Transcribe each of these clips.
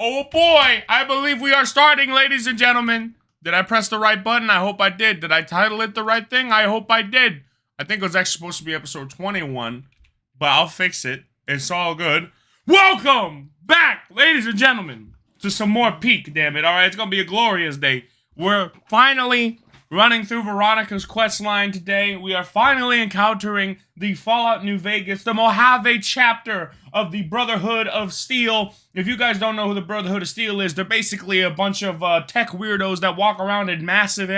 Oh boy, I believe we are starting, ladies and gentlemen. Did I press the right button? I hope I did. Did I title it the right thing? I hope I did. I think it was actually supposed to be episode 21, but I'll fix it. It's all good. Welcome back, ladies and gentlemen, to some more Peak, damn it. All right, it's going to be a glorious day. We're finally running through Veronica's quest line today. We are finally encountering the Fallout New Vegas, the Mojave chapter of the Brotherhood of Steel. If you guys don't know who the Brotherhood of Steel is, they're basically a bunch of tech weirdos that walk around in massive,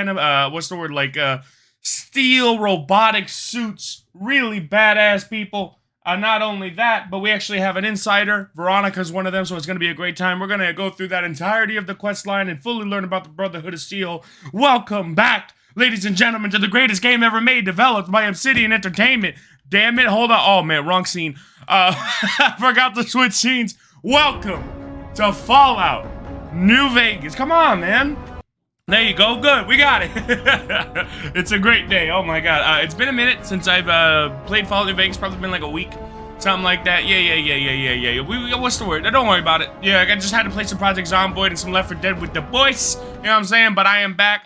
steel robotic suits. Really badass people. Not only that, but we actually have an insider. Veronica's one of them, so it's going to be a great time. We're going to go through that entirety of the quest line and fully learn about the Brotherhood of Steel. Welcome back, ladies and gentlemen, to the greatest game ever made, developed by Obsidian Entertainment. Damn it, hold on. Oh, man, wrong scene. I forgot to switch scenes. Welcome to Fallout New Vegas. Come on, man. There you go. Good. We got it. It's a great day. Oh, my God. It's been a minute since I've played Fallout New Vegas. Probably been like a week. Something like that. Yeah. What's the word? Don't worry about it. Yeah, I just had to play some Project Zomboid and some Left 4 Dead with the boys. You know what I'm saying? But I am back.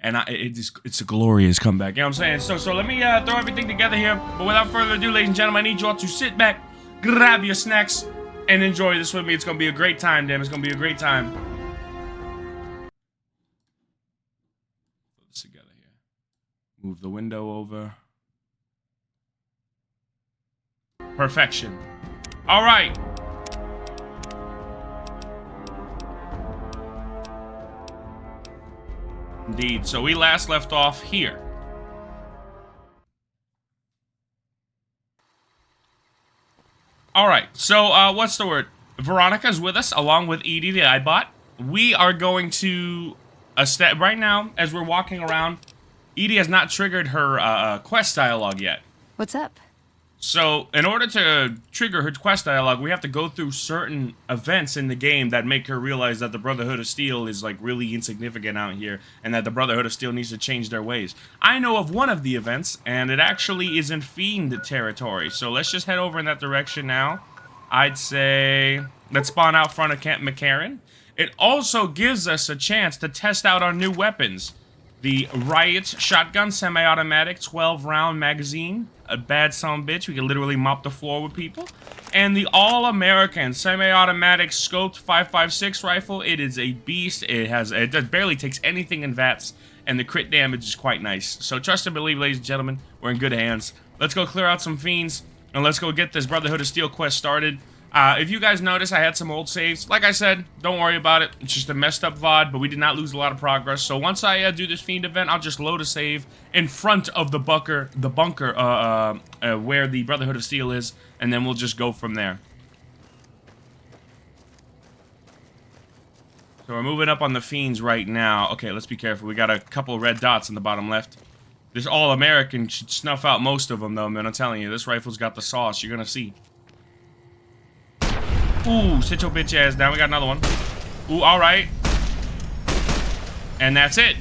It's a glorious comeback. You know what I'm saying? So let me throw everything together here. But without further ado, ladies and gentlemen, I need you all to sit back, grab your snacks, and enjoy this with me. It's going to be a great time, damn. It's going to be a great time. Put this together here. Move the window over. Perfection. All right. Indeed. So we last left off here. All right. So what's the word? Veronica's with us, along with Edie, the iBot. We are going to right now, as we're walking around. Edie has not triggered her quest dialogue yet. What's up? So, in order to trigger her quest dialogue, we have to go through certain events in the game that make her realize that the Brotherhood of Steel is, like, really insignificant out here, and that the Brotherhood of Steel needs to change their ways. I know of one of the events, and it actually is in Fiend territory, so let's just head over in that direction now. I'd say, let's spawn out front of Camp McCarran. It also gives us a chance to test out our new weapons. The Riot Shotgun Semi-Automatic 12-round magazine. A bad son-of-a-bitch. We can literally mop the floor with people. And the All-American Semi-Automatic Scoped 5.56 rifle. It is a beast. It barely takes anything in VATS. And the crit damage is quite nice. So trust and believe, ladies and gentlemen, we're in good hands. Let's go clear out some fiends. And let's go get this Brotherhood of Steel quest started. If you guys notice, I had some old saves. Like I said, don't worry about it. It's just a messed up VOD, but we did not lose a lot of progress. So once I do this Fiend event, I'll just load a save in front of the bunker where the Brotherhood of Steel is, and then we'll just go from there. So we're moving up on the Fiends right now. Okay, let's be careful. We got a couple red dots in the bottom left. This All-American should snuff out most of them, though, man. I'm telling you, this rifle's got the sauce. You're gonna see. Ooh, sit your bitch ass down. We got another one. Ooh, alright. And that's it.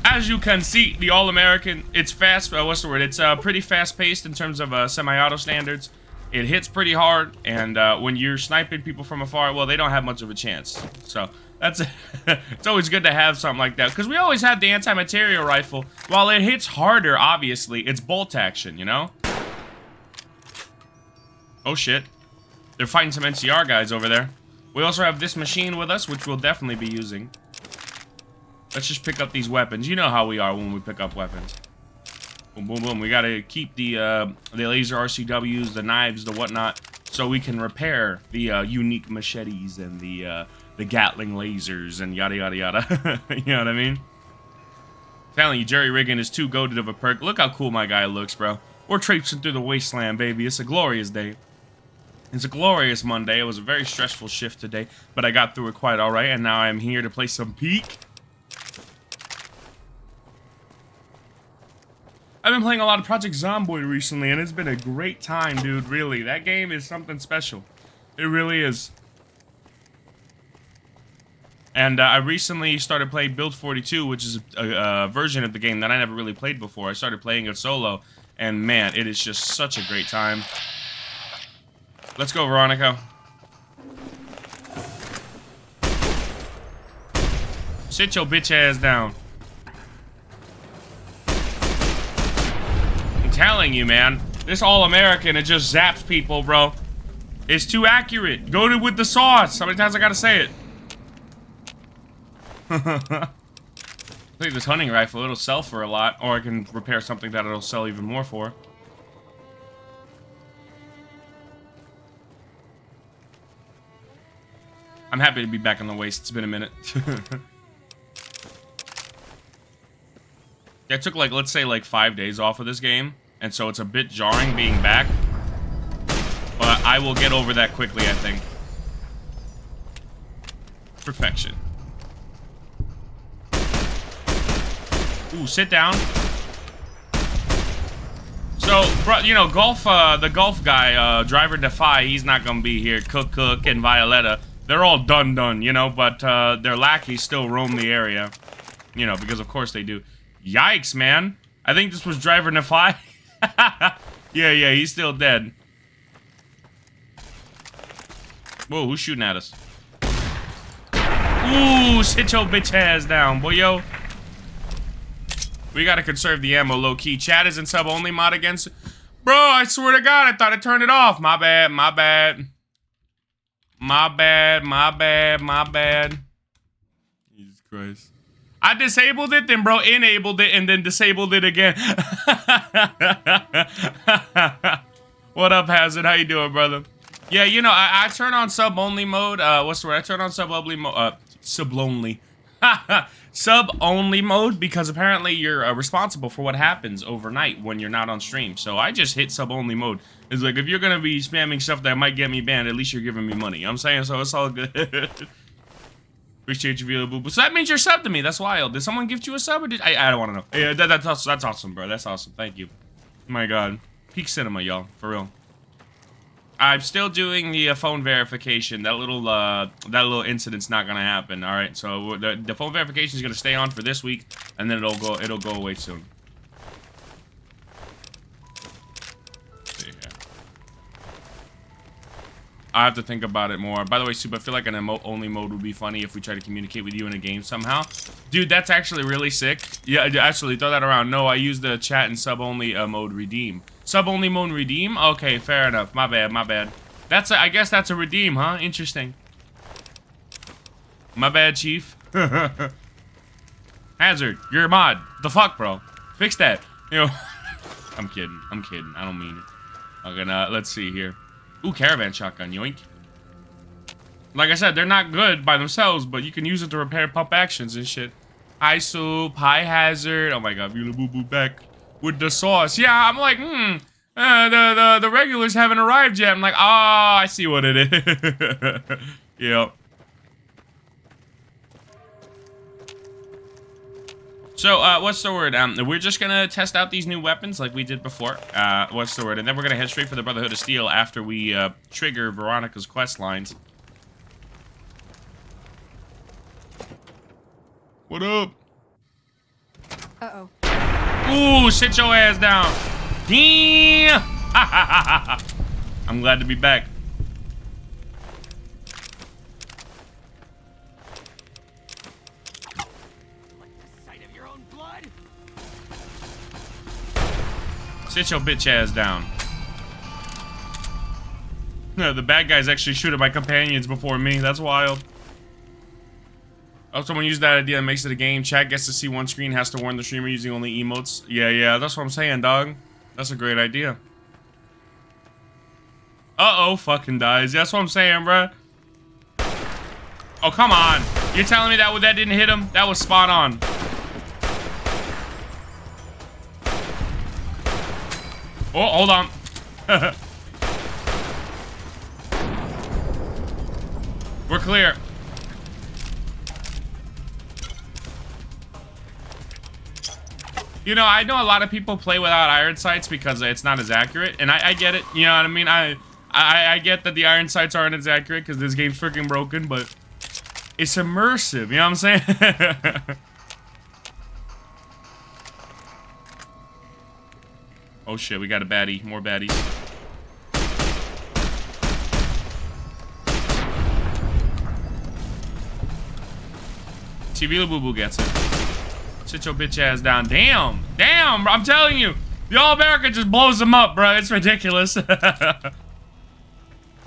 As you can see, the All-American, it's fast, what's the word? It's pretty fast-paced in terms of semi-auto standards. It hits pretty hard, and when you're sniping people from afar, well, they don't have much of a chance. So, that's it's always good to have something like that, because we always had the anti-material rifle. While it hits harder, obviously, it's bolt action, you know? Oh shit. They're fighting some NCR guys over there. We also have this machine with us, which we'll definitely be using. Let's just pick up these weapons. You know how we are when we pick up weapons. Boom, boom, boom. We gotta keep the laser RCWs, the knives, the whatnot, so we can repair the unique machetes and the Gatling lasers and yada, yada, yada. You know what I mean? Telling you, jerry rigging is too goated of a perk. Look how cool my guy looks, bro. We're traipsing through the wasteland, baby. It's a glorious day. It's a glorious Monday. It was a very stressful shift today, but I got through it quite alright, and now I'm here to play some Peak. I've been playing a lot of Project Zomboid recently, and it's been a great time, dude, really. That game is something special. It really is. And I recently started playing Build 42, which is a version of the game that I never really played before. I started playing it solo, and man, it is just such a great time. Let's go, Veronica. Sit your bitch ass down. I'm telling you, man. This All-American, it just zaps people, bro. It's too accurate. Go to with the sauce. How many times I gotta say it? I think this hunting rifle, it'll sell for a lot. Or I can repair something that it'll sell even more for. I'm happy to be back on the waste. It's been a minute. I took, like, let's say, like, 5 days off of this game. And so it's a bit jarring being back. But I will get over that quickly, I think. Perfection. Ooh, sit down. So, bro, you know, the golf guy, Driver Defy, he's not gonna be here. Cook and Violetta, they're all done, you know, but their lackeys still roam the area. You know, because of course they do. Yikes, man. I think this was Driver Defy. Yeah, he's still dead. Whoa, who's shooting at us? Ooh, sit your bitch ass down, boy, yo. We gotta conserve the ammo low-key. Chat is in sub-only mod against... Bro, I swear to God, I thought I turned it off. My bad. Jesus Christ. I disabled it, then bro enabled it, and then disabled it again. What up, Hazard? How you doing, brother? Yeah, you know, I turn on sub-only mode. What's the word? I turn on sub-only mode. Sub-only. Sub-only mode because apparently you're responsible for what happens overnight when you're not on stream. So I just hit sub-only mode. It's like, if you're gonna be spamming stuff that might get me banned, at least you're giving me money. You know what I'm saying? So it's all good. Appreciate you, Vila Boo Boo. So that means you're subbed to me. That's wild. Did someone gift you a sub or did I don't want to know. Yeah, that's awesome, bro. That's awesome. Thank you. My God. Peak cinema, y'all. For real. I'm still doing the phone verification. That little incident's not gonna happen. All right, so the phone verification is gonna stay on for this week, and then it'll go away soon. Let's see here. I have to think about it more. By the way, Soup, I feel like an emote-only mode would be funny if we try to communicate with you in a game somehow. Dude, that's actually really sick. Yeah, actually, throw that around. No, I use the chat and sub-only mode redeem. Sub-only mode redeem? Okay, fair enough. My bad. I guess that's a redeem, huh? Interesting. My bad, Chief. Hazard, you're a mod. The fuck, bro? Fix that. You know. I'm kidding. I don't mean it. Okay, now, let's see here. Ooh, caravan shotgun, yoink. Like I said, they're not good by themselves, but you can use it to repair pump actions and shit. Hi, Soup. Hi, Hazard. Oh my God, Vila Boo Boo back with the sauce. Yeah, I'm like, the regulars haven't arrived yet. I'm like, I see what it is. Yep. So, what's the word? We're just gonna test out these new weapons like we did before. What's the word? And then we're gonna head straight for the Brotherhood of Steel after we, trigger Veronica's quest lines. What up? Uh-oh. Ooh, sit your ass down. Damn! I'm glad to be back. Sit your bitch ass down. No, the bad guys actually shoot at my companions before me. That's wild. Oh, someone used that idea and makes it a game. Chat gets to see one screen, has to warn the streamer using only emotes. Yeah, that's what I'm saying, dog. That's a great idea. Uh-oh, fucking dies. That's what I'm saying, bruh. Oh, come on. You're telling me that didn't hit him? That was spot on. Oh, hold on. We're clear. You know, I know a lot of people play without iron sights because it's not as accurate, and I get it. You know what I mean? I get that the iron sights aren't as accurate because this game's freaking broken, but it's immersive. You know what I'm saying? Oh shit, we got a baddie. More baddies. See, Vila Boo Boo gets it. Sit your bitch ass down. Damn. Damn, I'm telling you. The All-America just blows them up, bro. It's ridiculous.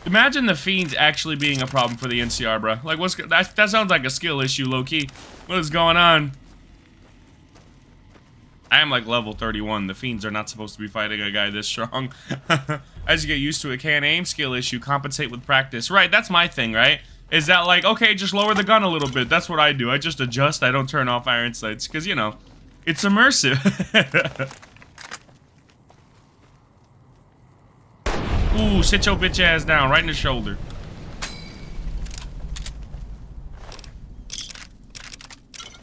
Imagine the Fiends actually being a problem for the NCR, bro. Like, that sounds like a skill issue, low-key. What is going on? I am like level 31. The Fiends are not supposed to be fighting a guy this strong. As you get used to it, can't aim, skill issue, compensate with practice. Right, that's my thing, right? Is that like, okay, just lower the gun a little bit. That's what I do. I just adjust. I don't turn off iron sights. Because, you know, it's immersive. Ooh, sit your bitch ass down. Right in the shoulder.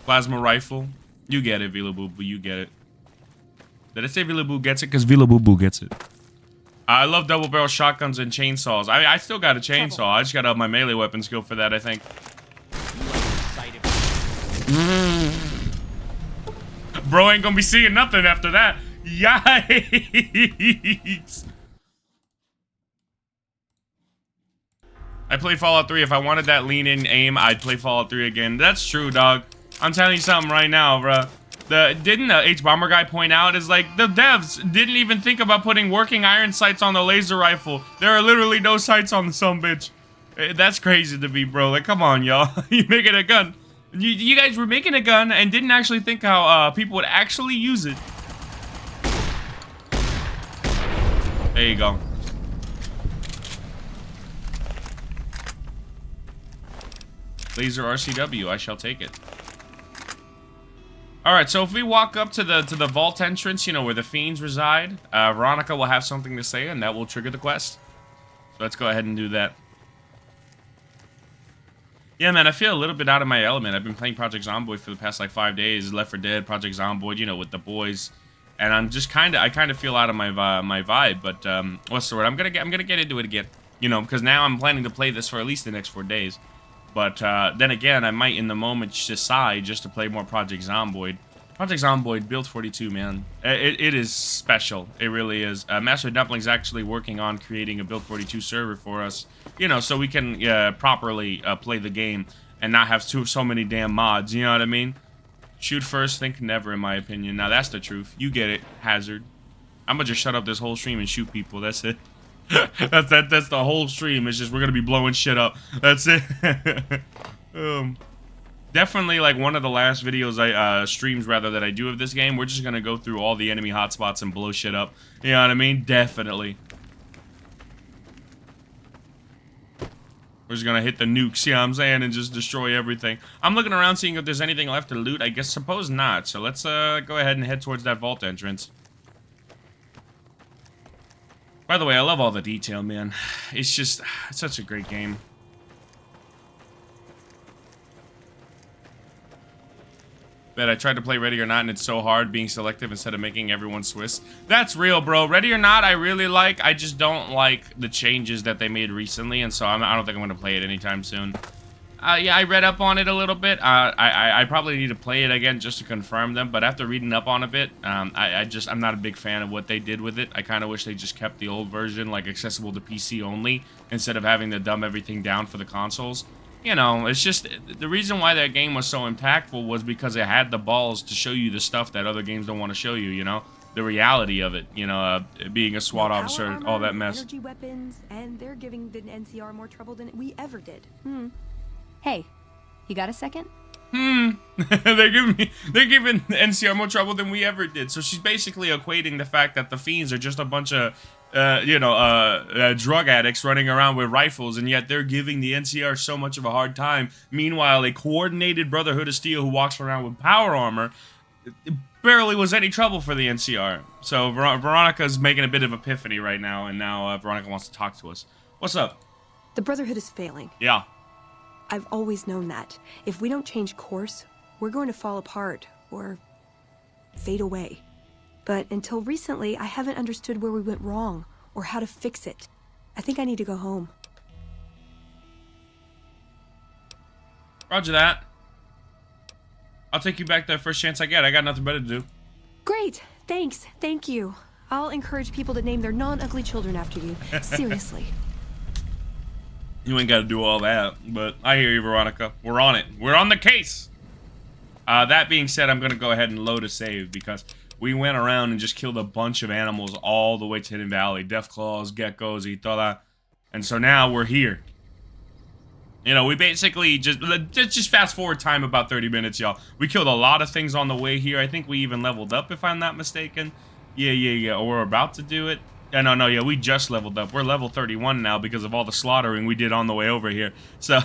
Plasma rifle. You get it, Vila Boo Boo. You get it. Did I say Vila Boo gets it? Because Vila Boo Boo gets it. I love double barrel shotguns and chainsaws. I still got a chainsaw. I just got to up my melee weapon skill for that, I think. Bro ain't gonna be seeing nothing after that. Yikes. I played Fallout 3. If I wanted that lean-in aim, I'd play Fallout 3 again. That's true, dog. I'm telling you something right now, bro. Didn't the H-Bomber guy point out, is like, the devs didn't even think about putting working iron sights on the laser rifle. There are literally no sights on the sumbitch. That's crazy to me, bro. Like, come on, y'all. You making a gun. You guys were making a gun and didn't actually think how people would actually use it. There you go. Laser RCW, I shall take it. Alright, so if we walk up to the vault entrance, you know, where the Fiends reside, Veronica will have something to say, and that will trigger the quest. So let's go ahead and do that. Yeah, man, I feel a little bit out of my element. I've been playing Project Zomboid for the past, like, 5 days. Left 4 Dead, Project Zomboid, you know, with the boys. And I'm just I kind of feel out of my vibe, but, what's the word? I'm gonna get into it again, you know, because now I'm planning to play this for at least the next 4 days. But then again, I might in the moment decide just to play more Project Zomboid. Project Zomboid, Build 42, man. It is special. It really is. Master Dumpling's actually working on creating a Build 42 server for us. You know, so we can properly play the game and not have so many damn mods. You know what I mean? Shoot first, think never, in my opinion. Now, that's the truth. You get it, Hazard. I'm gonna just shut up this whole stream and shoot people. That's it. That's the whole stream. It's just we're gonna be blowing shit up. That's it. Definitely like one of the last videos streams rather that I do of this game. We're just gonna go through all the enemy hotspots and blow shit up. You know what I mean? Definitely. We're just gonna hit the nukes, you know what I'm saying, and just destroy everything. I'm looking around seeing if there's anything left to loot. I guess suppose not. So let's go ahead and head towards that vault entrance. By the way, I love all the detail, man. It's just, it's such a great game. That I tried to play Ready or Not, and it's so hard being selective instead of making everyone Swiss. That's real, bro. Ready or Not, I really like. I just don't like the changes that they made recently, and so I don't think I'm going to play it anytime soon. Yeah, I read up on it a little bit. I probably need to play it again just to confirm them, but after reading up on a bit, I'm not a big fan of what they did with it. I kind of wish they just kept the old version, like, accessible to PC only, instead of having to dumb everything down for the consoles. You know, it's just, the reason why that game was so impactful was because it had the balls to show you the stuff that other games don't want to show you, you know? The reality of it, you know, being a SWAT officer, armor, all that mess. Energy weapons, and they're giving the NCR more trouble than we ever did. Hey, you got a second? They're giving NCR more trouble than we ever did. So she's basically equating the fact that the Fiends are just a bunch of, drug addicts running around with rifles, and yet they're giving the NCR so much of a hard time. Meanwhile, a coordinated Brotherhood of Steel who walks around with power armor barely was any trouble for the NCR. So Veronica's making a bit of epiphany right now, and now Veronica wants to talk to us. What's up? The Brotherhood is failing. Yeah. I've always known that. If we don't change course, we're going to fall apart, or fade away. But until recently, I haven't understood where we went wrong, or how to fix it. I think I need to go home. Roger that. I'll take you back there first chance I get. I got nothing better to do. Great. Thanks. Thank you. I'll encourage people to name their non-ugly children after you. Seriously. You ain't got to do all that, but I hear you, Veronica. We're on it. We're on the case. That being said, I'm going to go ahead and load a save because we went around and just killed a bunch of animals all the way to Hidden Valley. Deathclaws, geckos, y toda. And so now we're here. You know, we basically just fast forward time about 30 minutes, y'all. We killed a lot of things on the way here. I think we even leveled up, if I'm not mistaken. Yeah. Or we're about to do it. Yeah, we just leveled up. We're level 31 now because of all the slaughtering we did on the way over here. So,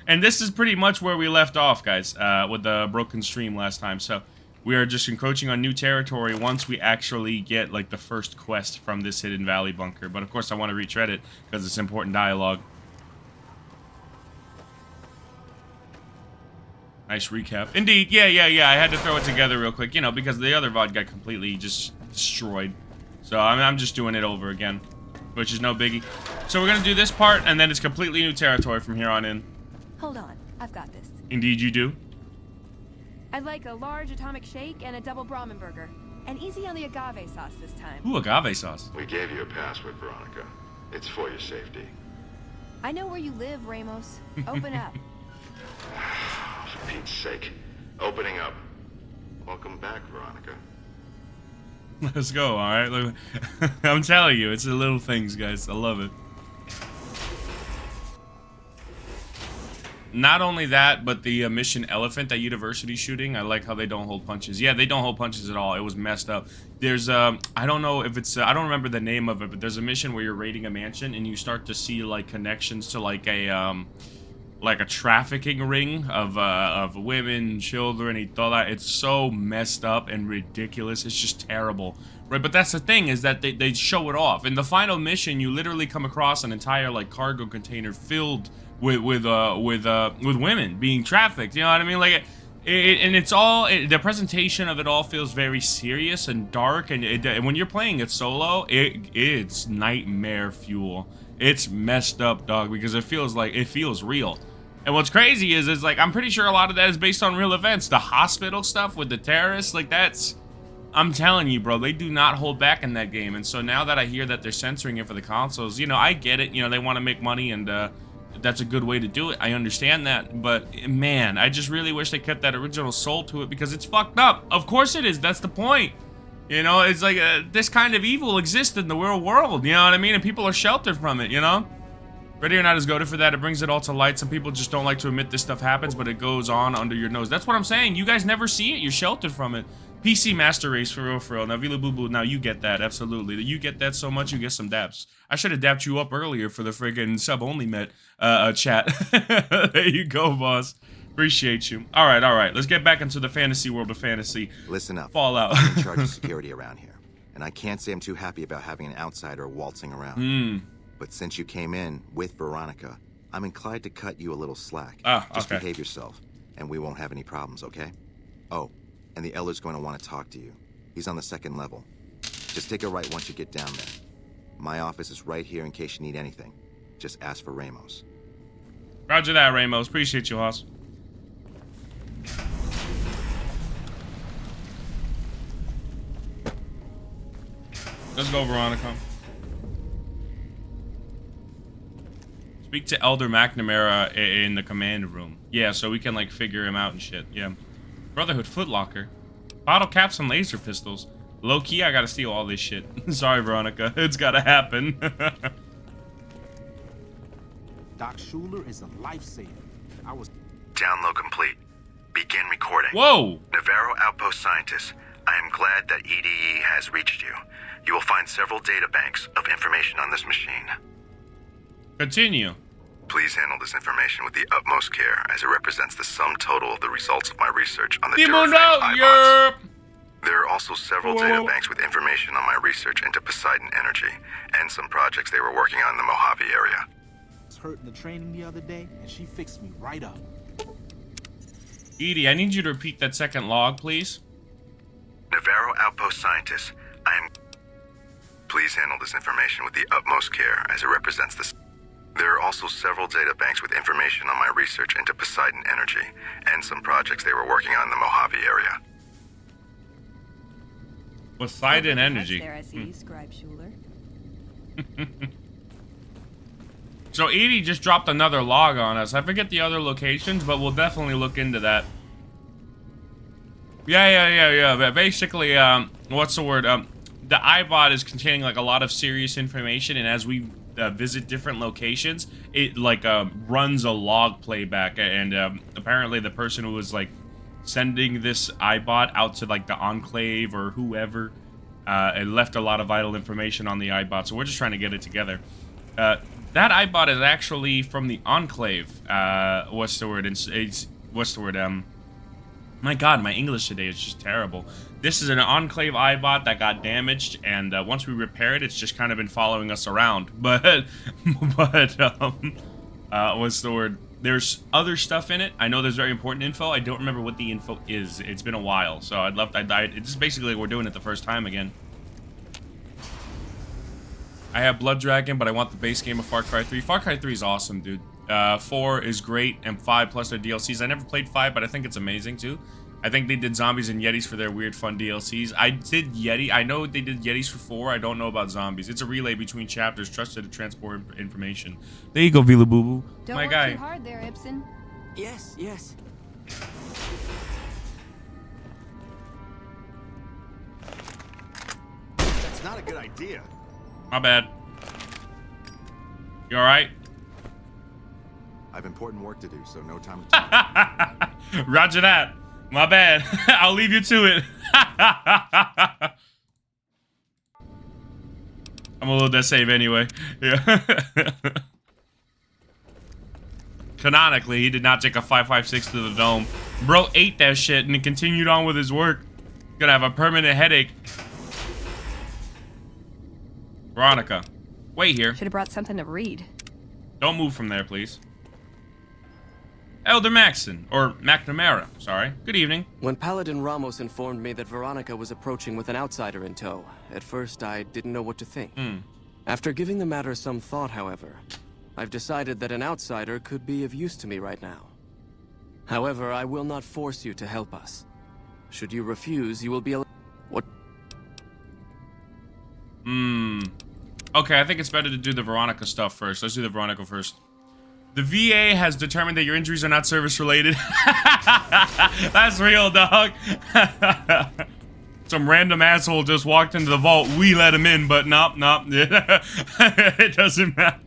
and this is pretty much where we left off, guys, with the broken stream last time. So, we are just encroaching on new territory once we actually get, like, the first quest from this Hidden Valley bunker. But, of course, I want to retread it because it's important dialogue. Nice recap. Indeed, yeah. I had to throw it together real quick, you know, because the other VOD got completely just destroyed. So I'm just doing it over again, which is no biggie. So we're going to do this part, and then it's completely new territory from here on in. Hold on, I've got this. Indeed you do. I'd like a large atomic shake and a double Brahmin burger. And easy on the agave sauce this time. Ooh, agave sauce. We gave you a password, Veronica. It's for your safety. I know where you live, Ramos. Open up. For Pete's sake. Opening up. Welcome back, Veronica. Let's go, alright? Look, I'm telling you, it's the little things, guys. I love it. Not only that, but the mission Elephant, that university shooting, I like how they don't hold punches. Yeah, they don't hold punches at all. It was messed up. There's, I don't know if it's, I don't remember the name of it, but there's a mission where you're raiding a mansion and you start to see, like, connections to, like a trafficking ring of women, children, y toda. It's so messed up and ridiculous. It's just terrible, right? But that's the thing, is that they show it off. In the final mission, you literally come across an entire, like, cargo container filled with women being trafficked. You know what I mean? Like, and it's all, the presentation of it all feels very serious and dark. And when you're playing it solo, it's nightmare fuel. It's messed up, dog, because it feels real. And what's crazy is like, I'm pretty sure a lot of that is based on real events. The hospital stuff with the terrorists, like, that's, I'm telling you, bro, they do not hold back in that game. And so now that I hear that they're censoring it for the consoles, you know, I get it. You know, they want to make money, and that's a good way to do it. I understand that. But, man, I just really wish they kept that original soul to it, because it's fucked up. Of course it is. That's the point. You know, it's like this kind of evil exists in the real world, you know what I mean? And people are sheltered from it, you know? Ready or Not is goated for that. It brings it all to light. Some people just don't like to admit this stuff happens, but it goes on under your nose. That's what I'm saying. You guys never see it. You're sheltered from it. PC Master Race, for real. Now, Vila Boo Boo, now you get that, absolutely. You get that so much, you get some daps. I should have dapped you up earlier for the friggin' sub-only chat. There you go, boss. Appreciate you. All right. Let's get back into the fantasy world of fantasy. Listen up. Fallout. I'm in charge of security around here, and I can't say I'm too happy about having an outsider waltzing around. But since you came in with Veronica, I'm inclined to cut you a little slack. Just behave yourself, and we won't have any problems, okay? Oh, and the Elder's going to want to talk to you. He's on the 2nd level. Just take a right once you get down there. My office is right here in case you need anything. Just ask for Ramos. Roger that, Ramos. Appreciate you, Hoss. Let's go, Veronica. Speak to Elder McNamara in the command room. Yeah, so we can, like, figure him out and shit. Yeah. Brotherhood footlocker. Bottle caps and laser pistols. Low-key, I gotta steal all this shit. Sorry, Veronica. It's gotta happen. Doc Schuler is a lifesaver. I was... Download complete. Begin recording. Whoa! Navarro Outpost Scientist, I am glad that EDE has reached you. You will find several data banks of information on this machine. Continue. Please handle this information with the utmost care, as it represents the sum total of the results of my research on the Durafan iBots. There are also several data banks with information on my research into Poseidon Energy, and some projects they were working on in the Mojave area. I was hurt in the training the other day, and she fixed me right up. Edie, I need you to repeat that second log, please. Navarro Outpost Scientist, Please handle this information with the utmost care, as it represents the... There are also several data banks with information on my research into Poseidon Energy, and some projects they were working on in the Mojave area. Poseidon Energy. There, I see, Scribe Schuler. So Edie just dropped another log on us. I forget the other locations, but we'll definitely look into that. Yeah. But basically, what's the word? The iBot is containing like a lot of serious information, and as we visit different locations, it like runs a log playback, and apparently the person who was like sending this iBot out to like the Enclave or whoever, it left a lot of vital information on the iBot. So we're just trying to get it together. That iBot is actually from the Enclave. What's the word? What's the word? My God, my English today is just terrible. This is an Enclave iBot that got damaged, and once we repair it, it's just kind of been following us around. But what's the word? There's other stuff in it. I know there's very important info. I don't remember what the info is. It's been a while, so it's just basically like we're doing it the first time again. I have Blood Dragon, but I want the base game of Far Cry 3. Far Cry 3 is awesome, dude. 4 is great, and 5 plus their DLCs. I never played 5, but I think it's amazing, too. I think they did Zombies and Yetis for their weird, fun DLCs. I did Yeti. I know they did Yetis for 4. I don't know about Zombies. It's a relay between chapters, trusted to transport information. There you go, Vila Boo Boo. Don't My work guy. too hard there, Ibsen. Yes. That's not a good idea. My bad. You alright? I have important work to do, so no time to talk. Roger that. My bad. I'll leave you to it. I'm gonna load that save anyway. Yeah. Canonically, he did not take a 5.56 to the dome. Bro ate that shit and he continued on with his work. Gonna have a permanent headache. Veronica, wait here. Should have brought something to read. Don't move from there, please. Elder Maxon, or McNamara, sorry. Good evening. When Paladin Ramos informed me that Veronica was approaching with an outsider in tow, at first I didn't know what to think. After giving the matter some thought, however, I've decided that an outsider could be of use to me right now. However, I will not force you to help us. Should you refuse, you will be what? Okay, I think it's better to do the Veronica stuff first. Let's do the Veronica first. The VA has determined that your injuries are not service-related. That's real, dog. Some random asshole just walked into the vault. We let him in, but nope. It doesn't matter.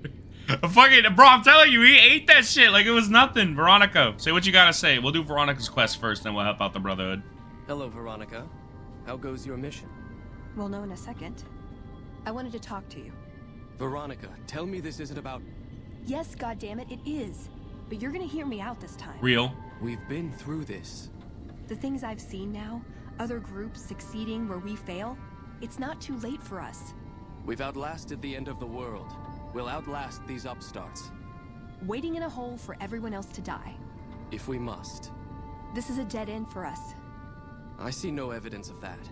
Fucking, bro, I'm telling you, he ate that shit like it was nothing. Veronica, say what you gotta say. We'll do Veronica's quest first, then we'll help out the Brotherhood. Hello, Veronica. How goes your mission? We'll know in a second. I wanted to talk to you. Veronica, tell me this isn't about... Yes, goddammit, it is. But you're gonna hear me out this time. Real. We've been through this. The things I've seen now, other groups succeeding where we fail, it's not too late for us. We've outlasted the end of the world. We'll outlast these upstarts. Waiting in a hole for everyone else to die. If we must. This is a dead end for us. I see no evidence of that.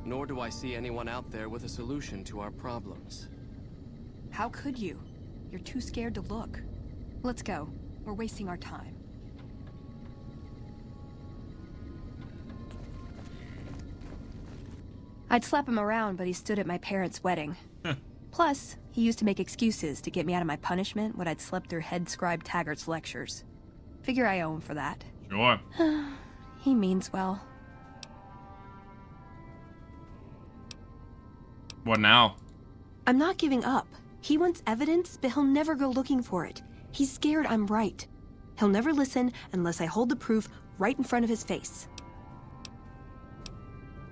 Nor do I see anyone out there with a solution to our problems. How could you? You're too scared to look. Let's go. We're wasting our time. I'd slap him around, but he stood at my parents' wedding. Plus, he used to make excuses to get me out of my punishment when I'd slept through Head Scribe Taggart's lectures. Figure I owe him for that. Sure. He means well. What now? I'm not giving up. He wants evidence, but he'll never go looking for it. He's scared I'm right. He'll never listen unless I hold the proof right in front of his face.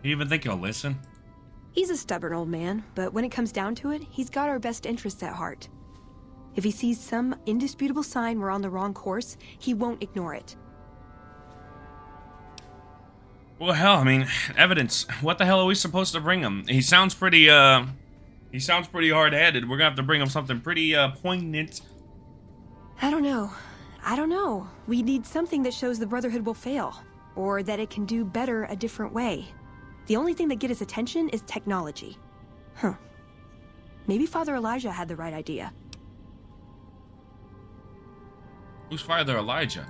You even think he'll listen? He's a stubborn old man, but when it comes down to it, he's got our best interests at heart. If he sees some indisputable sign we're on the wrong course, he won't ignore it. Well, hell, I mean, evidence. What the hell are we supposed to bring him? He sounds pretty hard-headed. We're gonna have to bring him something pretty, poignant. I don't know. We need something that shows the Brotherhood will fail, or that it can do better a different way. The only thing that gets his attention is technology. Huh. Maybe Father Elijah had the right idea. Who's Father Elijah?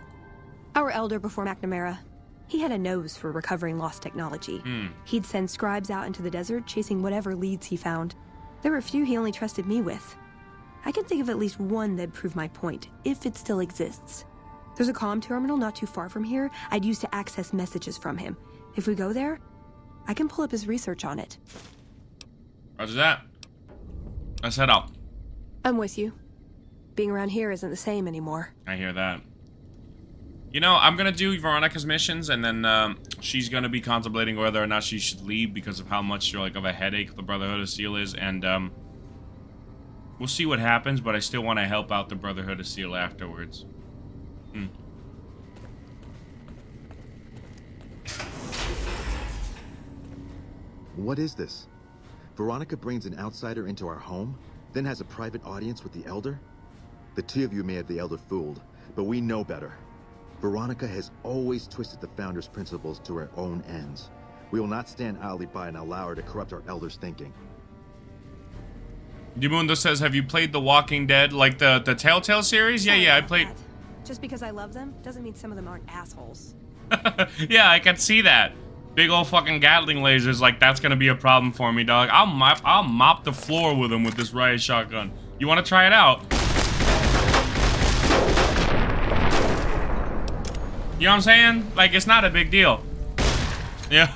Our elder before McNamara. He had a nose for recovering lost technology. He'd send scribes out into the desert chasing whatever leads he found. There were a few he only trusted me with. I can think of at least one that'd prove my point, if it still exists. There's a comm terminal not too far from here I'd use to access messages from him. If we go there, I can pull up his research on it. Roger that. Let's head out. I'm with you. Being around here isn't the same anymore. I hear that. You know, I'm gonna do Veronica's missions, and then she's gonna be contemplating whether or not she should leave because of how much like of a headache the Brotherhood of Steel is, and we'll see what happens. But I still want to help out the Brotherhood of Steel afterwards. What is this? Veronica brings an outsider into our home, then has a private audience with the Elder? The two of you may have the Elder fooled, but we know better. Veronica has always twisted the Founder's principles to her own ends. We will not stand idly by and allow her to corrupt our Elder's thinking. Dimundo says, have you played The Walking Dead? Like the Telltale series? Yeah, I played... Just because I love them, doesn't mean some of them aren't assholes. Yeah, I can see that. Big old fucking Gatling lasers, like, that's gonna be a problem for me, dog. I'll mop the floor with them with this riot shotgun. You wanna try it out? You know what I'm saying? Like, it's not a big deal. Yeah.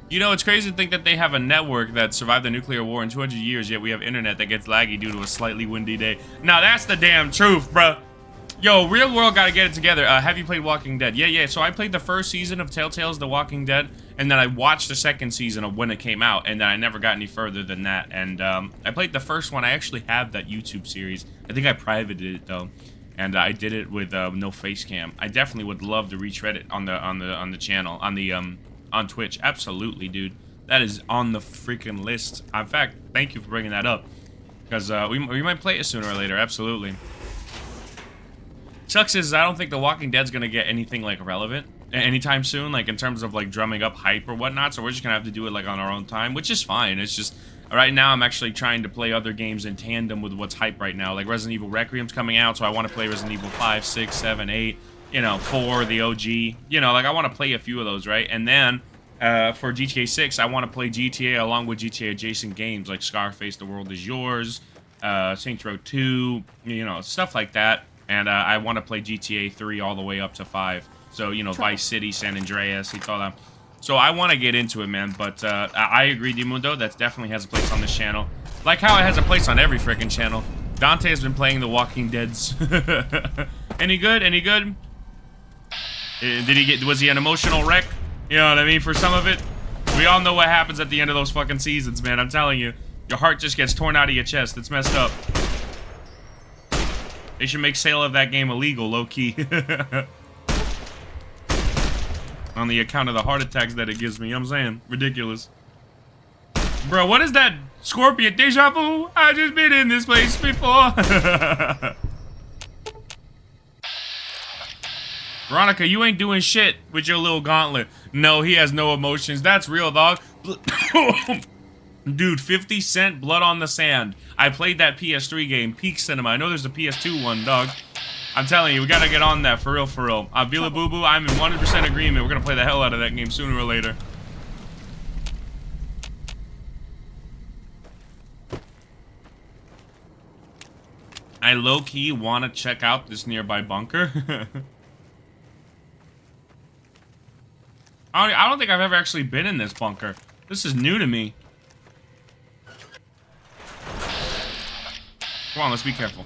You know, it's crazy to think that they have a network that survived the nuclear war in 200 years, yet we have internet that gets laggy due to a slightly windy day. Now, that's the damn truth, bruh. Yo, real world gotta get it together. Have you played Walking Dead? Yeah. So I played the first season of Telltale's The Walking Dead, and then I watched the second season of when it came out, and then I never got any further than that. And I played the first one. I actually have that YouTube series. I think I privated it though, and I did it with no face cam. I definitely would love to retread it on the channel on Twitch. Absolutely, dude. That is on the freaking list. In fact, thank you for bringing that up, because we might play it sooner or later. Absolutely. Sucks is I don't think The Walking Dead's gonna get anything like relevant anytime soon, like in terms of like drumming up hype or whatnot. So we're just gonna have to do it like on our own time, which is fine. It's just right now I'm actually trying to play other games in tandem with what's hype right now. Like Resident Evil Requiem's coming out, so I want to play Resident Evil 5, 6, 7, 8, you know, 4, the OG. You know, like I want to play a few of those, right? And then for GTA 6, I want to play GTA along with GTA adjacent games like Scarface, The World Is Yours, Saints Row 2, you know, stuff like that. And I want to play GTA 3 all the way up to 5. So, you know, Vice City, San Andreas, y todo that. So I want to get into it, man. But I agree, Dimundo, that definitely has a place on this channel. Like how it has a place on every freaking channel. Dante has been playing The Walking Deads. Any good? Any good? Was he an emotional wreck? You know what I mean? For some of it. We all know what happens at the end of those fucking seasons, man. I'm telling you. Your heart just gets torn out of your chest. It's messed up. They should make sale of that game illegal, low-key. On the account of the heart attacks that it gives me. You know what I'm saying? Ridiculous. Bro, what is that? Scorpion deja vu? I just been in this place before. Veronica, you ain't doing shit with your little gauntlet. No, he has no emotions. That's real, dog. Dude, 50 Cent, Blood on the Sand. I played that PS3 game, Peak Cinema. I know there's a PS2 one, dog. I'm telling you, we gotta get on that, for real, for real. Vila Boo Boo, I'm in 100% agreement. We're gonna play the hell out of that game sooner or later. I low-key wanna check out this nearby bunker. I don't think I've ever actually been in this bunker. This is new to me. Come on, let's be careful.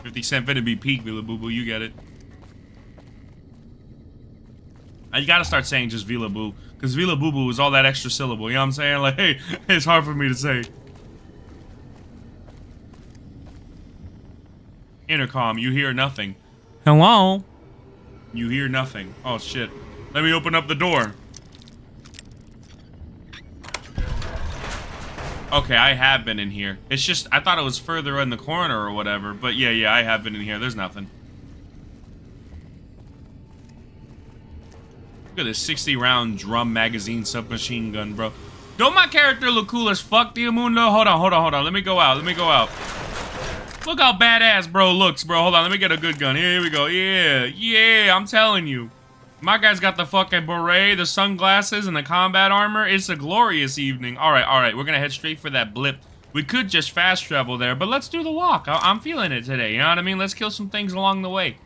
50 Cent finna be peak, Vila Boo Boo, you get it. You gotta start saying just Vila Boo, because Vila Boo Boo is all that extra syllable, you know what I'm saying? Like, hey, it's hard for me to say. Intercom, you hear nothing. Hello? You hear nothing. Oh, shit. Let me open up the door. Okay, I have been in here. It's just, I thought it was further in the corner or whatever. But yeah, I have been in here. There's nothing. Look at this 60-round drum magazine submachine gun, bro. Don't my character look cool as fuck, Diamundo? Hold on. Let me go out. Look how badass bro looks, bro. Hold on, let me get a good gun. Here we go. Yeah, I'm telling you. My guy's got the fucking beret, the sunglasses, and the combat armor. It's a glorious evening. All right. We're gonna head straight for that blip We could just fast travel there, but let's do the walk. I'm feeling it today, you know what I mean? Let's kill some things along the way.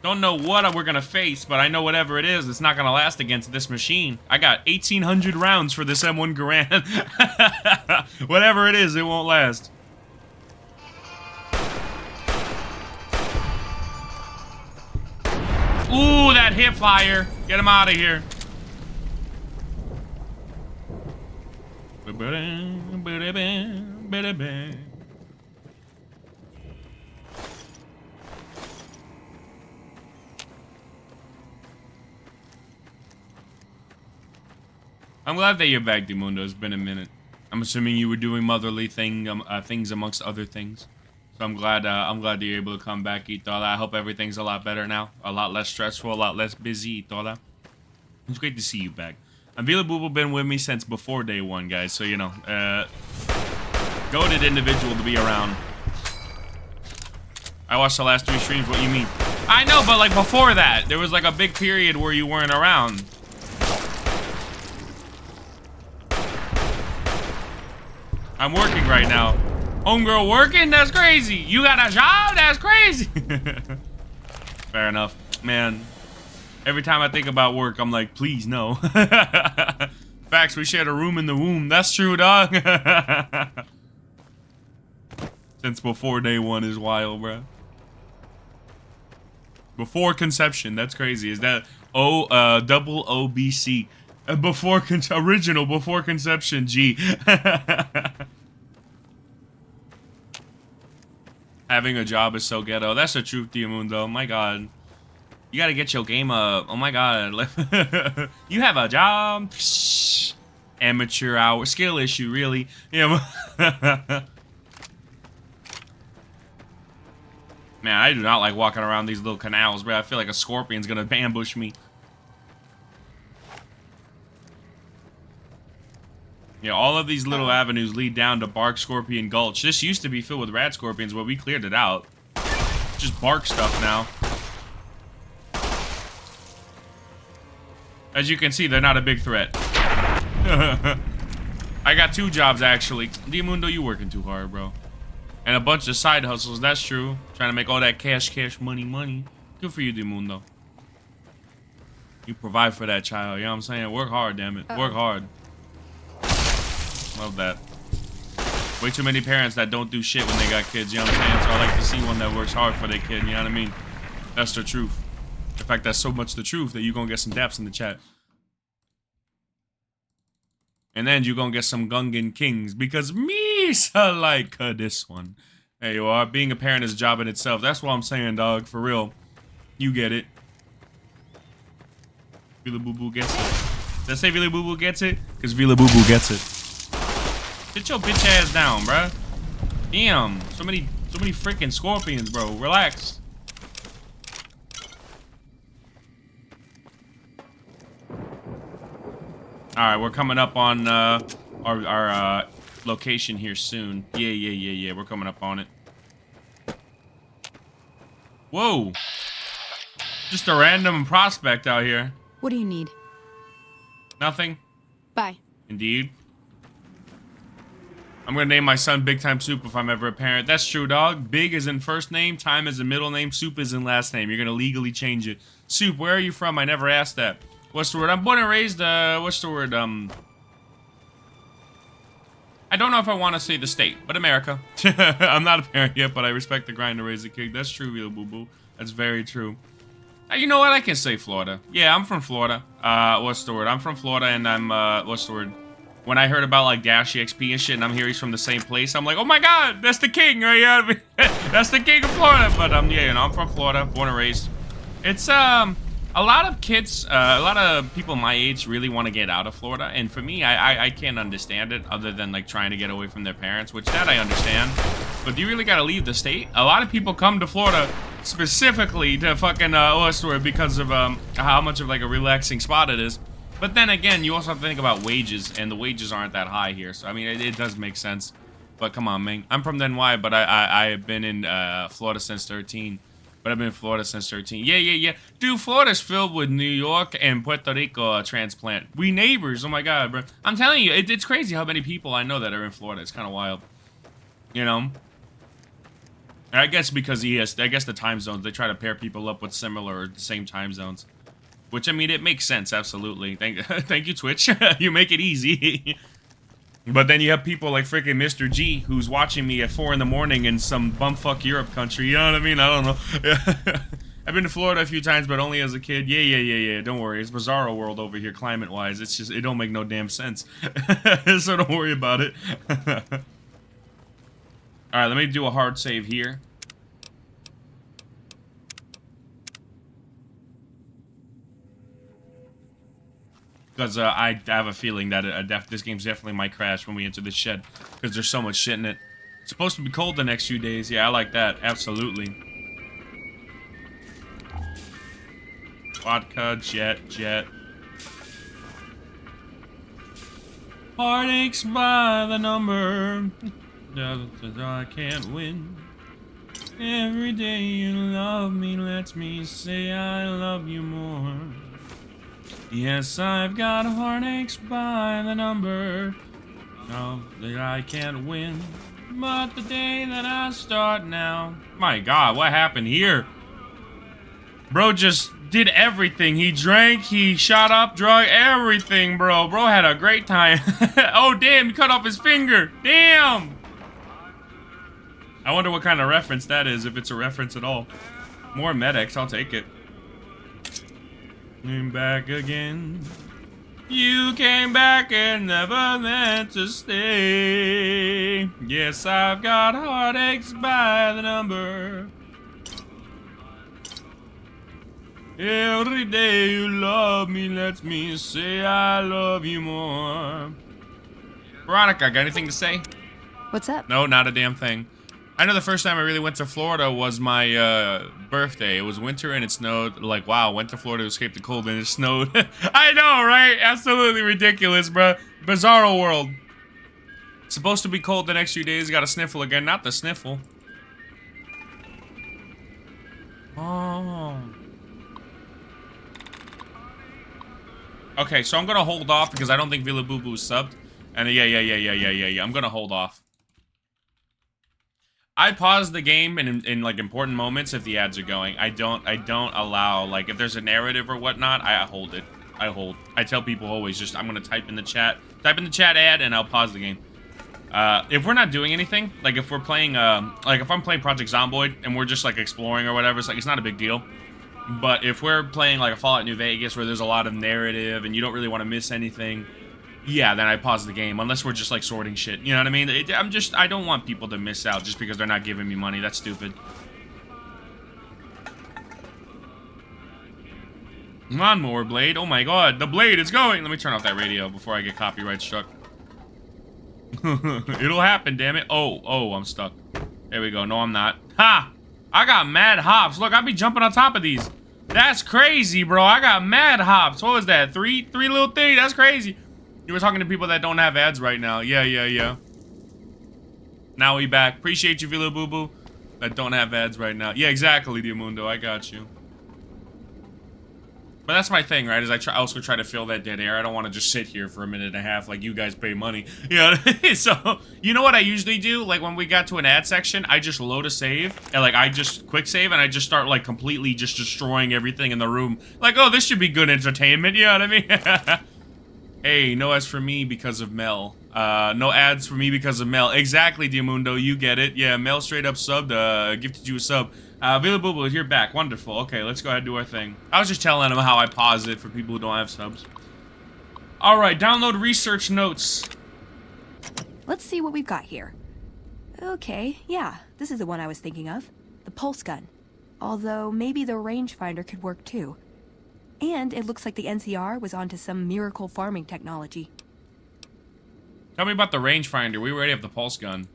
Don't know what we're gonna face, but I know whatever it is, it's not gonna last against this machine. I got 1,800 rounds for this M1 Garand. Whatever it is, it won't last. Ooh, that hip fire. Get him out of here. I'm glad that you're back, Dimundo. It's been a minute. I'm assuming you were doing motherly things amongst other things. So I'm glad that you're able to come back, y toda. I hope everything's a lot better now. A lot less stressful, a lot less busy, y toda. It's great to see you back. And Vila Boo been with me since before day one, guys. So, you know, goated individual to be around. I watched the last 3 streams, what you mean? I know, but like before that, there was like a big period where you weren't around. I'm working right now. Homegirl working? That's crazy. You got a job? That's crazy. Fair enough. Man, every time I think about work, I'm like, please, no. Facts, we shared a room in the womb. That's true, dog. Since before day one is wild, bro. Before conception. That's crazy. Is that double OBC? Original before conception, G. Having a job is so ghetto. That's the truth, Diamundo. Oh my god. You gotta get your game up. Oh my god. You have a job? Psh, amateur hour. Skill issue, really. Yeah. Man, I do not like walking around these little canals, bro. I feel like a scorpion's gonna ambush me. Yeah, all of these little avenues lead down to Bark Scorpion Gulch. This used to be filled with rat scorpions, but we cleared it out. Just bark stuff now. As you can see, they're not a big threat. I got 2 jobs, actually. Diamundo, you working too hard, bro. And a bunch of side hustles, that's true. Trying to make all that cash, money. Good for you, Diamundo. You provide for that child, you know what I'm saying? Work hard, damn it. Work hard. Love that. Way too many parents that don't do shit when they got kids, you know what I'm saying? So I like to see one that works hard for their kid, you know what I mean? That's the truth. In fact, that's so much the truth that you're gonna get some daps in the chat. And then you're gonna get some Gungan Kings, because me like this one. There you are. Being a parent is a job in itself. That's what I'm saying, dog. For real. You get it. Vila Boo Boo gets it. Did I say Vila Boo Boo gets it? Because Vila Boo Boo gets it. Sit your bitch ass down, bruh. Damn. So many freaking scorpions, bro. Relax. Alright, we're coming up on our location here soon. Yeah. We're coming up on it. Whoa. Just a random prospect out here. What do you need? Nothing. Bye. Indeed. I'm gonna name my son Big Time Soup if I'm ever a parent. That's true, dog. Big is in first name, Time is in middle name, Soup is in last name. You're gonna legally change it. Soup, where are you from? I never asked that. What's the word? I'm born and raised, what's the word? I don't know if I want to say the state, but America. I'm not a parent yet, but I respect the grind to raise a kid. That's true, Vila Boo Boo. That's very true. You know what? I can say Florida. Yeah, I'm from Florida. What's the word? I'm from Florida, and I'm, what's the word? When I heard about, like, Dash EXP and shit, and I'm here, he's from the same place, I'm like, oh my god, that's the king, right? Yeah, that's the king of Florida. But, yeah, you know, I'm from Florida, born and raised. It's, a lot of kids, a lot of people my age really want to get out of Florida, and for me, I can't understand it, other than, like, trying to get away from their parents, which that I understand. But do you really gotta leave the state? A lot of people come to Florida specifically to fucking, what's the word, because of, how much of, like, a relaxing spot it is. But then again, you also have to think about wages, and the wages aren't that high here. So, I mean, it does make sense. But come on, man. I'm from the NY, but I've been in Florida since 13. But I've been in Florida since 13. Yeah. Dude, Florida's filled with New York and Puerto Rico transplant. We neighbors. Oh my God, bro. I'm telling you, it's crazy how many people I know that are in Florida. It's kind of wild. You know? I guess because I guess the time zones, they try to pair people up with similar or the same time zones. Which, I mean, it makes sense, absolutely. Thank you, Twitch. You make it easy. But then you have people like freaking Mr. G, who's watching me at 4 in the morning in some bumfuck Europe country. You know what I mean? I don't know. I've been to Florida a few times, but only as a kid. Yeah. Don't worry. It's bizarro world over here, climate-wise. It's just, it don't make no damn sense. So don't worry about it. Alright, let me do a hard save here. Because I have a feeling that this game's definitely might crash when we enter the shed. Because there's so much shit in it. It's supposed to be cold the next few days. Yeah, I like that. Absolutely. Vodka, jet. Heartaches by the number. I can't win. Every day you love me lets me say I love you more. Yes, I've got heartaches by the number. No, that I can't win. But the day that I start now. My God, what happened here? Bro just did everything. He drank, he shot up, drug, everything, bro. Bro had a great time. Oh, damn, he cut off his finger. Damn. I wonder what kind of reference that is, if it's a reference at all. More medics, I'll take it. Came back again. You came back and never meant to stay. Yes, I've got heartaches by the number. Every day you love me lets me say I love you more. Veronica, got anything to say? What's up? No, not a damn thing. I know the first time I really went to Florida was my birthday. It was winter and it snowed. Like, wow, went to Florida to escape the cold and it snowed. I know, right? Absolutely ridiculous, bro. Bizarro world. It's supposed to be cold the next few days. Got a sniffle again. Not the sniffle. Oh. Okay, so I'm gonna hold off because I don't think Villa Boo Boo's subbed. And yeah. I'm gonna hold off. I pause the game in like important moments if the ads are going. I don't allow, like, if there's a narrative or whatnot, I hold it. I tell people always just, I'm gonna type in the chat ad and I'll pause the game. If we're not doing anything, like if we're playing, like if I'm playing Project Zomboid and we're just like exploring or whatever, it's like, it's not a big deal. But if we're playing like a Fallout New Vegas where there's a lot of narrative and you don't really want to miss anything, yeah, then I pause the game, unless we're just like sorting shit. You know what I mean? I don't want people to miss out just because they're not giving me money. That's stupid. Lawnmower blade. Oh my God, the blade is going. Let me turn off that radio before I get copyright struck. It'll happen, damn it. Oh, I'm stuck. There we go. No, I'm not. Ha! I got mad hops. Look, I be jumping on top of these. That's crazy, bro. I got mad hops. What was that? Three little things? That's crazy. You were talking to people that don't have ads right now. Yeah. Now we back. Appreciate you, Villa Boo Boo, that don't have ads right now. Yeah, exactly, Diamundo. I got you. But that's my thing, right? Is I also try to fill that dead air. I don't want to just sit here for a minute and a half like you guys pay money. Yeah. So, you know what I usually do? Like, when we got to an ad section, I just load a save. And, like, I just quick save and I just start, like, completely just destroying everything in the room. Like, oh, this should be good entertainment. You know what I mean? Hey, no ads for me because of Mel. No ads for me because of Mel. Exactly, Diamundo. You get it. Yeah, Mel straight up subbed, gifted you a sub. Villa Boo Boo, you're back. Wonderful. Okay, let's go ahead and do our thing. I was just telling him how I pause it for people who don't have subs. Alright, download research notes. Let's see what we've got here. Okay, yeah, this is the one I was thinking of. The pulse gun. Although, maybe the rangefinder could work too. And it looks like the NCR was onto some miracle farming technology. Tell me about the rangefinder. We already have the pulse gun.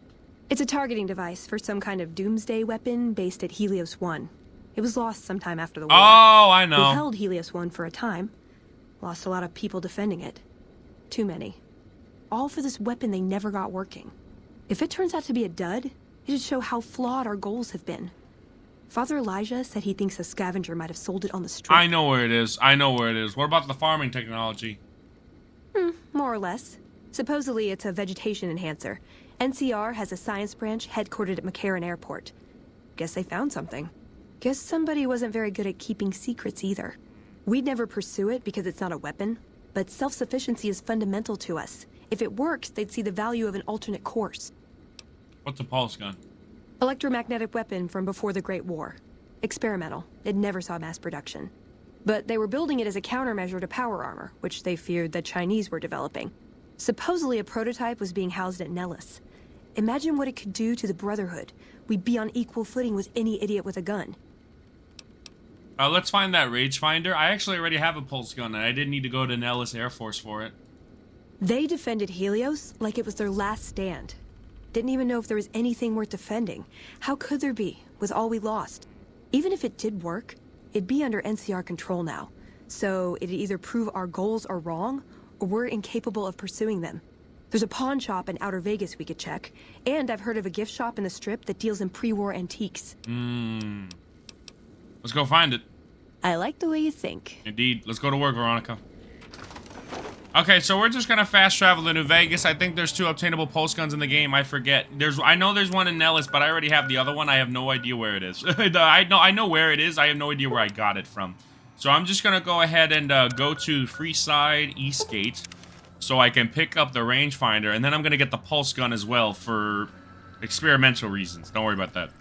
It's a targeting device for some kind of doomsday weapon based at Helios 1. It was lost sometime after the war. Oh, I know. We held Helios 1 for a time. Lost a lot of people defending it. Too many. All for this weapon they never got working. If it turns out to be a dud, it'd show how flawed our goals have been. Father Elijah said he thinks a scavenger might have sold it on the strip. I know where it is. I know where it is. What about the farming technology? More or less. Supposedly, it's a vegetation enhancer. NCR has a science branch headquartered at McCarran Airport. Guess they found something. Guess somebody wasn't very good at keeping secrets either. We'd never pursue it because it's not a weapon, but self-sufficiency is fundamental to us. If it works, they'd see the value of an alternate course. What's a pulse gun? Electromagnetic weapon from before the Great War. Experimental. It never saw mass production. But they were building it as a countermeasure to power armor, which they feared the Chinese were developing. Supposedly a prototype was being housed at Nellis. Imagine what it could do to the Brotherhood. We'd be on equal footing with any idiot with a gun. Let's find that Rage Finder. I actually already have a pulse gun, and I didn't need to go to Nellis Air Force for it. They defended Helios like it was their last stand. Didn't even know if there was anything worth defending. How could there be, with all we lost? Even if it did work, it'd be under NCR control now. So it'd either prove our goals are wrong, or we're incapable of pursuing them. There's a pawn shop in Outer Vegas we could check, and I've heard of a gift shop in the Strip that deals in pre-war antiques. Let's go find it. I like the way you think. Indeed. Let's go to work, Veronica. Okay, so we're just gonna fast travel to New Vegas. I think there's 2 obtainable pulse guns in the game. I forget. I know there's one in Nellis, but I already have the other one. I have no idea where it is. I know where it is. I have no idea where I got it from. So I'm just gonna go ahead and go to Freeside East Gate, so I can pick up the rangefinder, and then I'm gonna get the pulse gun as well for experimental reasons. Don't worry about that.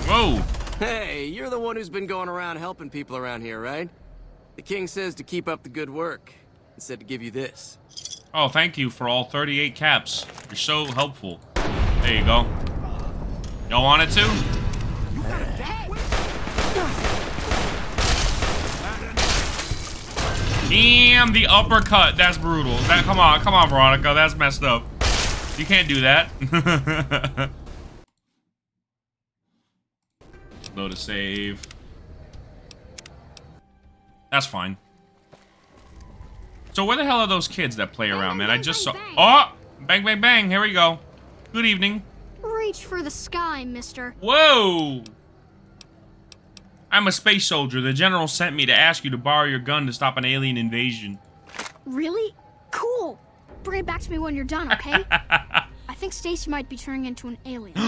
Whoa! Hey, you're the one who's been going around helping people around here, right? The king says to keep up the good work. He said to give you this. Oh, thank you for all 38 caps. You're so helpful. There you go. Y'all want it too? Damn, the uppercut. That's brutal. Come on, Veronica. That's messed up. You can't do that. Load a save. That's fine. So where the hell are those kids that play around, man? I just saw... Oh! Bang, bang, bang. Here we go. Good evening. Reach for the sky, mister. Whoa! I'm a space soldier. The general sent me to ask you to borrow your gun to stop an alien invasion. Really? Cool. Bring it back to me when you're done, okay? I think Stacy might be turning into an alien.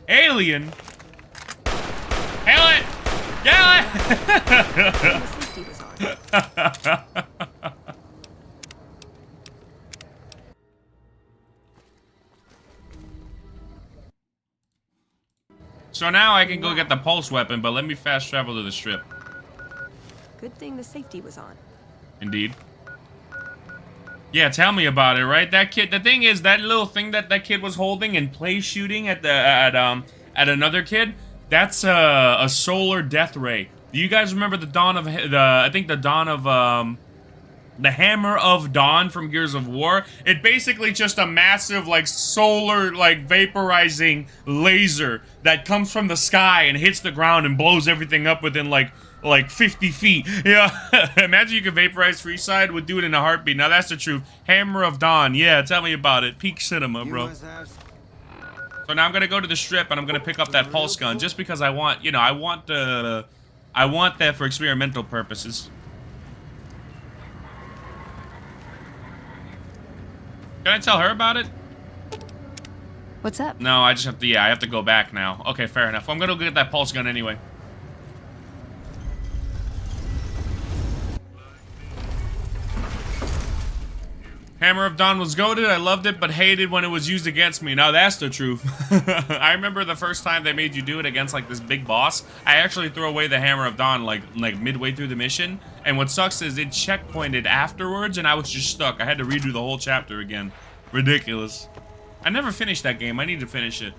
Alien? Hail it! Hail it! So now I can go get the pulse weapon, but let me fast travel to the Strip. Good thing the safety was on. Indeed. Yeah, tell me about it, right? That kid, the thing is, that little thing that kid was holding and play shooting at another kid, that's a solar death ray. Do you guys remember the Hammer of Dawn from Gears of War? It basically just a massive, like, solar, like, vaporizing laser that comes from the sky and hits the ground and blows everything up within, like 50 feet. Yeah, imagine you could vaporize Freeside, would do it in a heartbeat. Now that's the truth. Hammer of Dawn, yeah, tell me about it. Peak cinema, bro. So now I'm gonna go to the Strip and I'm gonna pick up that pulse gun just because I want, you know, I want that for experimental purposes. Can I tell her about it? What's up? No, I just have to, yeah, I have to go back now. Okay, fair enough. I'm gonna go get that pulse gun anyway. Hammer of Dawn was goated. I loved it, but hated when it was used against me. Now that's the truth. I remember the first time they made you do it against like this big boss. I actually threw away the Hammer of Dawn like midway through the mission. And what sucks is it checkpointed afterwards, and I was just stuck. I had to redo the whole chapter again. Ridiculous. I never finished that game. I need to finish it.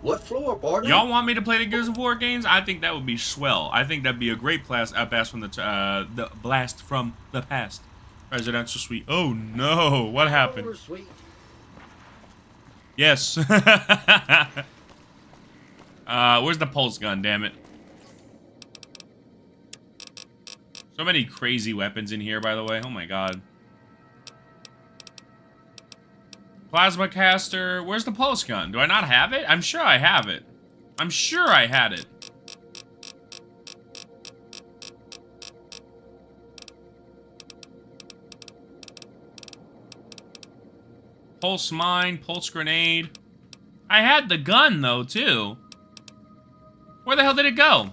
What floor, partner? Y'all want me to play the Gears of War games? I think that would be swell. I think that'd be a great blast from the blast from the past. Presidential suite. Oh no! What happened? Yes. Where's the pulse gun? Damn it! So many crazy weapons in here, by the way. Oh my god. Plasma caster. Where's the pulse gun? Do I not have it? I'm sure I have it. I'm sure I had it. Pulse mine, pulse grenade. I had the gun, though, too. Where the hell did it go?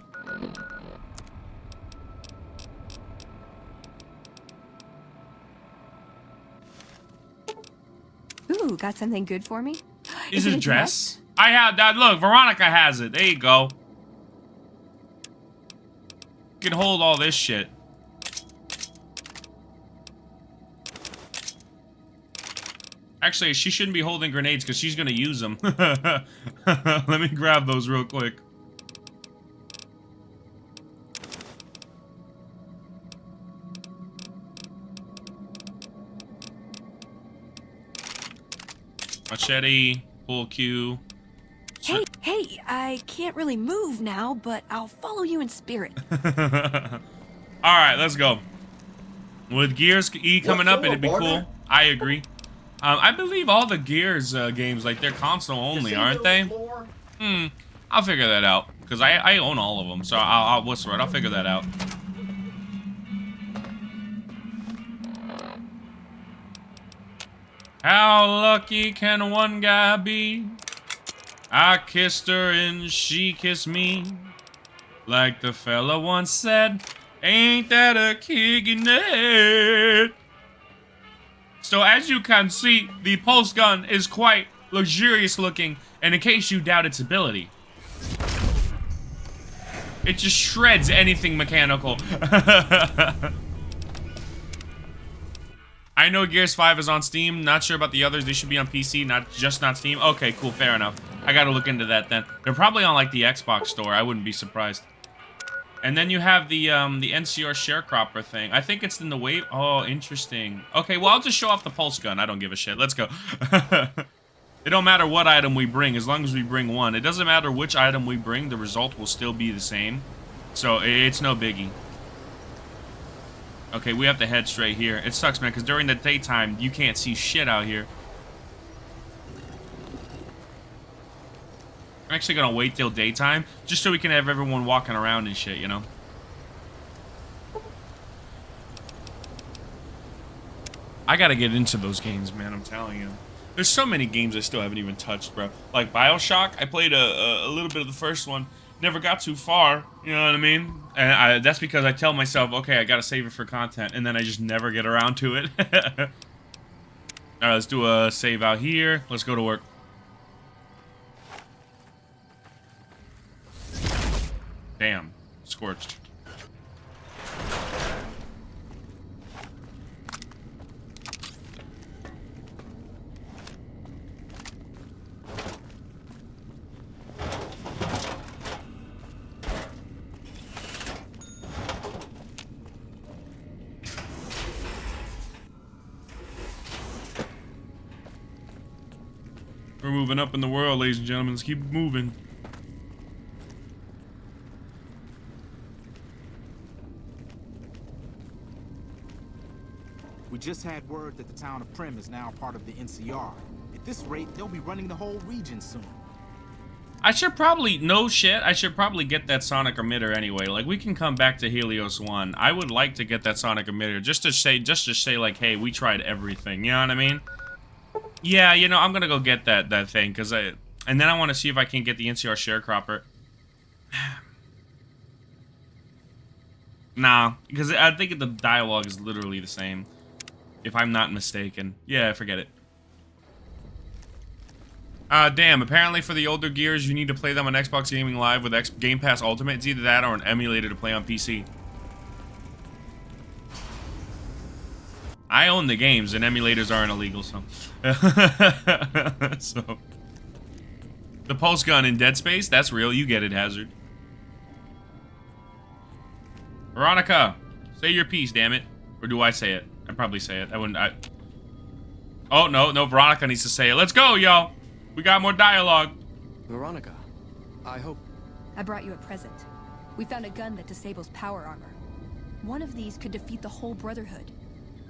Ooh, got something good for me? Is it a dress? I have that. Look, Veronica has it. There you go. You can hold all this shit. Actually, she shouldn't be holding grenades because she's gonna use them. Let me grab those real quick. Machete, pull Q. Hey, I can't really move now, but I'll follow you in spirit. Alright, let's go. With Gears E coming up, it'd be cool. I agree. I believe all the Gears games, like, they're console only, aren't they? I'll figure that out. Because I own all of them, so what's right? I'll figure that out. How lucky can one guy be? I kissed her and she kissed me. Like the fella once said, ain't that a kick in the head? So as you can see, the pulse gun is quite luxurious looking, and in case you doubt its ability, it just shreds anything mechanical. I know Gears 5 is on Steam. Not sure about the others. They should be on PC, not Steam. Okay, cool, fair enough. I gotta look into that then. They're probably on like the Xbox store. I wouldn't be surprised. And then you have the NCR sharecropper thing. I think it's in the wave. Oh, interesting. Okay, well, I'll just show off the pulse gun. I don't give a shit. Let's go. It don't matter what item we bring, as long as we bring one. It doesn't matter which item we bring. The result will still be the same. So it's no biggie. Okay, we have to head straight here. It sucks, man, because during the daytime, you can't see shit out here. I'm actually gonna wait till daytime, just so we can have everyone walking around and shit, you know? I gotta get into those games, man, I'm telling you. There's so many games I still haven't even touched, bro. Like BioShock, I played a little bit of the first one. Never got too far, you know what I mean? And that's because I tell myself, okay, I gotta save it for content, and then I just never get around to it. Alright, let's do a save out here. Let's go to work. Damn, scorched. We're moving up in the world, ladies and gentlemen. Let's keep moving. We just had word that the town of Prim is now part of the NCR. At this rate, they'll be running the whole region soon. I should probably, no shit, I should probably get that sonic emitter anyway. Like, we can come back to Helios 1. I would like to get that sonic emitter just to say like, hey, we tried everything. You know what I mean? Yeah, you know, I'm gonna go get that thing, and then I want to see if I can get the NCR sharecropper. Nah, because I think the dialogue is literally the same, if I'm not mistaken. Yeah, forget it. Damn, apparently for the older Gears, you need to play them on Xbox Gaming Live with Game Pass Ultimate. It's either that or an emulator to play on PC. I own the games, and emulators aren't illegal, so... so... The pulse gun in Dead Space? That's real. You get it, Hazard. Veronica! Say your piece, damn it. Or do I say it? I probably say it. I wouldn't... Oh, no, Veronica needs to say it. Let's go, y'all! We got more dialogue. Veronica, I hope... I brought you a present. We found a gun that disables power armor. One of these could defeat the whole Brotherhood.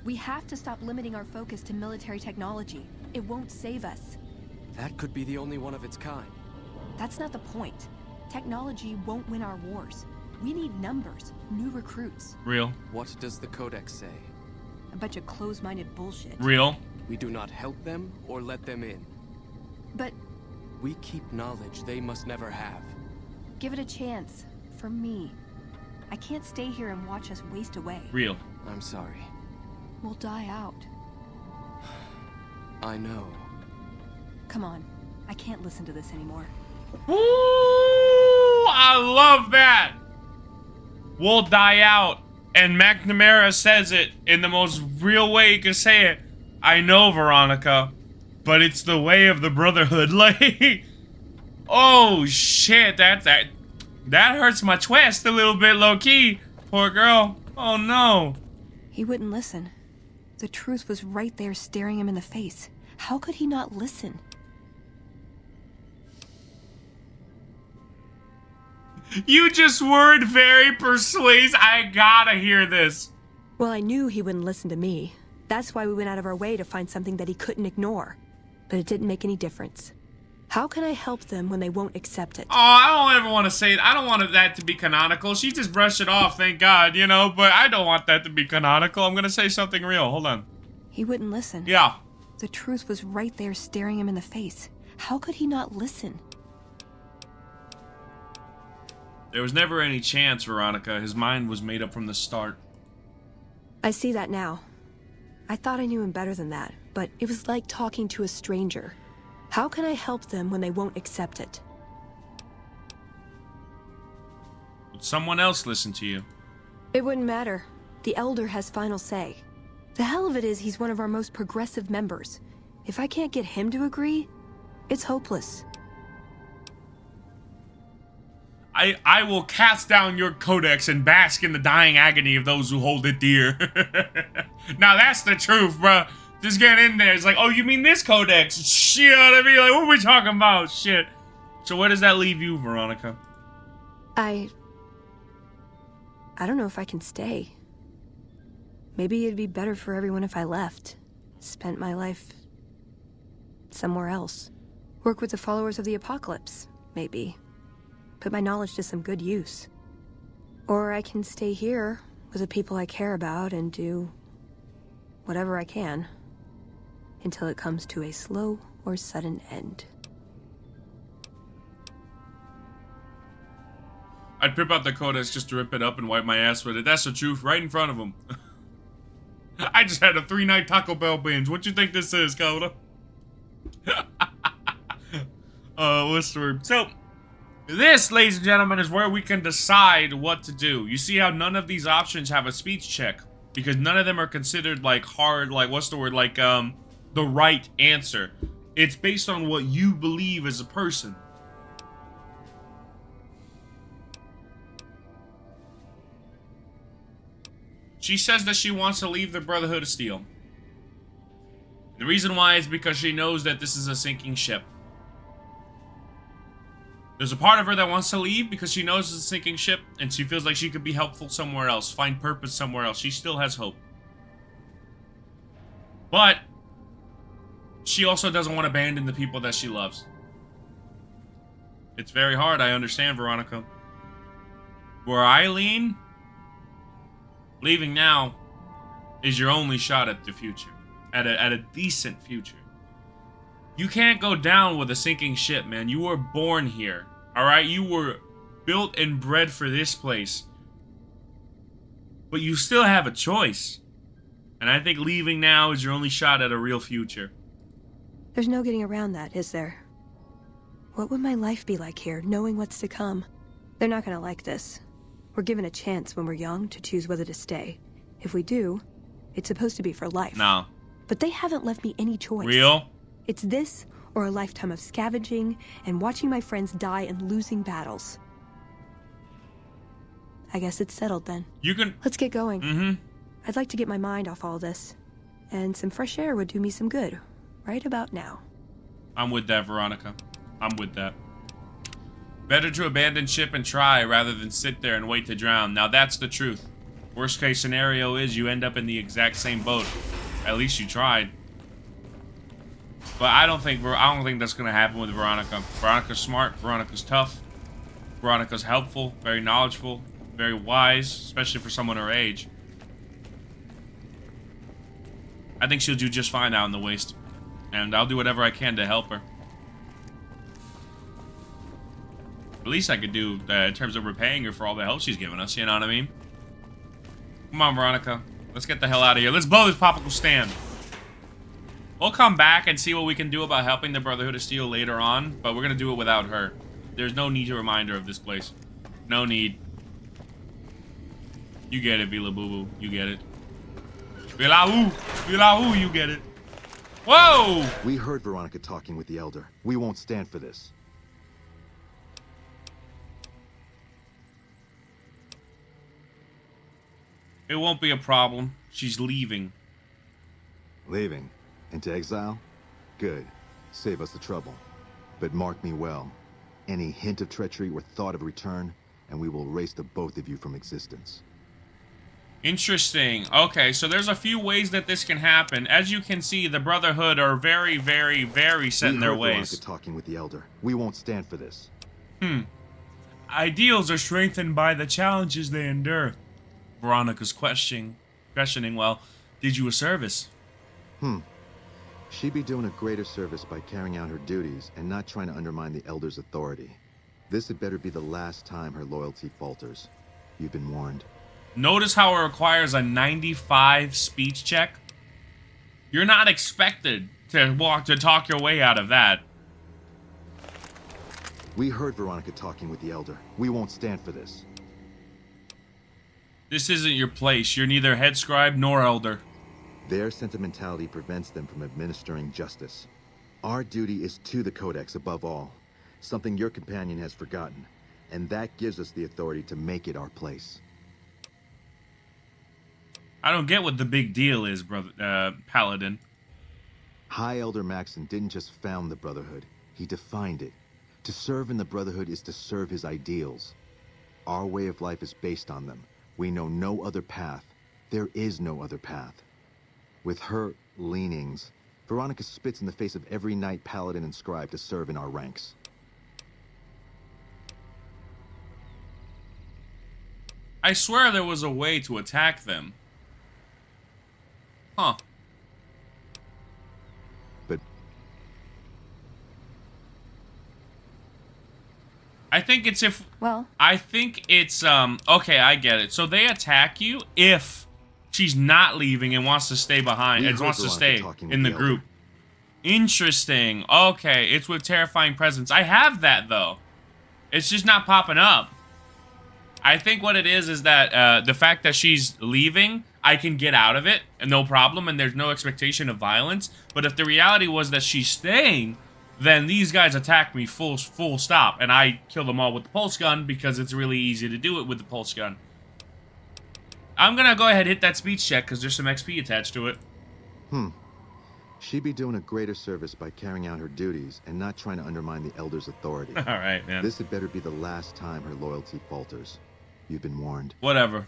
We have to stop limiting our focus to military technology. it won't save us. That could be the only one of its kind. That's not the point. Technology won't win our wars. We need numbers, new recruits. Real. What does the Codex say? A bunch of closed-minded bullshit. Real. We do not help them or let them in. But we keep knowledge they must never have. give it a chance. For me. I can't stay here and watch us waste away. Real. I'm sorry. We'll die out. I know. Come on. I can't listen to this anymore. Ooh, I love that. We'll die out. And McNamara says it in the most real way he can say it. I know, Veronica, but it's the way of the Brotherhood. Like, oh shit, that hurts my chest a little bit, low key. Poor girl. Oh no. He wouldn't listen. The truth was right there staring him in the face. How could he not listen? You just weren't very persuasive. I gotta hear this. Well, I knew he wouldn't listen to me. That's why we went out of our way to find something that he couldn't ignore. But it didn't make any difference. How can I help them when they won't accept it? Oh, I don't ever want to say it. I don't want that to be canonical. She just brushed it off, thank God, you know, but I don't want that to be canonical. I'm gonna say something real. Hold on. He wouldn't listen. Yeah. The truth was right there staring him in the face. How could he not listen? There was never any chance, Veronica. His mind was made up from the start. I see that now. I thought I knew him better than that, but it was like talking to a stranger. How can I help them when they won't accept it? Would someone else listen to you? It wouldn't matter. The Elder has final say. The hell of it is he's one of our most progressive members. If I can't get him to agree, it's hopeless. I will cast down your codex and bask in the dying agony of those who hold it dear. Now that's the truth, bruh. Just get in there. It's like, oh, you mean this codex? Shit, I mean, like, what are we talking about? Shit. So where does that leave you, Veronica? I don't know if I can stay. Maybe it'd be better for everyone if I left. Spent my life somewhere else. Work with the followers of the apocalypse, maybe. Put my knowledge to some good use. Or I can stay here with the people I care about and do whatever I can until it comes to a slow or sudden end. I'd rip out the codex just to rip it up and wipe my ass with it. That's the truth, right in front of him. I just had a 3-night Taco Bell binge. What you think this is, Coda? What's the word? So, this, ladies and gentlemen, is where we can decide what to do. You see how none of these options have a speech check? Because none of them are considered, like, hard, like, what's the word? Like, the right answer. It's based on what you believe as a person. She says that she wants to leave the Brotherhood of Steel. The reason why is because she knows that this is a sinking ship. There's a part of her that wants to leave because she knows it's a sinking ship and she feels like she could be helpful somewhere else, find purpose somewhere else. She still has hope. But she also doesn't want to abandon the people that she loves. It's very hard, I understand, Veronica. Where I lean, leaving now is your only shot at the future. At a decent future. You can't go down with a sinking ship, man. You were born here, alright? You were built and bred for this place. But you still have a choice. And I think leaving now is your only shot at a real future. There's no getting around that, is there? What would my life be like here, knowing what's to come? They're not gonna like this. We're given a chance when we're young to choose whether to stay. If we do, it's supposed to be for life. No. But they haven't left me any choice. Real? It's this or a lifetime of scavenging and watching my friends die and losing battles. I guess it's settled then. You can... Let's get going. Mm-hmm. I'd like to get my mind off all this. And some fresh air would do me some good. Right about now. I'm with that, Veronica. I'm with that. Better to abandon ship and try rather than sit there and wait to drown. Now that's the truth. Worst case scenario is you end up in the exact same boat. At least you tried. But I don't think that's gonna happen with Veronica. Veronica's smart. Veronica's tough. Veronica's helpful, very knowledgeable, very wise, especially for someone her age. I think she'll do just fine out in the waste, and I'll do whatever I can to help her. The least I could do in terms of repaying her for all the help she's given us, you know what I mean? Come on, Veronica. Let's get the hell out of here. Let's blow this popsicle stand. We'll come back and see what we can do about helping the Brotherhood of Steel later on, but we're going to do it without her. There's no need to remind her of this place. No need. You get it, Vila Boo Boo. You get it. Vila you get it. Whoa! We heard Veronica talking with the Elder. We won't stand for this. It won't be a problem. She's leaving. Leaving? Into exile? Good. Save us the trouble. But mark me well. Any hint of treachery or thought of return, and we will erase the both of you from existence. Interesting. Okay, so there's a few ways that this can happen. As you can see, the Brotherhood are very, very, very set in their ways. Veronica talking with the Elder. We won't stand for this. Ideals are strengthened by the challenges they endure. Veronica's questioning, well, did you a service? She'd be doing a greater service by carrying out her duties and not trying to undermine the Elder's authority. This had better be the last time her loyalty falters. You've been warned. Notice how it requires a 95 speech check? You're not expected to talk your way out of that. We heard Veronica talking with the Elder. We won't stand for this. This isn't your place. You're neither head scribe nor elder. Their sentimentality prevents them from administering justice. Our duty is to the Codex above all, something your companion has forgotten, and that gives us the authority to make it our place. I don't get what the big deal is, brother, Paladin. High Elder Maxon didn't just found the Brotherhood, he defined it. To serve in the Brotherhood is to serve his ideals. Our way of life is based on them. We know no other path. There is no other path. With her leanings, Veronica spits in the face of every knight, paladin, and scribe to serve in our ranks. I swear there was a way to attack them. Huh. But I think it's if... Well... I think it's, okay, I get it. So they attack you if she's not leaving and wants to stay behind. And wants to stay in the group. Interesting. Okay, it's with Terrifying Presence. I have that, though. It's just not popping up. I think what it is that the fact that she's leaving, I can get out of it, and no problem, and there's no expectation of violence. But if the reality was that she's staying, then these guys attack me full stop, and I kill them all with the pulse gun because it's really easy to do it with the pulse gun. I'm gonna go ahead and hit that speech check because there's some XP attached to it. She'd be doing a greater service by carrying out her duties and not trying to undermine the Elder's authority. All right, man. This had better be the last time her loyalty falters. You've been warned. Whatever.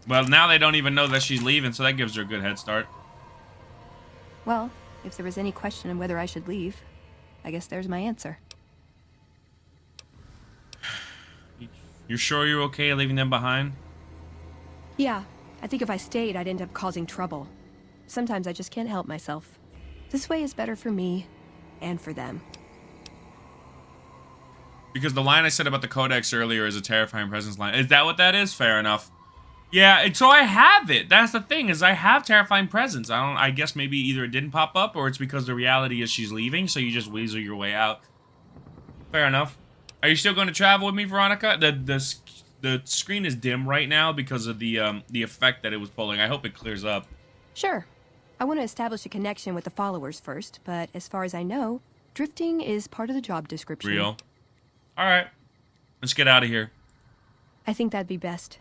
Well, now they don't even know that she's leaving, so that gives her a good head start. Well, if there was any question of whether I should leave, I guess there's my answer. You're sure you're okay leaving them behind? Yeah, I think if I stayed, I'd end up causing trouble. Sometimes I just can't help myself. This way is better for me and for them. Because the line I said about the Codex earlier is a Terrifying Presence line. Is that what that is? Fair enough. Yeah, and so I have it. That's the thing, is I have Terrifying Presence. I guess maybe either it didn't pop up or it's because the reality is she's leaving, so you just weasel your way out. Fair enough. Are you still going to travel with me, Veronica? The screen is dim right now because of the effect that it was pulling. I hope it clears up. Sure. I want to establish a connection with the followers first, but as far as I know, drifting is part of the job description. Real. Alright. Let's get out of here. I think that'd be best.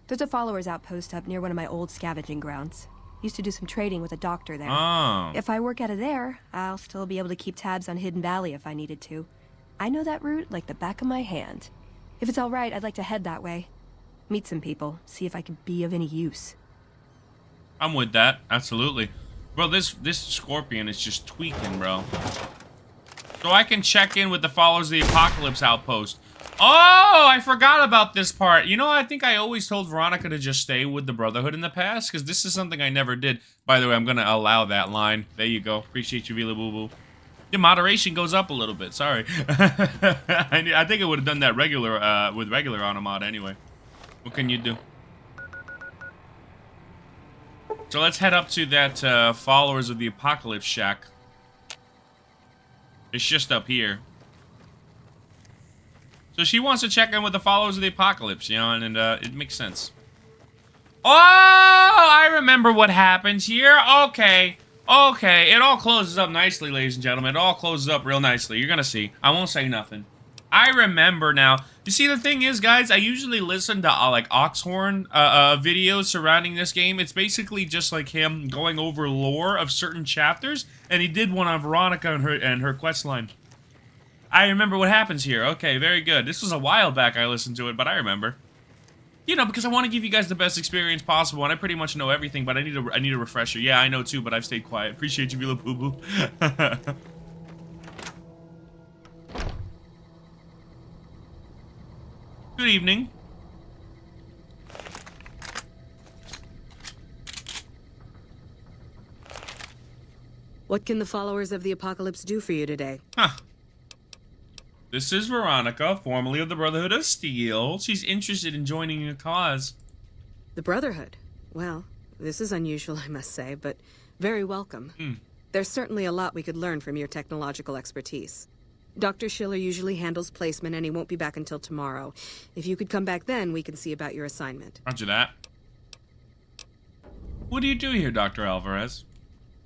There's a followers outpost up near one of my old scavenging grounds. Used to do some trading with a doctor there. Oh. If I work out of there, I'll still be able to keep tabs on Hidden Valley if I needed to. I know that route like the back of my hand. If it's alright, I'd like to head that way. Meet some people, see if I could be of any use. I'm with that. Absolutely. Bro, this Scorpion is just tweaking, bro. So I can check in with the Followers of the Apocalypse outpost. Oh, I forgot about this part. You know, I think I always told Veronica to just stay with the Brotherhood in the past, because this is something I never did. By the way, I'm going to allow that line. There you go. Appreciate you, Vila Boo Boo. Your moderation goes up a little bit. Sorry. I think it would have done that with regular Automod anyway. What can you do? So let's head up to that Followers of the Apocalypse shack. It's just up here. So she wants to check in with the Followers of the Apocalypse, you know, and it makes sense. Oh, I remember what happens here. Okay. Okay, it all closes up nicely, ladies and gentlemen. It all closes up real nicely. You're gonna see. I won't say nothing. I remember now. You see, the thing is, guys, I usually listen to, like, Oxhorn videos surrounding this game. It's basically just like him going over lore of certain chapters, and he did one on Veronica and her quest line. I remember what happens here. Okay, very good. This was a while back I listened to it, but I remember. You know, because I want to give you guys the best experience possible, and I pretty much know everything, but I need a refresher. Yeah, I know too, but I've stayed quiet. Appreciate you, Vila Boo Boo. Good evening. What can the Followers of the Apocalypse do for you today? Huh. This is Veronica, formerly of the Brotherhood of Steel. She's interested in joining your cause. The Brotherhood? Well, this is unusual, I must say, but very welcome. There's certainly a lot we could learn from your technological expertise. Dr. Schiller usually handles placement, and he won't be back until tomorrow. If you could come back then, we can see about your assignment. Roger that. What do you do here, Dr. Alvarez?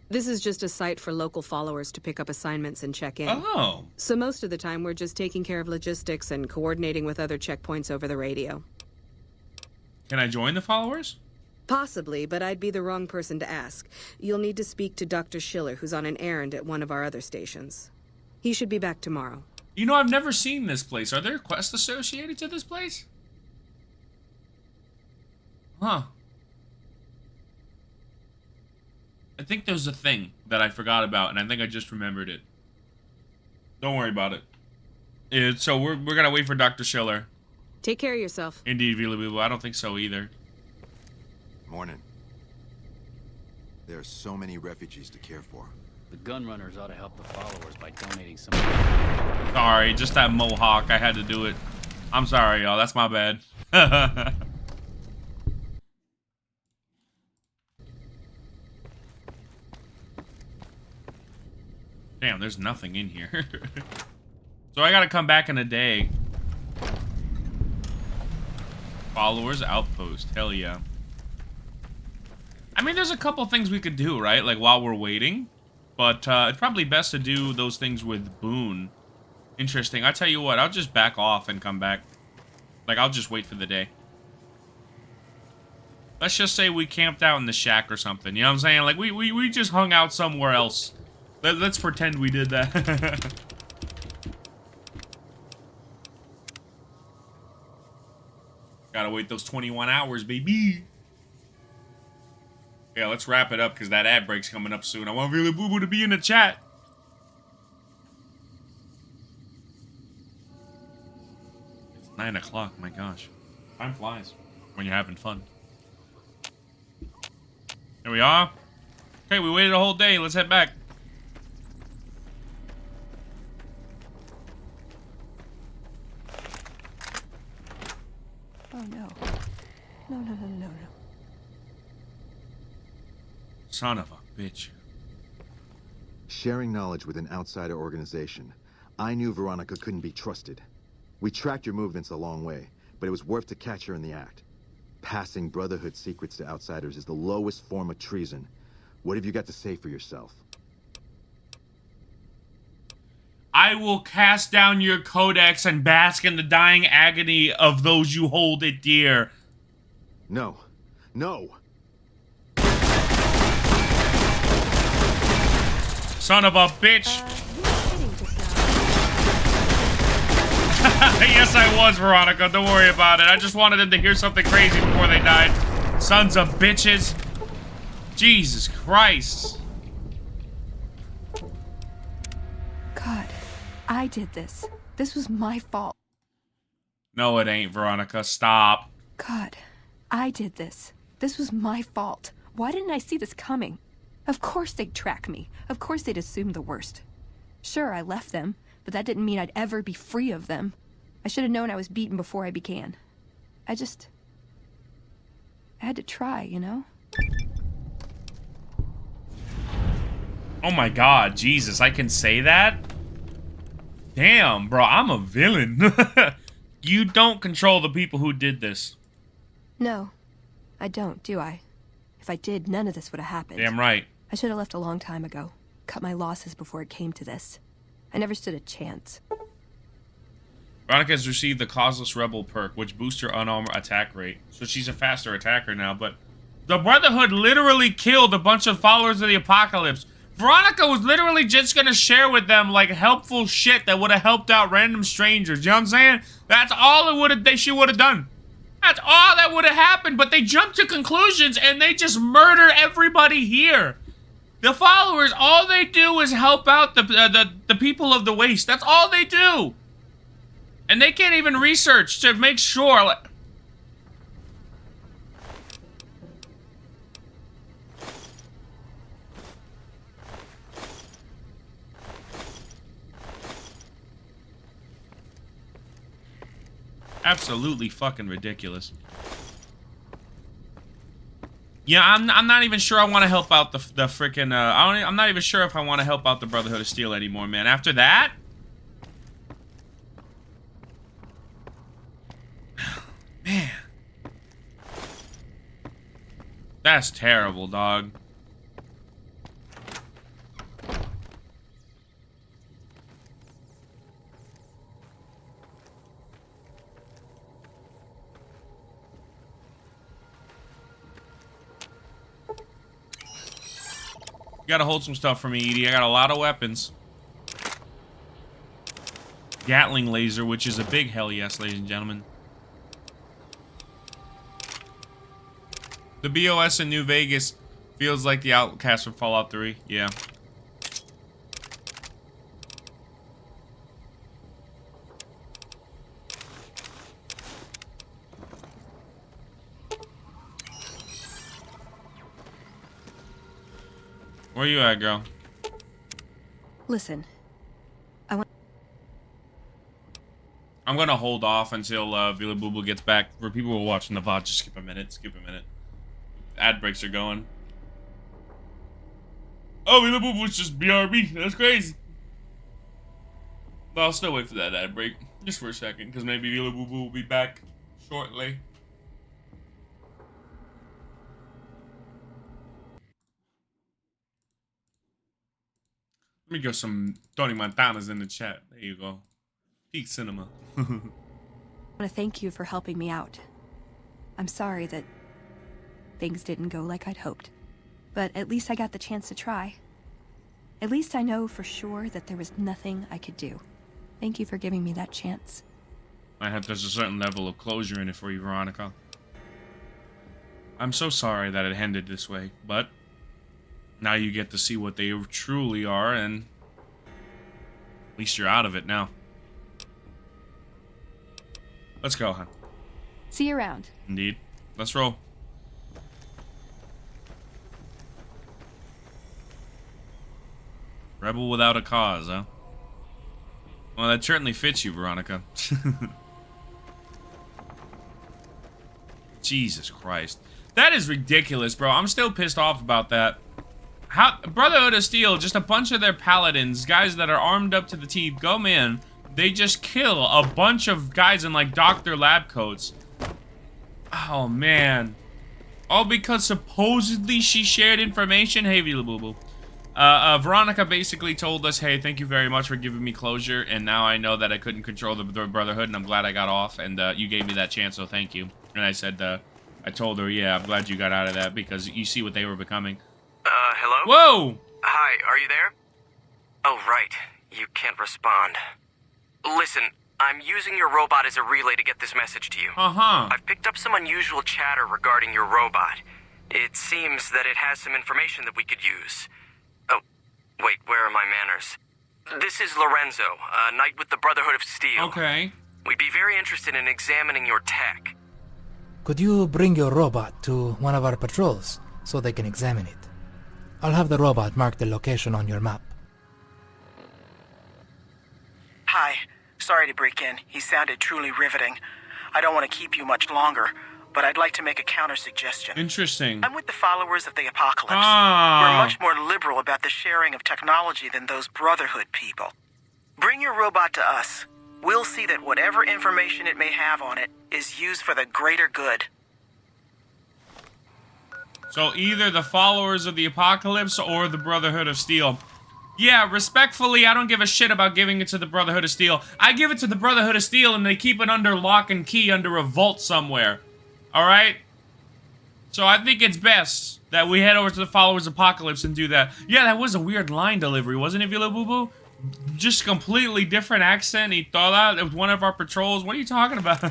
This is just a site for local followers to pick up assignments and check in. Oh. So most of the time, we're just taking care of logistics and coordinating with other checkpoints over the radio. Can I join the Followers? Possibly, but I'd be the wrong person to ask. You'll need to speak to Dr. Schiller, who's on an errand at one of our other stations. He should be back tomorrow. You know, I've never seen this place. Are there quests associated to this place? Huh. I think there's a thing that I forgot about, and I think I just remembered it. Don't worry about it. So we're gonna wait for Dr. Schiller. Take care of yourself. Indeed, Vila Boo Boo. I don't think so either. Morning. There are so many refugees to care for. The gunrunners ought to help the Followers by donating some. Sorry, just that mohawk. I had to do it. I'm sorry, y'all. That's my bad. Damn, there's nothing in here. So I gotta come back in a day. Followers outpost. Hell yeah. I mean, there's a couple things we could do, right? Like, while we're waiting. But it's probably best to do those things with Boone. Interesting. I tell you what, I'll just back off and come back. Like, I'll just wait for the day. Let's just say we camped out in the shack or something. You know what I'm saying? Like, we just hung out somewhere else. Let's pretend we did that. Gotta wait those 21 hours, baby. Yeah, let's wrap it up because that ad break's coming up soon. I want Vila Boo Boo to be in the chat. It's 9 o'clock, my gosh. Time flies when you're having fun. There we are. Okay, we waited a whole day. Let's head back. Oh, no. No, no, no, no, no. Son of a bitch. Sharing knowledge with an outsider organization. I knew Veronica couldn't be trusted. We tracked your movements a long way, but it was worth to catch her in the act. Passing Brotherhood secrets to outsiders is the lowest form of treason. What have you got to say for yourself? I will cast down your codex and bask in the dying agony of those you hold it dear. No. No! Son of a bitch. Yes, I was, Veronica. Don't worry about it. I just wanted them to hear something crazy before they died. Sons of bitches. Jesus Christ. I did this. This was my fault. No, it ain't, Veronica. Stop. God, I did this. This was my fault. Why didn't I see this coming? Of course they'd track me. Of course they'd assume the worst. Sure, I left them, but that didn't mean I'd ever be free of them. I should have known I was beaten before I began. I had to try, you know? Oh my god, Jesus, I can say that? Damn, bro, I'm a villain. You don't control the people who did this. No, I don't, do I? If I did, none of this would have happened. Damn right. I should have left a long time ago. Cut my losses before it came to this. I never stood a chance. Veronica has received the Causeless Rebel perk, which boosts her unarmed attack rate. So she's a faster attacker now, but the Brotherhood literally killed a bunch of followers of the Apocalypse. Veronica was literally just gonna share with them, like, helpful shit that would have helped out random strangers. You know what I'm saying? That's all she would have done. That's all that would have happened, but they jumped to conclusions and they just murder everybody here. The followers, all they do is help out the people of the Waste. That's all they do. And they can't even research to make sure. Like, absolutely fucking ridiculous. Yeah, I'm not even sure I want to help out the freaking I'm not even sure if I want to help out the Brotherhood of Steel anymore, man. After that, man, that's terrible, dog. You gotta hold some stuff for me, Edie. I got a lot of weapons. Gatling laser, which is a big hell yes, ladies and gentlemen. The BOS in New Vegas feels like the Outcast from Fallout 3. Yeah. Where you at, girl? Listen, I'm gonna hold off until Vila Boo Boo gets back. For people who are watching the VOD, just skip a minute. Skip a minute. Ad breaks are going. Oh, Vila Boo Boo's just BRB. That's crazy. But I'll still wait for that ad break, just for a second, because maybe Vila Boo Boo will be back shortly. Let me get some Tony Montana's in the chat. There you go. Peak cinema. I want to thank you for helping me out. I'm sorry that things didn't go like I'd hoped, but at least I got the chance to try. At least I know for sure that there was nothing I could do. Thank you for giving me that chance. There's a certain level of closure in it for you, Veronica. I'm so sorry that it ended this way, but now you get to see what they truly are, and at least you're out of it now. Let's go, hon. See you around. Indeed. Let's roll. Rebel without a cause, huh? Well, that certainly fits you, Veronica. Jesus Christ. That is ridiculous, bro. I'm still pissed off about that. Brotherhood of Steel, just a bunch of their paladins, guys that are armed up to the teeth, go in. They just kill a bunch of guys in, like, doctor lab coats. Oh, man. All because supposedly she shared information? Hey, Vila Boo Boo. Veronica basically told us, hey, thank you very much for giving me closure, and now I know that I couldn't control the Brotherhood, and I'm glad I got off, and you gave me that chance, so thank you. And I said, I told her, yeah, I'm glad you got out of that, because you see what they were becoming. Hello? Whoa! Hi, are you there? Oh, right. You can't respond. Listen, I'm using your robot as a relay to get this message to you. Uh-huh. I've picked up some unusual chatter regarding your robot. It seems that it has some information that we could use. Oh, wait, where are my manners? This is Lorenzo, a knight with the Brotherhood of Steel. Okay. We'd be very interested in examining your tech. Could you bring your robot to one of our patrols so they can examine it? I'll have the robot mark the location on your map. Hi. Sorry to break in. He sounded truly riveting. I don't want to keep you much longer, but I'd like to make a counter-suggestion. Interesting. I'm with the followers of the apocalypse. Ah. We're much more liberal about the sharing of technology than those Brotherhood people. Bring your robot to us. We'll see that whatever information it may have on it is used for the greater good. So either the followers of the apocalypse or the Brotherhood of Steel. Yeah, respectfully, I don't give a shit about giving it to the Brotherhood of Steel. I give it to the Brotherhood of Steel and they keep it under lock and key under a vault somewhere. Alright? So I think it's best that we head over to the followers of Apocalypse and do that. Yeah, that was a weird line delivery, wasn't it, Vila Boo Boo? Just completely different accent. He thought that it was one of our patrols. What are you talking about?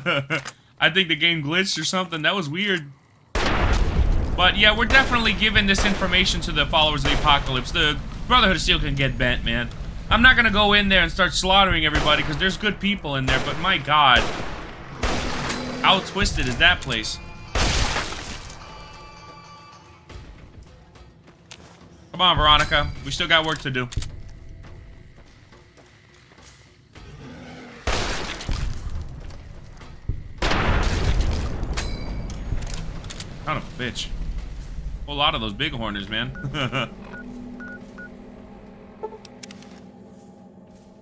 I think the game glitched or something. That was weird. But yeah, we're definitely giving this information to the followers of the Apocalypse. The Brotherhood of Steel can get bent, man. I'm not gonna go in there and start slaughtering everybody because there's good people in there, but my god. How twisted is that place? Come on, Veronica. We still got work to do. Son of a bitch. A whole lot of those bighorners, man.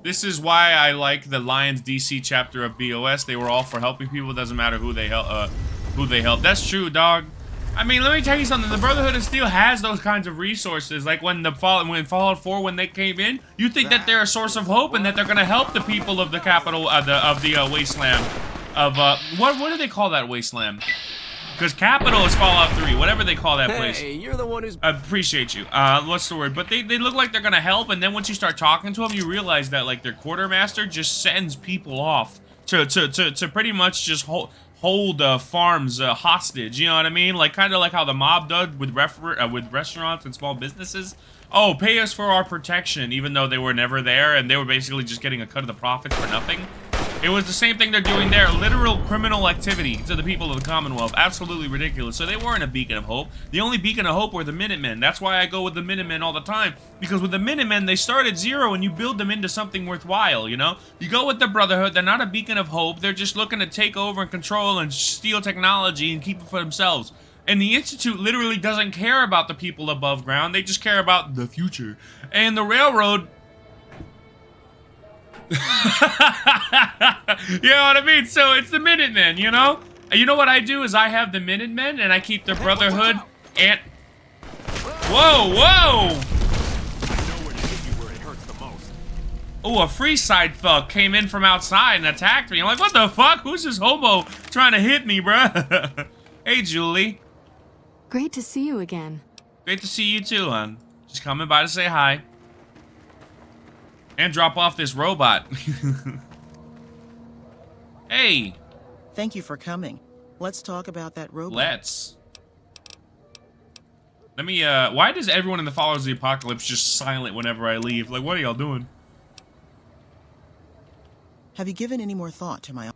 This is why I like the Lions DC chapter of BOS. They were all for helping people. It doesn't matter who they help. That's true, dog. I mean, let me tell you something. The Brotherhood of Steel has those kinds of resources. Like when Fallout 4, when they came in, you think that they're a source of hope and that they're gonna help the people of the capital of the wasteland. What do they call that wasteland? Because Capital is Fallout 3, whatever they call that place. Hey, you're the one who's... I appreciate you. What's the word? But they look like they're gonna help, and then once you start talking to them, you realize that, like, their quartermaster just sends people off to pretty much just hold farms hostage, you know what I mean? Like, kind of like how the mob did with restaurants and small businesses. Oh, pay us for our protection, even though they were never there, and they were basically just getting a cut of the profits for nothing. It was the same thing they're doing there. Literal criminal activity to the people of the Commonwealth. Absolutely ridiculous. So they weren't a beacon of hope. The only beacon of hope were the Minutemen. That's why I go with the Minutemen all the time. Because with the Minutemen, they start at zero and you build them into something worthwhile, you know? You go with the Brotherhood. They're not a beacon of hope. They're just looking to take over and control and steal technology and keep it for themselves. And the Institute literally doesn't care about the people above ground. They just care about the future. And the Railroad... You know what I mean? So it's the Minutemen, you know? You know what I do is I have the Minutemen and I keep the Brotherhood and... Whoa! Oh, a free side thug came in from outside and attacked me. I'm like, what the fuck? Who's this homo trying to hit me, bruh? Hey, Julie. Great to see you again. Great to see you too, hon. Just coming by to say hi. And drop off this robot. Hey. Thank you for coming. Let's talk about that robot. Let's. Let me, why does everyone in the Followers of the Apocalypse just silent whenever I leave? Like, what are y'all doing? Have you given any more thought to my...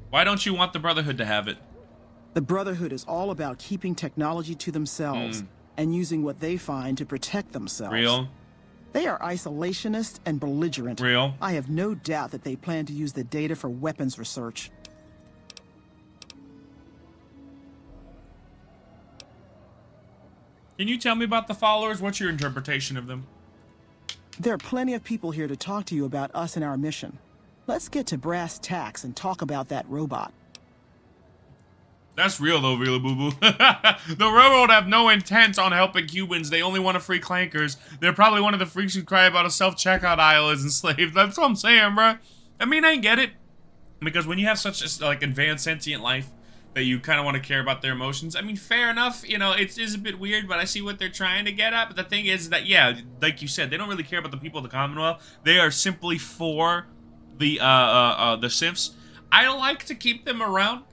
Why don't you want the Brotherhood to have it? The Brotherhood is all about keeping technology to themselves and using what they find to protect themselves. Real? They are isolationist and belligerent. Real? I have no doubt that they plan to use the data for weapons research. Can you tell me about the Followers? What's your interpretation of them? There are plenty of people here to talk to you about us and our mission. Let's get to brass tacks and talk about that robot. That's real though, Vila Boo Boo. The Railroad have no intent on helping Cubans. They only want to free clankers. They're probably one of the freaks who cry about a self-checkout aisle as enslaved. That's what I'm saying, bruh. I mean, I get it. Because when you have such a, like, advanced sentient life that you kind of want to care about their emotions, I mean, fair enough. You know, it is a bit weird, but I see what they're trying to get at. But the thing is that, yeah, like you said, they don't really care about the people of the Commonwealth. They are simply for the Siths. I like to keep them around.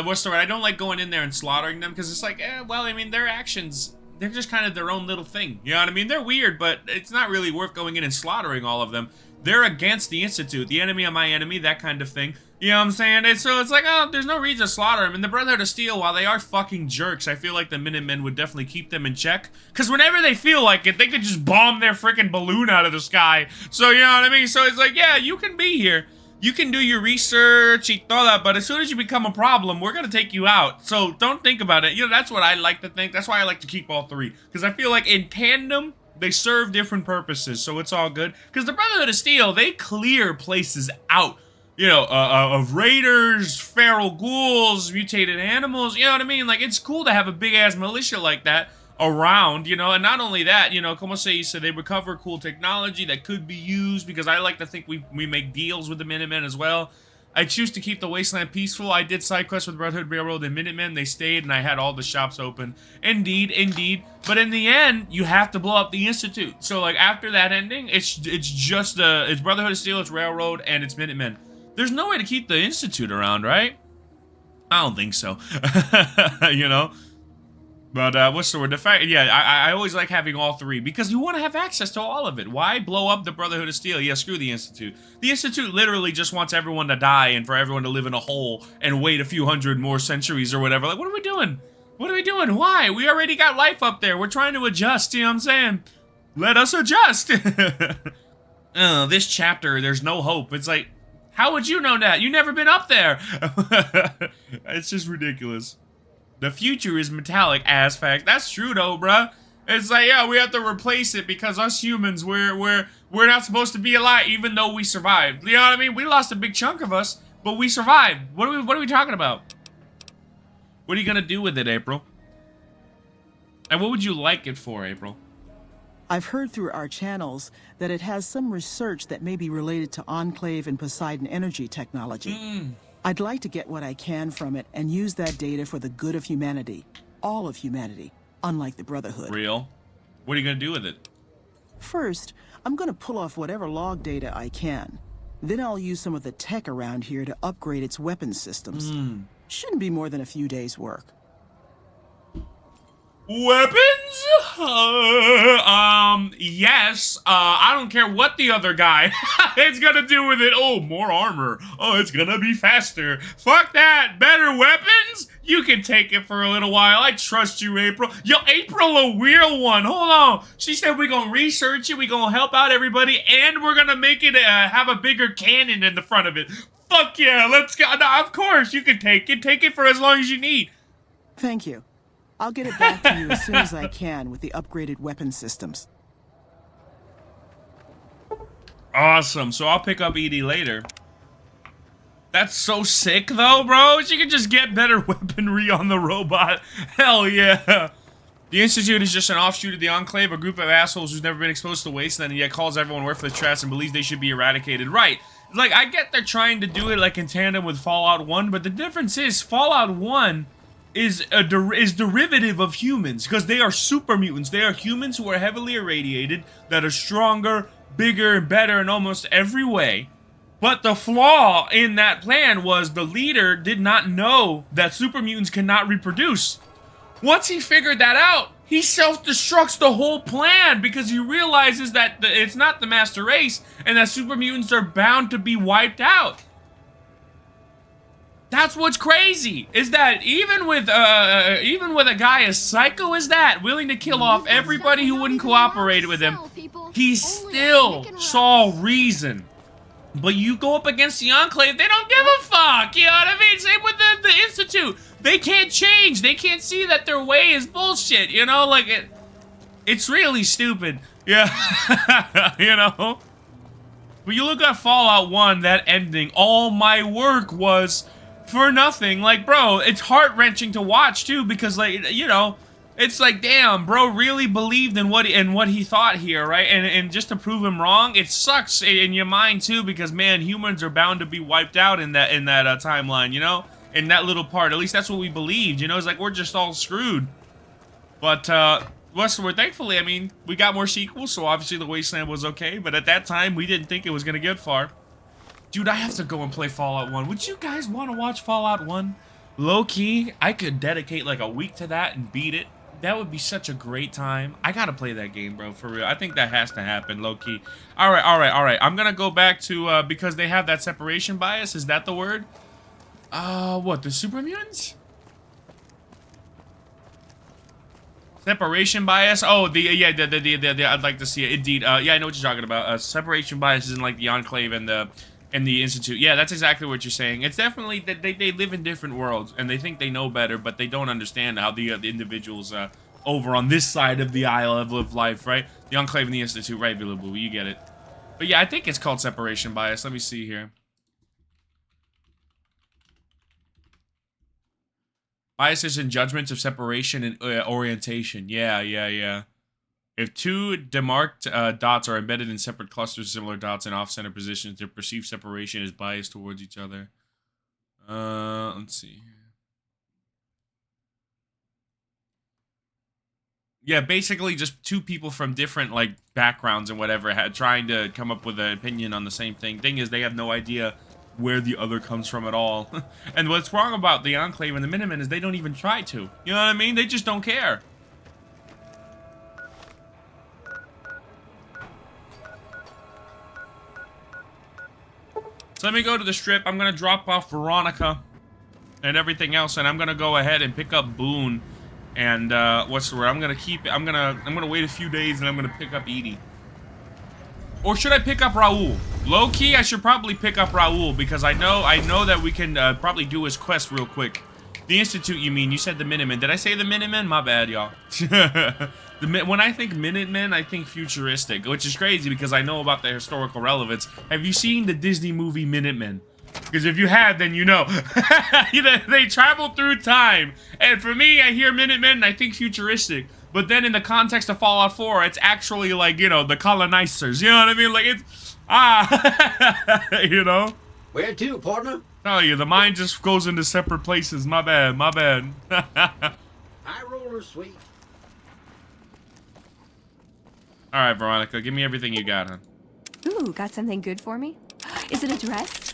What's the word? I don't like going in there and slaughtering them because it's like, well, I mean, their actions they're just kind of their own little thing. You know what I mean? They're weird, but it's not really worth going in and slaughtering all of them. They're against the Institute, the enemy of my enemy, that kind of thing. You know what I'm saying? So it's like, oh, there's no reason to slaughter them. And the Brotherhood of Steel, while they are fucking jerks, I feel like the Minutemen would definitely keep them in check. Because whenever they feel like it, they could just bomb their freaking balloon out of the sky. So, you know what I mean? So it's like, yeah, you can be here. You can do your research y toda, but as soon as you become a problem, we're going to take you out. So don't think about it. You know, that's what I like to think. That's why I like to keep all three. Because I feel like in tandem, they serve different purposes, so it's all good. Because the Brotherhood of Steel, they clear places out. You know, of raiders, feral ghouls, mutated animals, you know what I mean? Like, it's cool to have a big-ass militia like that around, you know? And not only that, you know, como se dice, they recover cool technology that could be used, because I like to think we make deals with the Minutemen as well. I choose to keep the Wasteland peaceful. I did side quests with Brotherhood Railroad and Minutemen. They stayed, and I had all the shops open. Indeed, indeed. But in the end, you have to blow up the Institute. So, like, after that ending, it's just, it's Brotherhood of Steel, it's Railroad, and it's Minutemen. There's no way to keep the Institute around, right? I don't think so. You know? But, what's the word? The fact, yeah, I always like having all three, because you want to have access to all of it. Why blow up the Brotherhood of Steel? Yeah, screw the Institute. The Institute literally just wants everyone to die and for everyone to live in a hole and wait a few hundred more centuries or whatever. Like, what are we doing? What are we doing? Why? We already got life up there. We're trying to adjust, you know what I'm saying? Let us adjust. This chapter, there's no hope. It's like, how would you know that? You've never been up there. It's just ridiculous. The future is metallic as fact. That's true though, bruh. It's like, yeah, we have to replace it because us humans, we're not supposed to be alive, even though we survived. You know what I mean? We lost a big chunk of us, but we survived. What are we talking about? What are you gonna do with it, April? And what would you like it for, April? I've heard through our channels that it has some research that may be related to Enclave and Poseidon energy technology. I'd like to get what I can from it and use that data for the good of humanity. All of humanity, unlike the Brotherhood. Real? What are you gonna do with it? First, I'm gonna pull off whatever log data I can. Then I'll use some of the tech around here to upgrade its weapons systems. Shouldn't be more than a few days' work. Weapons? Yes. I don't care what the other guy is gonna do with it. Oh, more armor. Oh, it's gonna be faster. Fuck that. Better weapons? You can take it for a little while. I trust you, April. Yo, April a real one. Hold on. She said we're gonna research it, we're gonna help out everybody, and we're gonna make it have a bigger cannon in the front of it. Fuck yeah, let's go. No, of course, you can take it. Take it for as long as you need. Thank you. I'll get it back to you as soon as I can with the upgraded weapon systems. Awesome. So I'll pick up Edie later. That's so sick, though, bro. She can just get better weaponry on the robot. Hell yeah. The Institute is just an offshoot of the Enclave, a group of assholes who's never been exposed to wasteland and yet calls everyone worthless trash and believes they should be eradicated. Right. Like, I get they're trying to do it, like, in tandem with Fallout 1, but the difference is Fallout 1... is derivative of humans, because they are super mutants. They are humans who are heavily irradiated, that are stronger, bigger, and better in almost every way. But the flaw in that plan was the leader did not know that super mutants cannot reproduce. Once he figured that out, he self-destructs the whole plan because he realizes that it's not the master race and that super mutants are bound to be wiped out. That's what's crazy, is that even with a guy as psycho as that, willing to kill off everybody who wouldn't cooperate with him, he still saw reason. But you go up against the Enclave, they don't give a fuck, you know what I mean? Same with the Institute. They can't change. They can't see that their way is bullshit, you know? Like, it's really stupid. Yeah, you know? But you look at Fallout 1, that ending, all my work was... for nothing. Like, bro, it's heart-wrenching to watch too, because, like, you know, it's like, damn, bro really believed in what he thought here, right? And just to prove him wrong, it sucks in your mind too, because man, humans are bound to be wiped out in that timeline, you know, in that little part. At least that's what we believed, you know. It's like we're just all screwed. But thankfully, I mean, we got more sequels, so obviously the Wasteland was okay. But at that time, we didn't think it was gonna get far. Dude, I have to go and play Fallout 1. Would you guys want to watch Fallout 1? Low-key, I could dedicate like a week to that and beat it. That would be such a great time. I gotta play that game, bro, for real. I think that has to happen, low-key. All right. I'm gonna go back to, because they have that separation bias. Is that the word? What, the super mutants? Separation bias? Oh, I'd like to see it. Indeed. Yeah, I know what you're talking about. Separation bias is in, like, the Enclave and the Institute. Yeah, that's exactly what you're saying. It's definitely that they live in different worlds, and they think they know better, but they don't understand how the individuals over on this side of the aisle have lived life, right? The Enclave and the Institute, right, Billaboo? You get it. But yeah, I think it's called separation bias. Let me see here. Biases and judgments of separation and orientation. Yeah. If two demarked dots are embedded in separate clusters of similar dots in off-center positions, their perceived separation is biased towards each other. Let's see. Yeah, basically just two people from different, like, backgrounds and whatever trying to come up with an opinion on the same thing. Thing is, they have no idea where the other comes from at all. And what's wrong about the Enclave and the Minutemen is they don't even try to. You know what I mean? They just don't care. So let me go to the strip. I'm gonna drop off Veronica and everything else, and I'm gonna go ahead and pick up Boone. And what's the word? I'm gonna wait a few days, and I'm gonna pick up Edie. Or should I pick up Raul? Low key, I should probably pick up Raul because I know that we can probably do his quest real quick. The Institute, you mean? You said the Minutemen. Did I say the Minutemen? My bad, y'all. When I think Minutemen, I think futuristic, which is crazy because I know about the historical relevance. Have you seen the Disney movie Minutemen? Because if you have, then you know. They travel through time. And for me, I hear Minutemen and I think futuristic. But then in the context of Fallout 4, it's actually like, you know, the colonizers. You know what I mean? Like, it's... you know? Where to, partner? Tell you, the mind just goes into separate places. My bad. High roller, sweet. Alright, Veronica, give me everything you got, huh? Ooh, got something good for me? Is it a dress?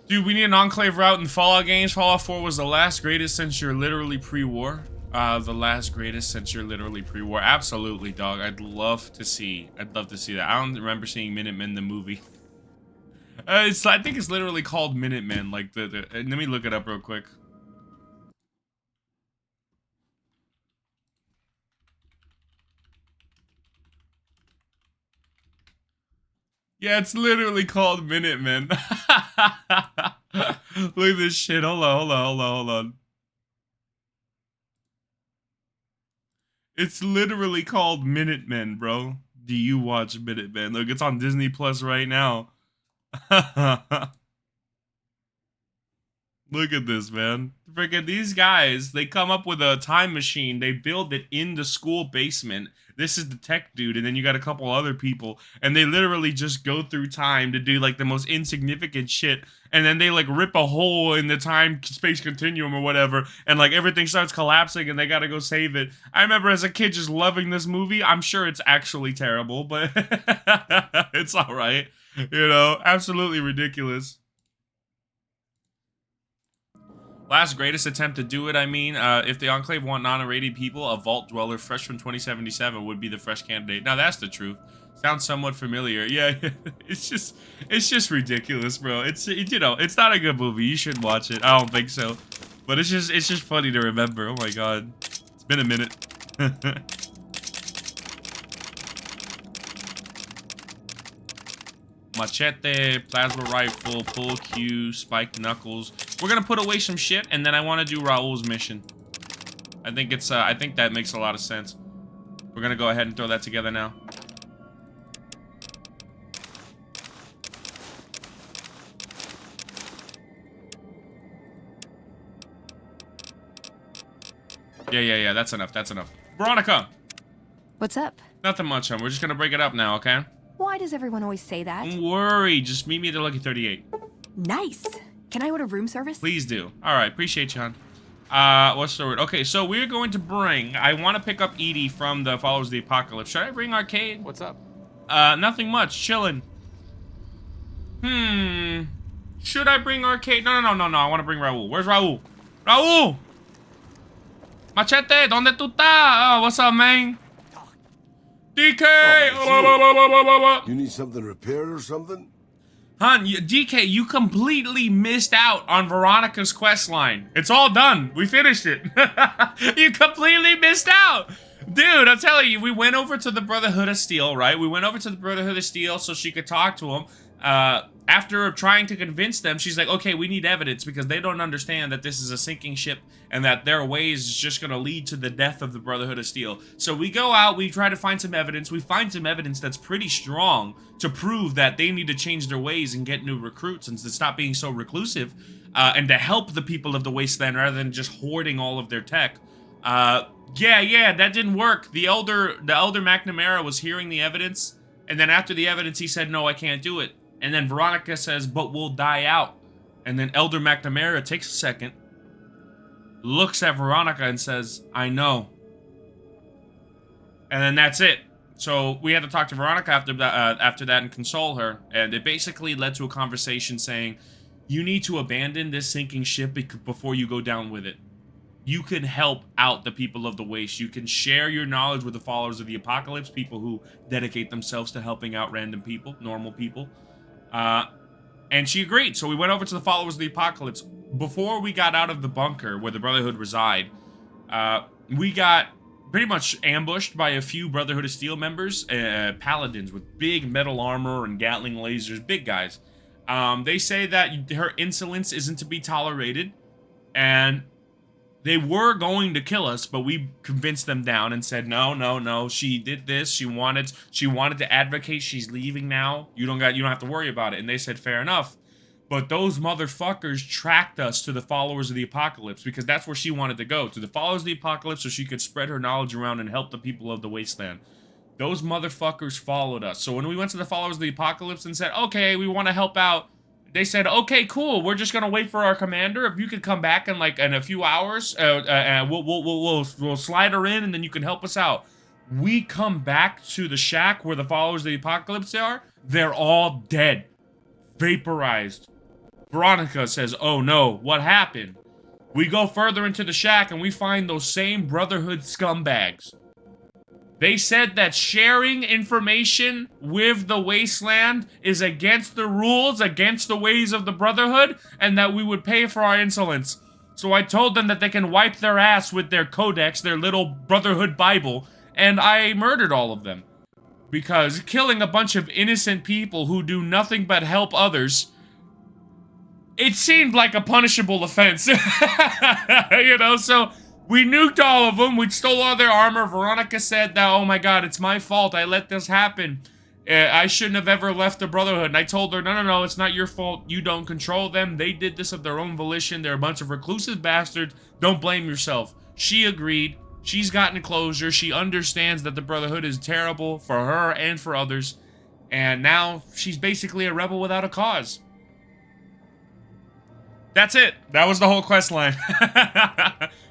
Dude, we need an Enclave route in Fallout games. Fallout 4 was the last greatest since you're literally pre-war. The last greatest since you're literally pre-war. Absolutely, dog. I'd love to see that. I don't remember seeing Minutemen the movie. I think it's literally called Minutemen. Like let me look it up real quick. Yeah, it's literally called Minutemen. Look at this shit. Hold on. It's literally called Minutemen, bro. Do you watch Minutemen? Look, it's on Disney Plus right now. Look at this, man. Freaking these guys, they come up with a time machine. They build it in the school basement. This is the tech dude, and then you got a couple other people, and they literally just go through time to do, like, the most insignificant shit, and then they, like, rip a hole in the time-space continuum or whatever, and, like, everything starts collapsing, and they gotta go save it. I remember as a kid just loving this movie. I'm sure it's actually terrible, but it's alright. You know, absolutely ridiculous. Last greatest attempt to do it, I mean, if the Enclave want non-irradiated people, a Vault Dweller fresh from 2077 would be the fresh candidate. Now, that's the truth. Sounds somewhat familiar. Yeah, it's just ridiculous, bro. You know, it's not a good movie. You should watch it. I don't think so. But it's just funny to remember. Oh my god. It's been a minute. Machete, plasma rifle, pull Q, spiked knuckles. We're gonna put away some shit, and then I want to do Raul's mission. I think it's I think that makes a lot of sense. We're gonna go ahead and throw that together now. Yeah, that's enough, Veronica! What's up? Nothing much, hon. We're just gonna break it up now, okay? Why does everyone always say that? Don't worry, just meet me at the Lucky 38. Nice! Can I order room service? Please do. Alright, appreciate you, hon. What's the word? Okay, so we're going to bring... I want to pick up Edie from the Followers of the Apocalypse. Should I bring Arcade? What's up? Nothing much. Chilling. Should I bring Arcade? No. I want to bring Raul. Where's Raul? Raul! Machete, ¿dónde tú estás? Oh, what's up, man? DK! Oh, you need something repaired or something? Hun, DK, you completely missed out on Veronica's quest line. It's all done. We finished it. You completely missed out. Dude, I'm telling you, we went over to the Brotherhood of Steel, right? We went over to the Brotherhood of Steel so she could talk to him. After trying to convince them, she's like, okay, we need evidence because they don't understand that this is a sinking ship and that their ways is just going to lead to the death of the Brotherhood of Steel. So we go out, we try to find some evidence. We find some evidence that's pretty strong to prove that they need to change their ways and get new recruits and to stop being so reclusive and to help the people of the Wasteland rather than just hoarding all of their tech. Yeah, that didn't work. The Elder McNamara was hearing the evidence, and then after the evidence, he said, no, I can't do it. And then Veronica says, but we'll die out. And then Elder McNamara takes a second, looks at Veronica and says, I know. And then that's it. So we had to talk to Veronica after that and console her. And it basically led to a conversation saying, you need to abandon this sinking ship before you go down with it. You can help out the people of the Waste. You can share your knowledge with the followers of the Apocalypse, people who dedicate themselves to helping out random people, normal people. And she agreed. So we went over to the followers of the Apocalypse. Before we got out of the bunker where the Brotherhood reside, we got pretty much ambushed by a few Brotherhood of Steel members, paladins with big metal armor and Gatling lasers, big guys. They say that her insolence isn't to be tolerated, and they were going to kill us, but we convinced them down and said, no, she did this. She wanted to advocate. She's leaving now. You don't have to worry about it. And they said, fair enough. But those motherfuckers tracked us to the followers of the Apocalypse because that's where she wanted to go, to the followers of the Apocalypse so she could spread her knowledge around and help the people of the Wasteland. Those motherfuckers followed us. So when we went to the followers of the Apocalypse and said, okay, we want to help out, they said, okay, cool. We're just gonna wait for our commander. If you could come back in like in a few hours, we'll slide her in, and then you can help us out. We come back to the shack where the followers of the Apocalypse are. They're all dead, vaporized. Veronica says, "Oh no, what happened?" We go further into the shack, and we find those same Brotherhood scumbags. They said that sharing information with the Wasteland is against the rules, against the ways of the Brotherhood, and that we would pay for our insolence. So I told them that they can wipe their ass with their codex, their little Brotherhood Bible, and I murdered all of them. Because killing a bunch of innocent people who do nothing but help others, it seemed like a punishable offense. You know, so we nuked all of them. We stole all their armor. Veronica said that, oh my god, it's my fault. I let this happen. I shouldn't have ever left the Brotherhood. And I told her, no, it's not your fault. You don't control them. They did this of their own volition. They're a bunch of reclusive bastards. Don't blame yourself. She agreed. She's gotten closure. She understands that the Brotherhood is terrible for her and for others. And now she's basically a rebel without a cause. That's it. That was the whole quest line.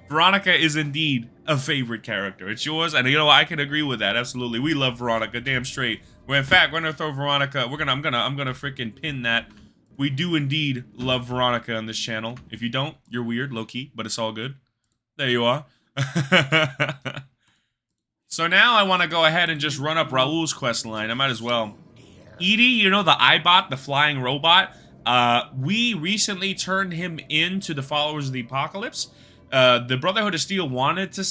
Veronica is indeed a favorite character. It's yours, and you know I can agree with that. Absolutely, we love Veronica, damn straight. Well, in fact, we're gonna throw Veronica. I'm gonna freaking pin that. We do indeed love Veronica on this channel. If you don't, you're weird, low key, but it's all good. There you are. So now I want to go ahead and just run up Raul's quest line. I might as well. Edie, you know the iBot, the flying robot. We recently turned him into the followers of the Apocalypse. The Brotherhood of Steel wanted to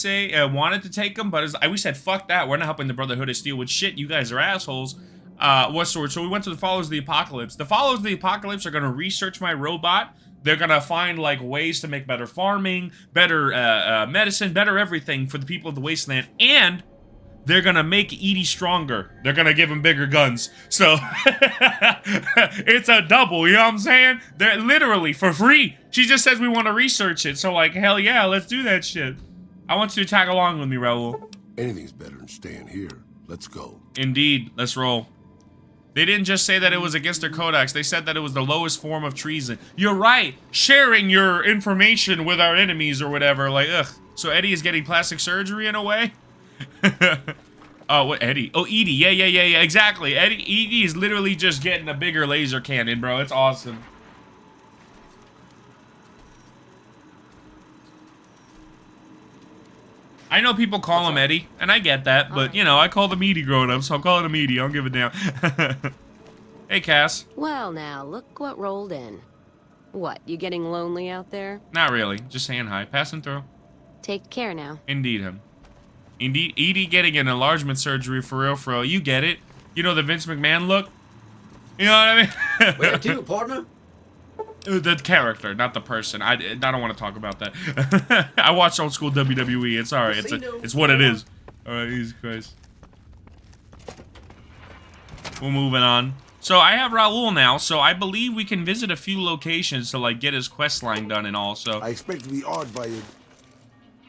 take him, but we said, fuck that, we're not helping the Brotherhood of Steel with shit, you guys are assholes. What sort? So we went to the Followers of the Apocalypse. The Followers of the Apocalypse are going to research my robot. They're going to find, like, ways to make better farming, better medicine, better everything for the people of the Wasteland, and they're going to make Edie stronger. They're going to give him bigger guns. So, it's a double, you know what I'm saying? They're literally for free. She just says we want to research it. So, like, hell yeah, let's do that shit. I want you to tag along with me, Raul. Anything's better than staying here. Let's go. Indeed, let's roll. They didn't just say that it was against their codex. They said that it was the lowest form of treason. You're right. Sharing your information with our enemies or whatever. Like, ugh. So Eddie is getting plastic surgery in a way? Oh, what, Eddie? Oh, Edie. Yeah, exactly. Edie is literally just getting a bigger laser cannon, bro. It's awesome. I know people call him Eddie, and I get that, but, you know, I called him Edie growing up, so I'll call him Edie. I don't give a damn. Hey, Cass. Well, now, look what rolled in. What, you getting lonely out there? Not really. Just saying hi. Passing through. Take care now. Indeed him. Indeed, Edie getting an enlargement surgery for real. You get it. You know the Vince McMahon look? You know what I mean? Where to, partner? The character, not the person. I don't want to talk about that. I watch old school WWE. It's alright. It's what it is. Alright, Jesus Christ. We're moving on. So I have Raul now, so I believe we can visit a few locations to like get his quest line done and all. So I expect to be awed by you.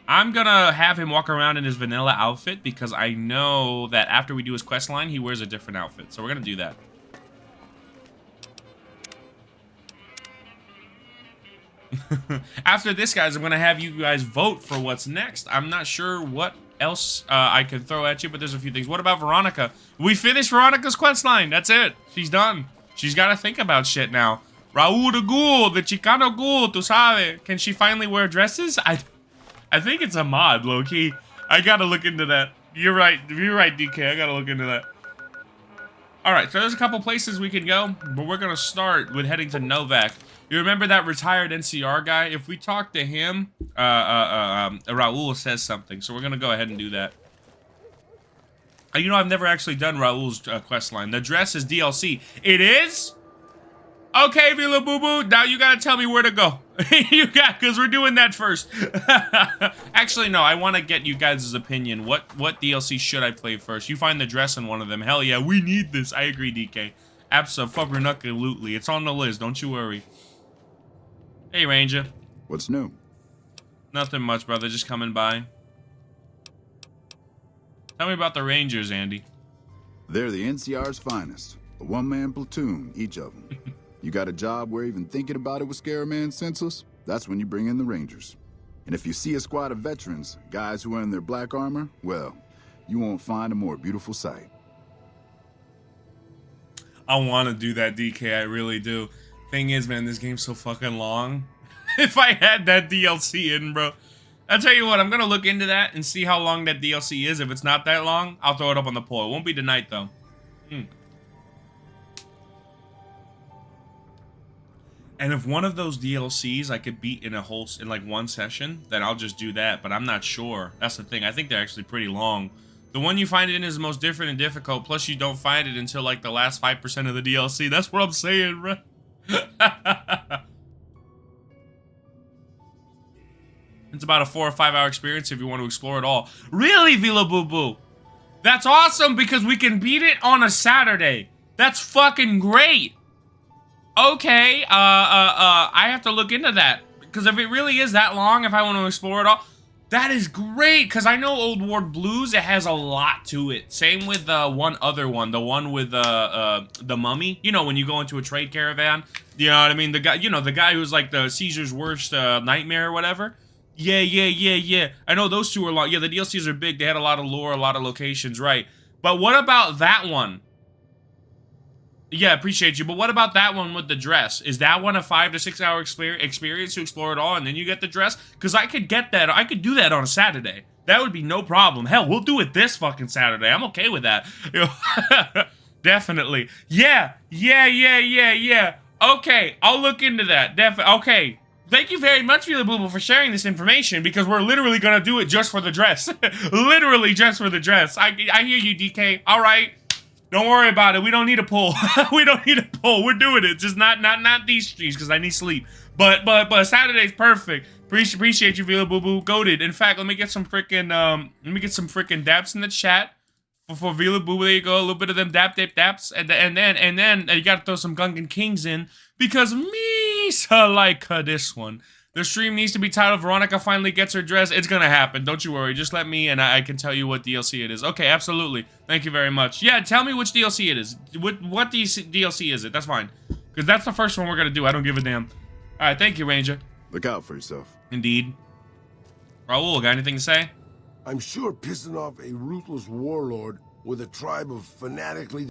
I'm gonna have him walk around in his vanilla outfit because I know that after we do his quest line, he wears a different outfit. So we're gonna do that. After this, guys, I'm gonna have you guys vote for what's next. I'm not sure what else I could throw at you, but there's a few things. What about Veronica? We finished Veronica's quest line. That's it. She's done. She's got to think about shit now. Raul the Ghoul, the Chicano Ghoul, tu sabe. Can she finally wear dresses? I think it's a mod, low-key. I gotta look into that. You're right, DK. I gotta look into that. Alright, so there's a couple places we can go, but we're gonna start with heading to Novak. You remember that retired NCR guy? If we talk to him, Raul says something, so we're gonna go ahead and do that. You know, I've never actually done Raul's quest line. The dress is DLC. It is? Okay, Vila Boo Boo, now you gotta tell me where to go. Because we're doing that first. Actually, no, I want to get you guys' opinion. What DLC should I play first? You find the dress in one of them. Hell yeah, we need this. I agree, DK. Abso-fucker-nucka-lutely. It's on the list, don't you worry. Hey, Ranger. What's new? Nothing much, brother. Just coming by. Tell me about the Rangers, Andy. They're the NCR's finest. A one-man platoon, each of them. You got a job where even thinking about it would scare a man senseless? That's when you bring in the Rangers. And if you see a squad of veterans, guys who are in their black armor, well, you won't find a more beautiful sight. I want to do that, DK. I really do. Thing is, man, this game's so fucking long. If I had that DLC in, bro. I'll tell you what, I'm going to look into that and see how long that DLC is. If it's not that long, I'll throw it up on the poll. It won't be tonight, though. And if one of those DLCs I could beat in like one session, then I'll just do that. But I'm not sure. That's the thing. I think they're actually pretty long. The one you find it in is the most different and difficult. Plus, you don't find it until like the last 5% of the DLC. That's what I'm saying, bro. It's about a 4 or 5 hour experience if you want to explore it all. Really, Vila Boo Boo? That's awesome because we can beat it on a Saturday. That's fucking great. Okay, I have to look into that. Because if it really is that long, if I want to explore it all, that is great. Because I know Old World Blues, it has a lot to it. Same with one other one, the one with the mummy. You know, when you go into a trade caravan, you know what I mean? The guy, you know, the guy who's like the Caesar's worst nightmare or whatever. Yeah. I know those two are long. Yeah, the DLCs are big. They had a lot of lore, a lot of locations, right? But what about that one? Yeah, appreciate you. But what about that one with the dress? Is that one a 5 to 6 hour experience to explore it all and then you get the dress? Because I could get that. I could do that on a Saturday. That would be no problem. Hell, we'll do it this fucking Saturday. I'm okay with that. Definitely. Yeah. Okay, I'll look into that. Okay. Thank you very much, Vila Boo Boo, for sharing this information because we're literally going to do it just for the dress. Literally just for the dress. I hear you, DK. All right. Don't worry about it. We don't need a pull. We don't need a pull. We're doing it. Just not these streets because I need sleep. But Saturday's perfect. Appreciate you, Vila Boo Boo. Goated. In fact, let me get some freaking daps in the chat for Vila Boo Boo. There you go. A little bit of them daps, and then you gotta throw some Gungan Kings in because Misa like this one. The stream needs to be titled Veronica finally gets her dress. It's gonna happen. Don't you worry. Just let me and I can tell you what DLC it is. Okay, absolutely. Thank you very much. Yeah, tell me which DLC it is. What DLC is it? That's fine. Because that's the first one we're gonna do. I don't give a damn. Alright, thank you, Ranger. Look out for yourself. Indeed. Raul, got anything to say? I'm sure pissing off a ruthless warlord with a tribe of fanatically...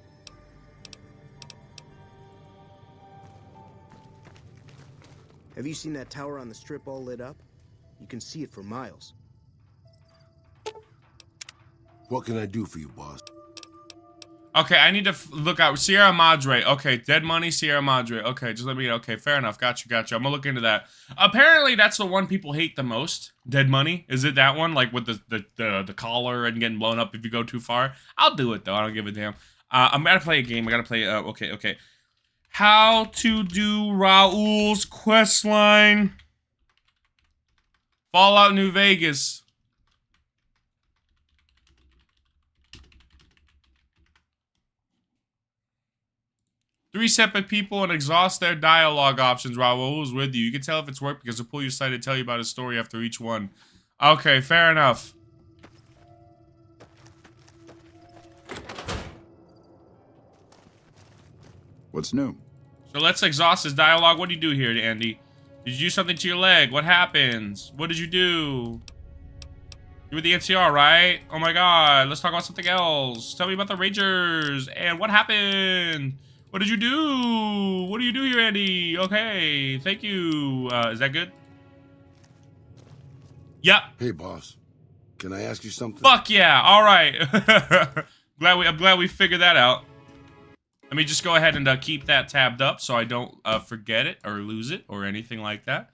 Have you seen that tower on the strip all lit up? You can see it for miles. What can I do for you, boss? Okay, I need to look out. Sierra Madre. Okay, Dead Money, Sierra Madre. Okay, just let me... Okay, fair enough. Got you. I'm gonna look into that. Apparently, that's the one people hate the most. Dead Money. Is it that one? Like with the collar and getting blown up if you go too far? I'll do it, though. I don't give a damn. I'm gonna play a game. I gotta play... Okay. How to do Raul's questline. Fallout New Vegas. Three separate people and exhaust their dialogue options. Raul is with you. You can tell if it's worked because he'll pull you aside to tell you about his story after each one. Okay, fair enough. What's new? So let's exhaust his dialogue. What do you do here, Andy? Did you do something to your leg? What happens? What did you do? You were the NCR, right? Oh my god. Let's talk about something else. Tell me about the Rangers and what happened. What did you do? What do you do here, Andy? Okay, thank you. Is that good? Yep. Hey, boss. Can I ask you something? Fuck yeah. All right. I'm glad we figured that out. Let me just go ahead and keep that tabbed up so I don't forget it or lose it or anything like that.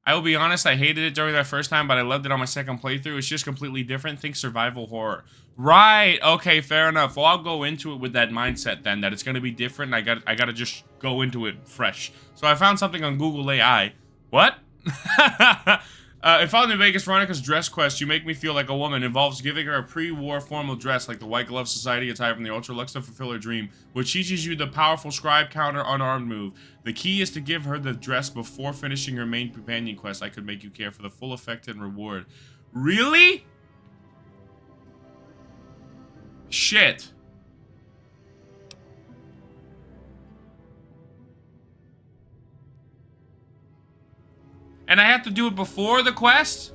I will be honest, I hated it during that first time, but I loved it on my second playthrough. It's just completely different. Think survival horror. Right. Okay, fair enough. Well, I'll go into it with that mindset then, that it's going to be different. I got to just go into it fresh. So I found something on Google AI. What? In Fallout New Vegas, Veronica's dress quest, You Make Me Feel Like a Woman, involves giving her a pre-war formal dress like the White Glove Society attire from the Ultra Lux to fulfill her dream, which teaches you the powerful scribe counter unarmed move. The key is to give her the dress before finishing her main companion quest. I could make you care for the full effect and reward. Really? Shit. And I have to do it before the quest?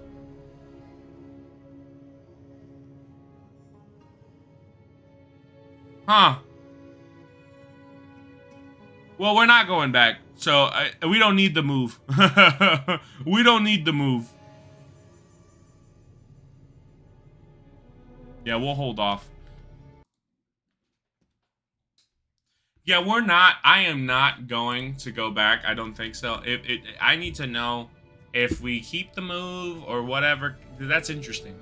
Huh. Well, we're not going back, so we don't need the move. We don't need the move. Yeah, we'll hold off. Yeah, we're not. I am not going to go back. I don't think so. I need to know if we keep the move or whatever. That's interesting.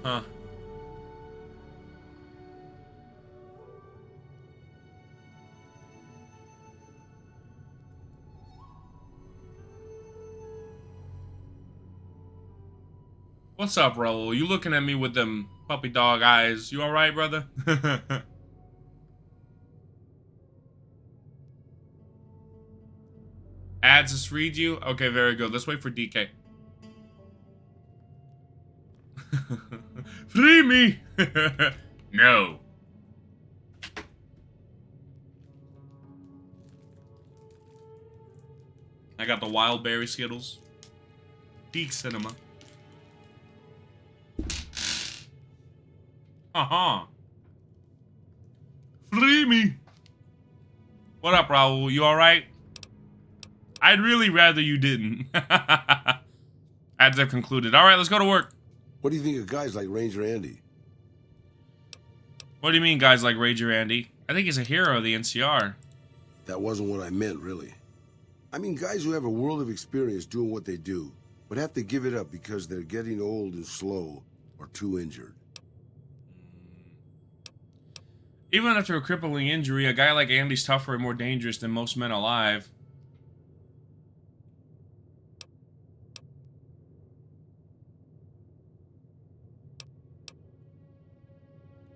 Huh. What's up, Raul? You looking at me with them puppy dog eyes. You alright, brother? Ads just read you? Okay, very good. Let's wait for DK. Free me! No. I got the wild berry Skittles. Deek Cinema. Free me! What up, Raul? You alright? I'd really rather you didn't. Ads have concluded. Alright, let's go to work. What do you think of guys like Ranger Andy? What do you mean, guys like Ranger Andy? I think he's a hero of the NCR. That wasn't what I meant, really. I mean guys who have a world of experience doing what they do, but have to give it up because they're getting old and slow or too injured. Even after a crippling injury, a guy like Andy's tougher and more dangerous than most men alive.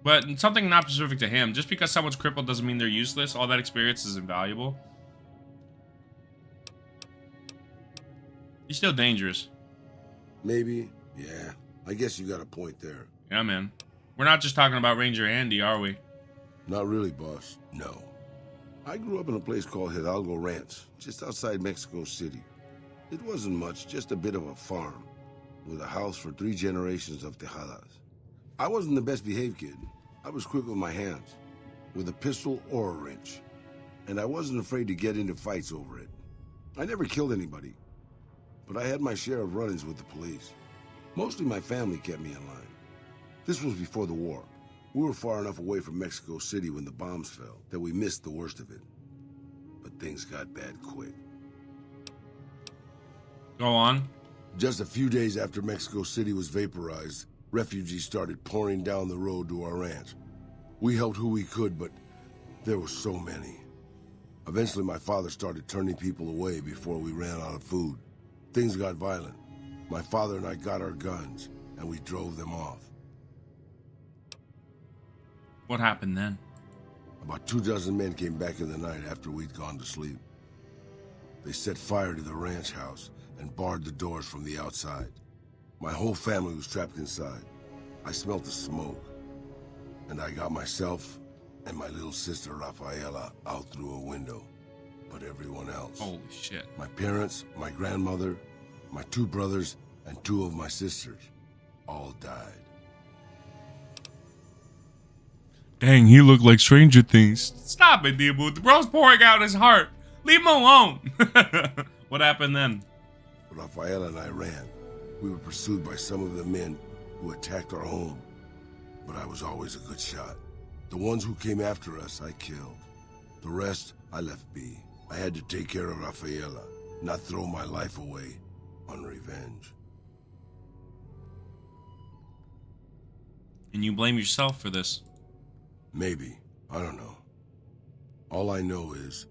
But something not specific to him. Just because someone's crippled doesn't mean they're useless. All that experience is invaluable. He's still dangerous. Maybe. Yeah. I guess you got a point there. Yeah, man. We're not just talking about Ranger Andy, are we? Not really, boss. No. I grew up in a place called Hidalgo Ranch, just outside Mexico City. It wasn't much, just a bit of a farm, with a house for 3 generations of Tejadas. I wasn't the best behaved kid. I was quick with my hands, with a pistol or a wrench. And I wasn't afraid to get into fights over it. I never killed anybody, but I had my share of run-ins with the police. Mostly my family kept me in line. This was before the war. We were far enough away from Mexico City when the bombs fell that we missed the worst of it. But things got bad quick. Go on. Just a few days after Mexico City was vaporized, refugees started pouring down the road to our ranch. We helped who we could, but there were so many. Eventually, my father started turning people away before we ran out of food. Things got violent. My father and I got our guns, and we drove them off. What happened then? About 24 men came back in the night after we'd gone to sleep. They set fire to the ranch house and barred the doors from the outside. My whole family was trapped inside. I smelled the smoke, and I got myself and my little sister Rafaela out through a window. But everyone else... Holy shit. My parents, my grandmother, my 2 brothers, and 2 of my sisters all died. Dang, he looked like Stranger Things. Stop it, Diabu. The bro's pouring out his heart. Leave him alone. What happened then? Rafaela and I ran. We were pursued by some of the men who attacked our home. But I was always a good shot. The ones who came after us, I killed. The rest, I left be. I had to take care of Rafaela, not throw my life away on revenge. And you blame yourself for this? Maybe. I don't know. All I know is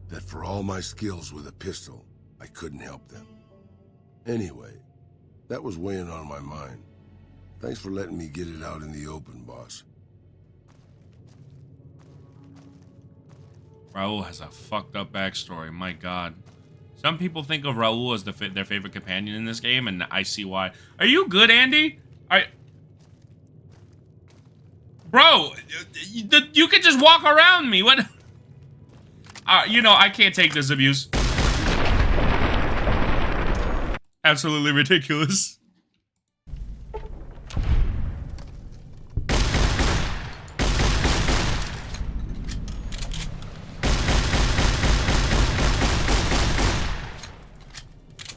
that for all my skills with a pistol, I couldn't help them. Anyway, that was weighing on my mind. Thanks for letting me get it out in the open, boss. Raul has a fucked up backstory, my god. Some people think of Raul as their favorite companion in this game, and I see why. Are you good, Andy? Bro, you can just walk around me. What? You know, I can't take this abuse. Absolutely ridiculous.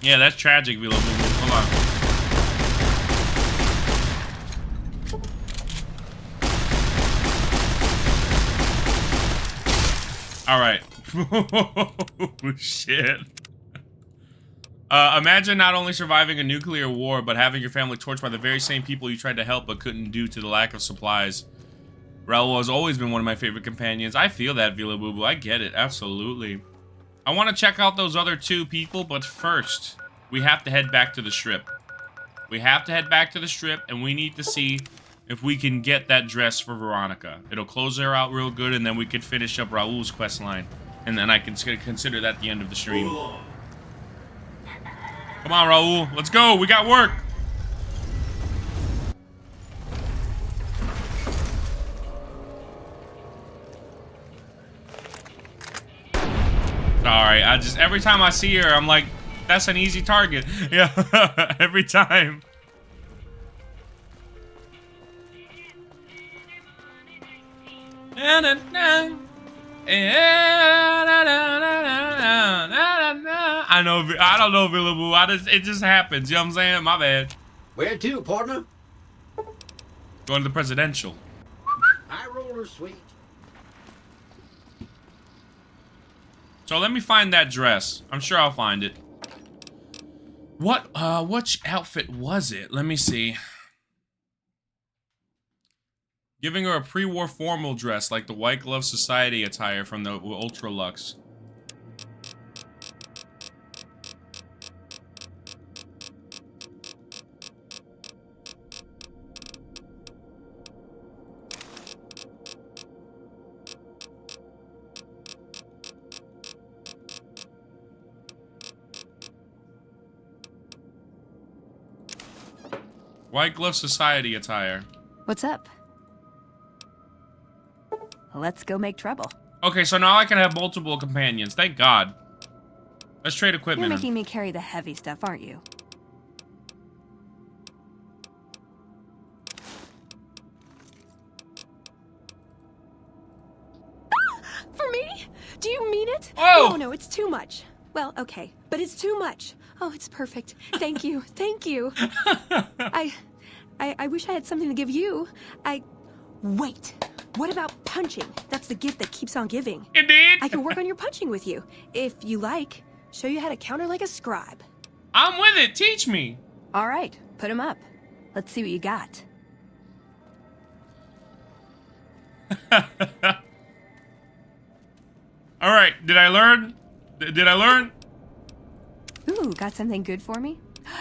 Yeah, that's tragic, Vila. Hold on. All right. Oh, shit. Imagine not only surviving a nuclear war, but having your family torched by the very same people you tried to help but couldn't due to the lack of supplies. Raul has always been one of my favorite companions. I feel that, Vila Boo Boo. I get it. Absolutely. I want to check out those other 2 people, but first, we have to head back to the strip. We have to head back to the strip, and we need to see if we can get that dress for Veronica. It'll close her out real good, and then we could finish up Raul's quest line. And then I can consider that the end of the stream. Come on, Raul. Let's go. We got work. Sorry, every time I see her, I'm like, that's an easy target. Yeah, every time. I know, I don't know, Vila Boo. It just happens. You know what I'm saying? My bad. Where to, partner? Going to the presidential. High roller, sweet. So let me find that dress. I'm sure I'll find it. Which outfit was it? Let me see. Giving her a pre-war formal dress like the White Glove Society attire from the Ultra Lux. White Glove Society attire. What's up? Let's go make trouble. Okay, so now I can have multiple companions. Thank God. Let's trade equipment. You're making me carry the heavy stuff, aren't you? For me? Do you mean it? Oh! No, it's too much. Well, okay, but it's too much. Oh, it's perfect. Thank you. Thank you. I wish I had something to give you. Wait. What about punching? That's the gift that keeps on giving. Indeed. I can work on your punching with you. If you like, show you how to counter like a scribe. I'm with it. Teach me. All right, put him up. Let's see what you got. All right. Did I learn? Did I learn? Ooh, got something good for me?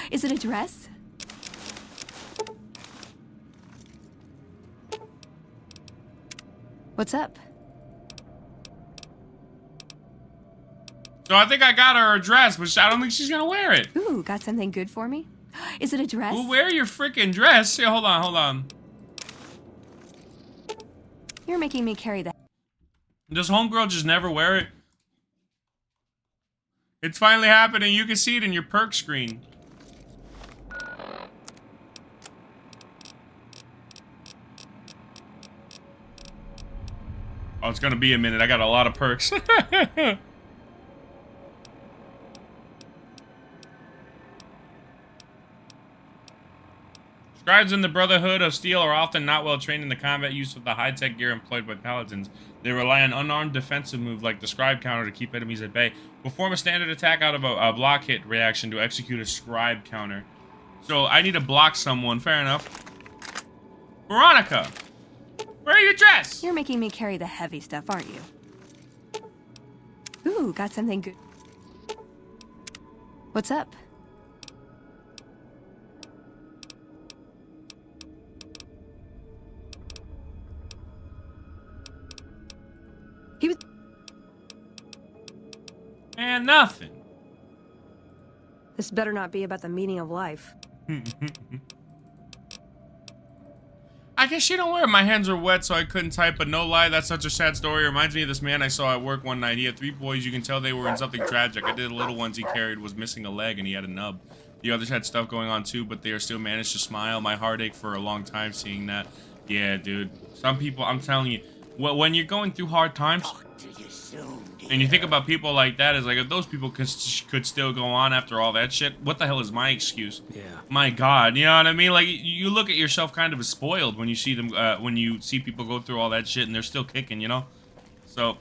Is it a dress? What's up? So I think I got her a dress, but I don't think she's gonna wear it. Ooh, got something good for me? Is it a dress? Well, wear your freaking dress. Yeah, hold on. You're making me carry that. Does homegirl just never wear it? It's finally happening. You can see it in your perk screen. Oh, it's gonna be a minute. I got a lot of perks. Scribes in the Brotherhood of Steel are often not well trained in the combat use of the high-tech gear employed by paladins. They rely on unarmed defensive move like the scribe counter to keep enemies at bay. Perform a standard attack out of a block hit reaction to execute a scribe counter. So I need to block someone. Fair enough. Veronica, where are your dress? You're making me carry the heavy stuff, aren't you? Ooh, got something good. What's up? He was... And nothing. This better not be about the meaning of life. I guess you don't wear it. My hands are wet, so I couldn't type, but no lie, that's such a sad story. It reminds me of this man I saw at work one night. He had 3 boys. You can tell they were in something tragic. I did the little ones he carried was missing a leg, and he had a nub. The others had stuff going on, too, but they are still managed to smile. My heart ached for a long time seeing that. Yeah, dude. Some people, I'm telling you, when you're going through hard times, and you think about people like that, it's like, if those people could still go on after all that shit, what the hell is my excuse? Yeah. My God, you know what I mean? Like, you look at yourself kind of as spoiled when you see them, when you see people go through all that shit and they're still kicking, you know? So,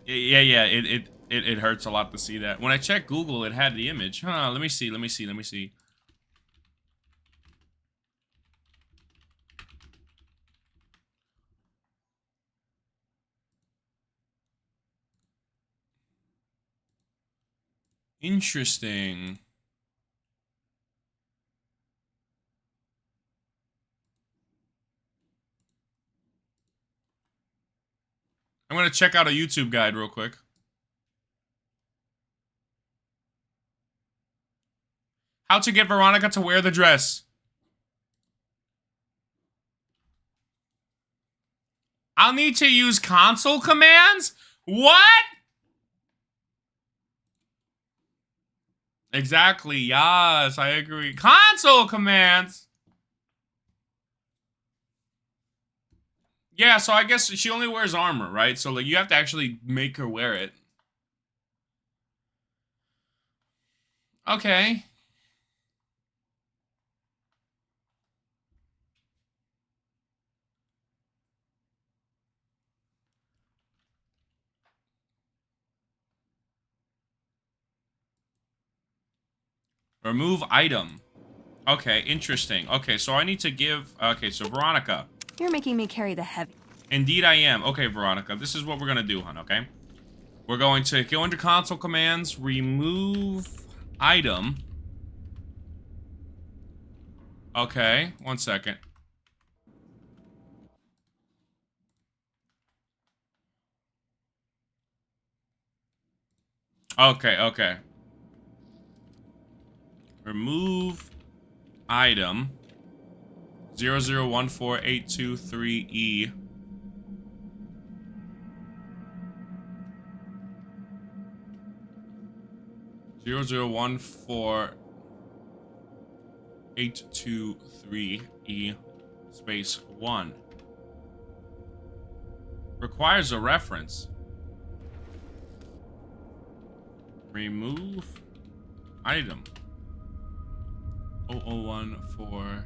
yeah, it hurts a lot to see that. When I checked Google, it had the image. Huh, let me see. Interesting. I'm gonna check out a YouTube guide real quick. How to get Veronica to wear the dress. I'll need to use console commands? What? Exactly, yes, I agree. Console commands! Yeah, so I guess she only wears armor, right? So, like, you have to actually make her wear it. Okay. Remove item. Okay, interesting. Okay, so I need to give... Okay, so Veronica. You're making me carry the heavy... Indeed I am. Okay, Veronica, this is what we're gonna do, hon, okay? We're going to go into console commands, remove item. Okay, 1 second. Okay. Remove item 0014823E. 0014823E space 1. Requires a reference. Remove item. 0014823.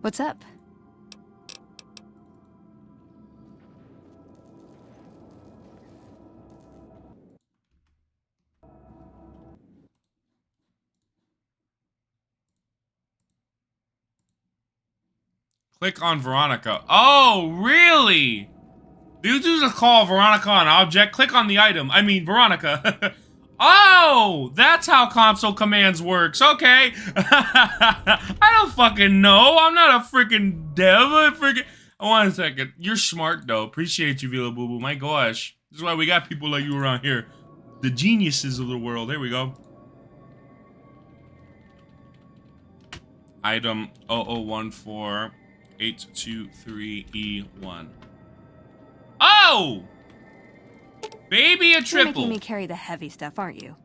What's up? Click on Veronica. Oh, really? You just call Veronica an object. Click on the item. I mean, Veronica. Oh, that's how console commands works. Okay. I don't fucking know. I'm not a freaking dev. One second. You're smart, though. Appreciate you, Vila Boo Boo. My gosh. This is why we got people like you around here. The geniuses of the world. There we go. Item 0014823E1. Oh! Baby, a triple. You're making me carry the heavy stuff, aren't you?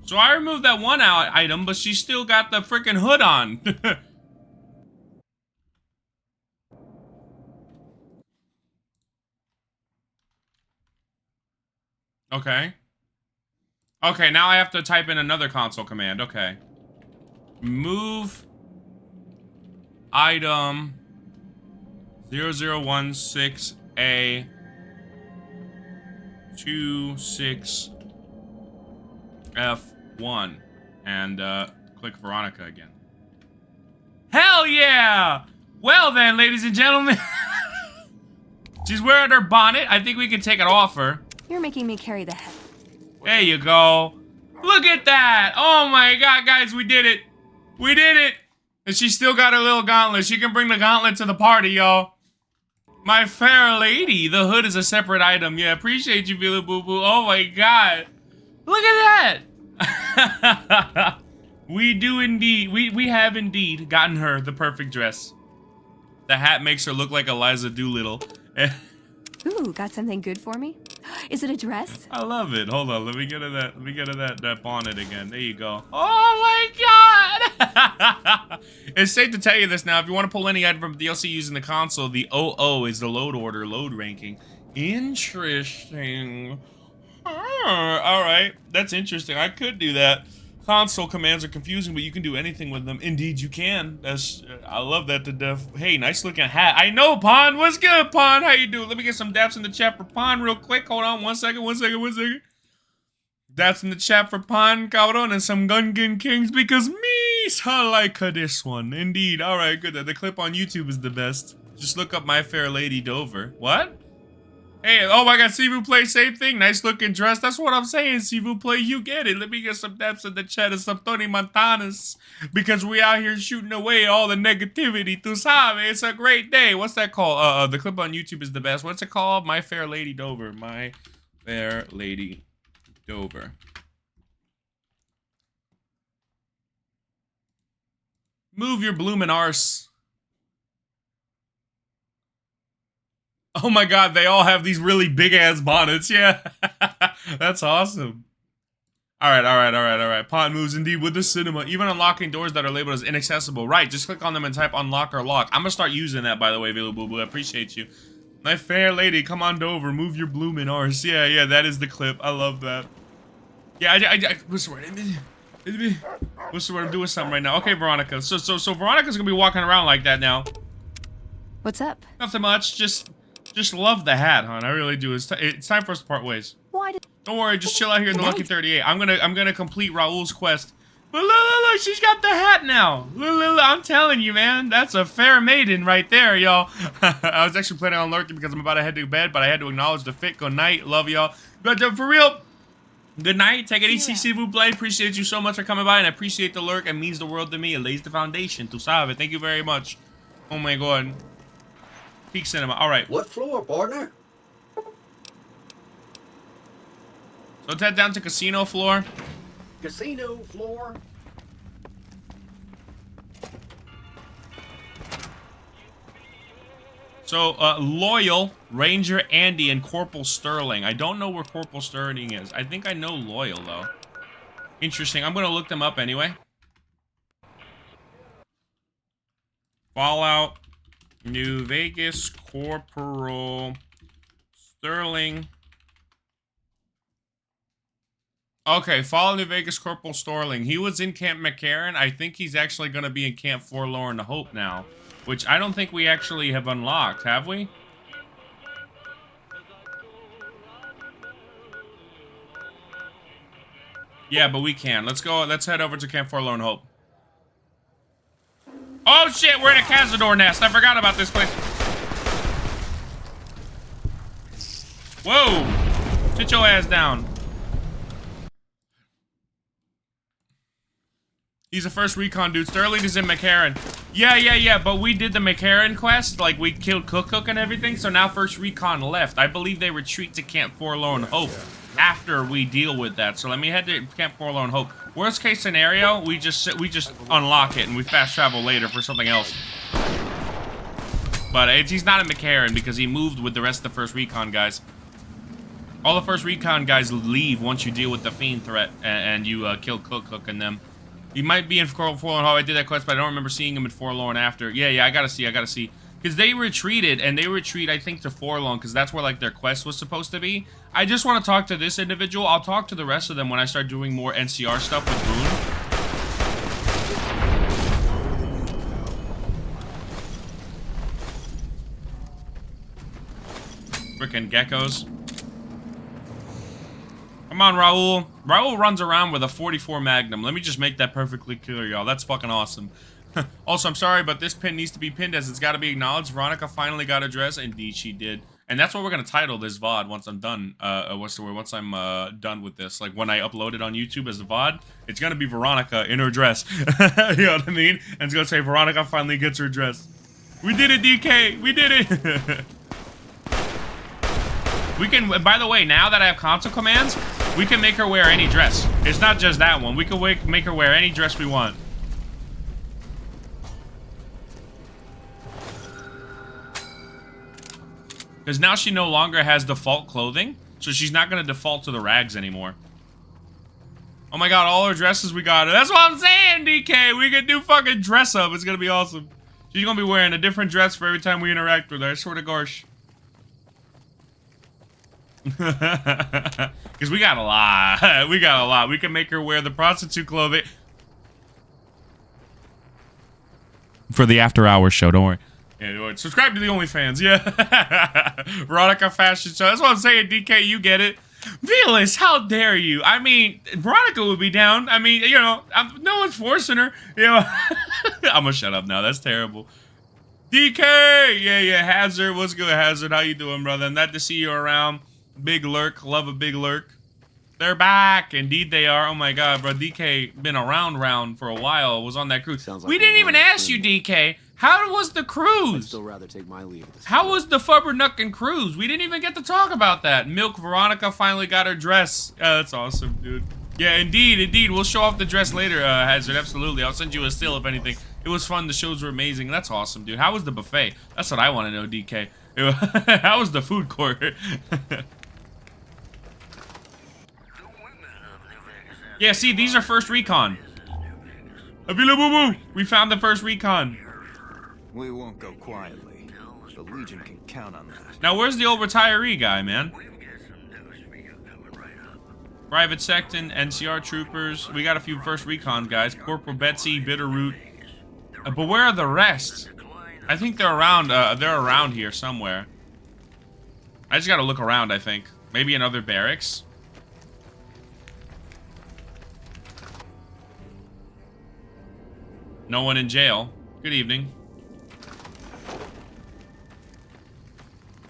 So I removed that one item, but she still got the freaking hood on. Okay. Okay, now I have to type in another console command. Okay. Move item 0016A 26F1 and click Veronica again. Hell yeah! Well then, ladies and gentlemen. She's wearing her bonnet. I think we can take it off her. You're making me carry the head. There you go. Look at that. Oh my god, guys, we did it. We did it. And she still got her little gauntlet. She can bring the gauntlet to the party, y'all. My fair lady. The hood is a separate item. Yeah, appreciate you, Vila Boo Boo. Oh my god. Look at that. We do indeed. We have indeed gotten her the perfect dress. The hat makes her look like Eliza Doolittle. Ooh, got something good for me? Is it a dress? I love it. Hold on, let me get to that. Let me get to that bonnet again. There you go. Oh my god! It's safe to tell you this now. If you want to pull any item from DLC using the console, the OO is the load order, load ranking. Interesting. All right, that's interesting. I could do that. Console commands are confusing, but you can do anything with them. Indeed, you can. I love that to death. Hey, nice looking hat. I know, Pon. What's good, Pon? How you doing? Let me get some daps in the chat for Pon real quick. Hold on, one second. Daps in the chat for Pon, cabrón, and some Gungan Kings because me, I like this one. Indeed. All right, good. The clip on YouTube is the best. Just look up My Fair Lady Dover. What? Hey, oh my god, Sivu Play, same thing. Nice looking dress. That's what I'm saying, Sivu Play. You get it. Let me get some depths in the chat and some Tony Montanas. Because we out here shooting away all the negativity. Tu sabe, it's a great day. What's that called? The clip on YouTube is the best. What's it called? My Fair Lady Dover. My Fair Lady Dover. Move your bloomin' arse. Oh my god, they all have these really big-ass bonnets, yeah. That's awesome. Alright. Pon moves indeed with the cinema. Even unlocking doors that are labeled as inaccessible. Right, just click on them and type unlock or lock. I'm gonna start using that, by the way, Vila Boo Boo. I appreciate you. My fair lady, come on Dover. Move your bloomin' arse. Yeah, that is the clip. I love that. Yeah, what's the word? What's the word? I'm doing something right now. Okay, Veronica. So Veronica's gonna be walking around like that now. What's up? Nothing much, just love the hat, hon. I really do. It's time for us to part ways. Why did... Don't worry, just chill out here in the Lucky 38. I'm gonna complete Raul's quest. But look, she's got the hat now. Look, I'm telling you, man, that's a fair maiden right there, y'all. I was actually planning on lurking because I'm about to head to bed, but I had to acknowledge the fit. Good night, love y'all. But for real, Good night. Take it easy, s'il vous plaît. Appreciate you so much for coming by, and I appreciate the lurk. It means the world to me. It lays the foundation. Tu sabe. Thank you very much. Oh my god. Peak Cinema. All right. What floor, partner? So let's head down to casino floor. Casino floor. So, Loyal, Ranger Andy, and Corporal Sterling. I don't know where Corporal Sterling is. I think I know Loyal, though. Interesting. I'm going to look them up anyway. Fallout, New Vegas, Corporal Sterling. Okay, Fallout, New Vegas, Corporal Sterling. He was in Camp McCarran. I think he's actually going to be in Camp Forlorn Hope now. Which I don't think we actually have unlocked, have we? Yeah, but we can. Let's go. Let's head over to Camp Forlorn Hope. Oh shit, we're in a Cazador nest. I forgot about this place. Whoa! Sit your ass down. He's a first recon dude. Sterling is in McCarran. Yeah, but we did the McCarran quest. Like, we killed Cook and everything, so now first recon left. I believe they retreat to Camp Forlorn Hope after we deal with that. So let me head to Camp Forlorn Hope. Worst case scenario, we just unlock it and we fast travel later for something else. But he's not in McCarran because he moved with the rest of the first recon guys. All the first recon guys leave once you deal with the Fiend threat and you kill Cook and them. He might be in Forlorn Hall. I did that quest, but I don't remember seeing him in Forlorn after. Yeah, I gotta see. Because they retreated, and they retreat, I think, to Forlorn, because that's where, like, their quest was supposed to be. I just want to talk to this individual. I'll talk to the rest of them when I start doing more NCR stuff with Boone. Frickin' geckos. Come on, Raul. Raul runs around with a 44 Magnum. Let me just make that perfectly clear, y'all. That's fucking awesome. Also, I'm sorry, but this pin needs to be pinned as it's got to be acknowledged. Veronica finally got a dress. Indeed, she did. And that's what we're going to title this VOD once I'm done. Once I'm done with this. Like, when I upload it on YouTube as a VOD, it's going to be Veronica in her dress. You know what I mean? And it's going to say, Veronica finally gets her dress. We did it, DK. We did it. We can, by the way, now that I have console commands, we can make her wear any dress. It's not just that one. We can make her wear any dress we want. Because now she no longer has default clothing, so she's not going to default to the rags anymore. Oh my god, all her dresses we got. That's what I'm saying, DK. We can do fucking dress up. It's going to be awesome. She's going to be wearing a different dress for every time we interact with her. I swear to gosh. Because we got a lot. We got a lot. We can make her wear the prostitute clothing. For the after hours show, don't worry. Yeah, subscribe to the OnlyFans, yeah. Veronica Fashion Show. That's what I'm saying, DK, you get it. Velas, how dare you? I mean, Veronica would be down. I mean, you know, no one's forcing her. You know, I'm gonna shut up now. That's terrible. DK, yeah, Hazard. What's good, Hazard? How you doing, brother? I'm glad to see you around. Big Lurk, love a Big Lurk. They're back. Indeed they are. Oh my god, bro. DK been around for a while. Was on that cruise. Like we didn't even ask you, DK. How was the cruise? I'd still rather take my leave. How was the Fubbernuckin' cruise? We didn't even get to talk about that. Milk Veronica finally got her dress. That's awesome, dude. Yeah, indeed. We'll show off the dress later, Hazard. Absolutely. I'll send you a still if anything. It was fun. The shows were amazing. That's awesome, dude. How was the buffet? That's what I want to know, DK. How was the food court? Yeah, see, these are first recon. We found the first recon. We won't go quietly. The Legion can count on that. Now, where's the old retiree guy, man? Private Secton, NCR troopers. We got a few first recon guys. Corporal Betsy, Bitterroot. But where are the rest? I think they're around here somewhere. I just gotta look around, I think. Maybe in other barracks. No one in jail. Good evening.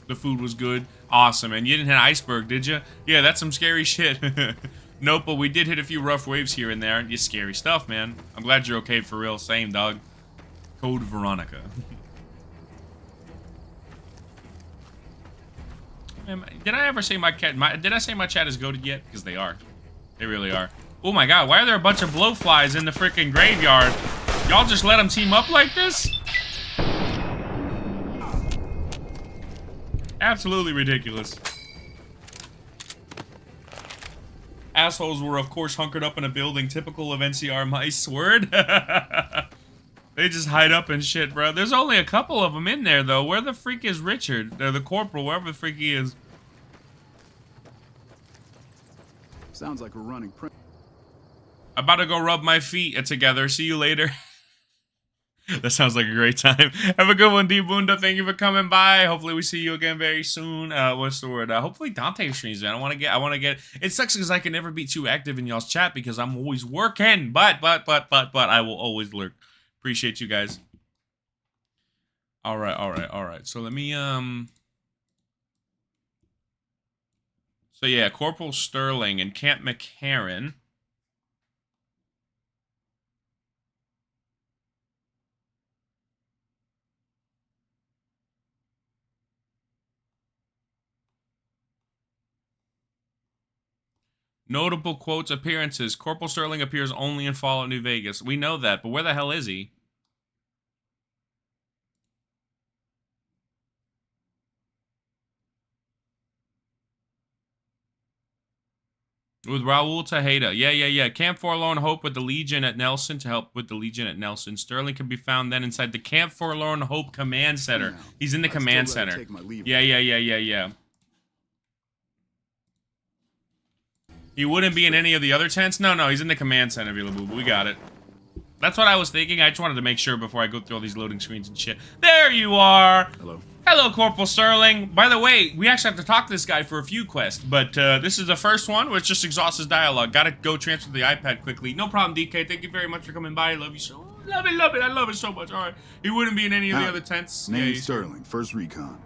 The food was good. Awesome. And you didn't hit iceberg, did you? Yeah, that's some scary shit. Nope, but we did hit a few rough waves here and there. It's scary stuff, man. I'm glad you're okay for real. Same, dog. Code Veronica. Did I ever say my cat? Did I say my chat is goated yet? Because they are. They really are. Oh my god, why are there a bunch of blowflies in the freaking graveyard? Y'all just let them team up like this? Absolutely ridiculous. Assholes were, of course, hunkered up in a building, typical of NCR mice. Word? They just hide up and shit, bro. There's only a couple of them in there, though. Where the freak is Richard? The corporal, wherever the freak he is. Sounds like we're running. About to go rub my feet together. See you later. That sounds like a great time. Have a good one, D Bunda. Thank you for coming by. Hopefully we see you again very soon. What's the word? Hopefully Dante streams, man. I want to get. It sucks because I can never be too active in y'all's chat because I'm always working. But I will always lurk. Appreciate you guys. All right. So let me So yeah, Corporal Sterling and Camp McCarran. Notable quotes, appearances. Corporal Sterling appears only in Fallout New Vegas. We know that, but where the hell is he? With Raul Tejeda. Yeah. Camp Forlorn Hope with the Legion at Nelson to help with the Legion at Nelson. Sterling can be found then inside the Camp Forlorn Hope Command Center. He's in the Command Center. Yeah. He wouldn't be in any of the other tents? No, he's in the Command Center, Vilabu. We got it. That's what I was thinking. I just wanted to make sure before I go through all these loading screens and shit. There you are! Hello, Corporal Sterling. By the way, we actually have to talk to this guy for a few quests, but this is the first one, which just exhausts his dialogue. Gotta go transfer the iPad quickly. No problem, DK. Thank you very much for coming by. I love you so much. Love it. I love it so much. All right. He wouldn't be in any of the other tents. Name's Sterling, First Recon.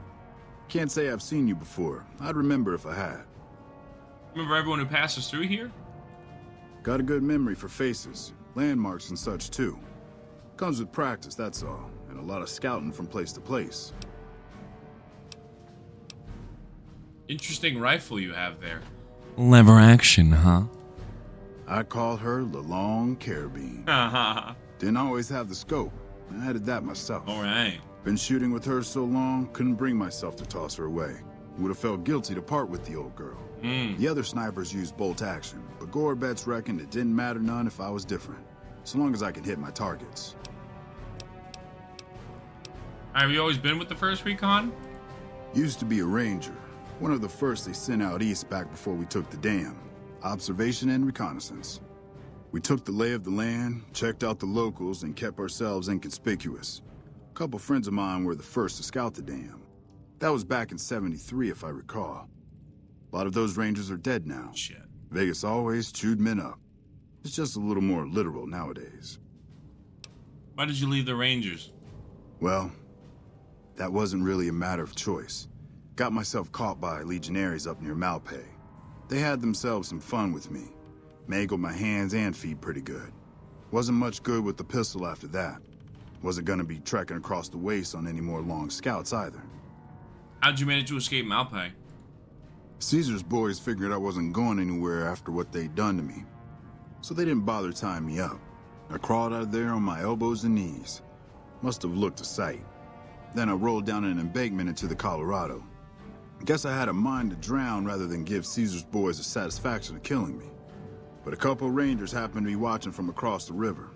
Can't say I've seen you before. I'd remember if I had. Remember everyone who passes through here? Got a good memory for faces, landmarks and such too. Comes with practice, that's all, and a lot of scouting from place to place. Interesting rifle you have there. Lever action, huh? I call her the Long Carabine. Didn't always have the scope. I added that myself. All right. Been shooting with her so long, couldn't bring myself to toss her away. Would have felt guilty to part with the old girl. The other snipers used bolt action, but Gorbets reckoned it didn't matter none if I was different, so long as I could hit my targets. Have you always been with the First Recon? Used to be a ranger, one of the first they sent out east back before we took the dam. Observation and reconnaissance. We took the lay of the land, checked out the locals, and kept ourselves inconspicuous. A couple friends of mine were the first to scout the dam. That was back in '73, if I recall. A lot of those rangers are dead now. Shit. Vegas always chewed men up. It's just a little more literal nowadays. Why did you leave the Rangers? Well, that wasn't really a matter of choice. Got myself caught by legionaries up near Malpay. They had themselves some fun with me. Mangled my hands and feet pretty good. Wasn't much good with the pistol after that. Wasn't gonna be trekking across the waste on any more long scouts either. How'd you manage to escape Malpay? Caesar's boys figured I wasn't going anywhere after what they'd done to me. So they didn't bother tying me up. I crawled out of there on my elbows and knees. Must have looked a sight. Then I rolled down an embankment into the Colorado. Guess I had a mind to drown rather than give Caesar's boys the satisfaction of killing me. But a couple of rangers happened to be watching from across the river.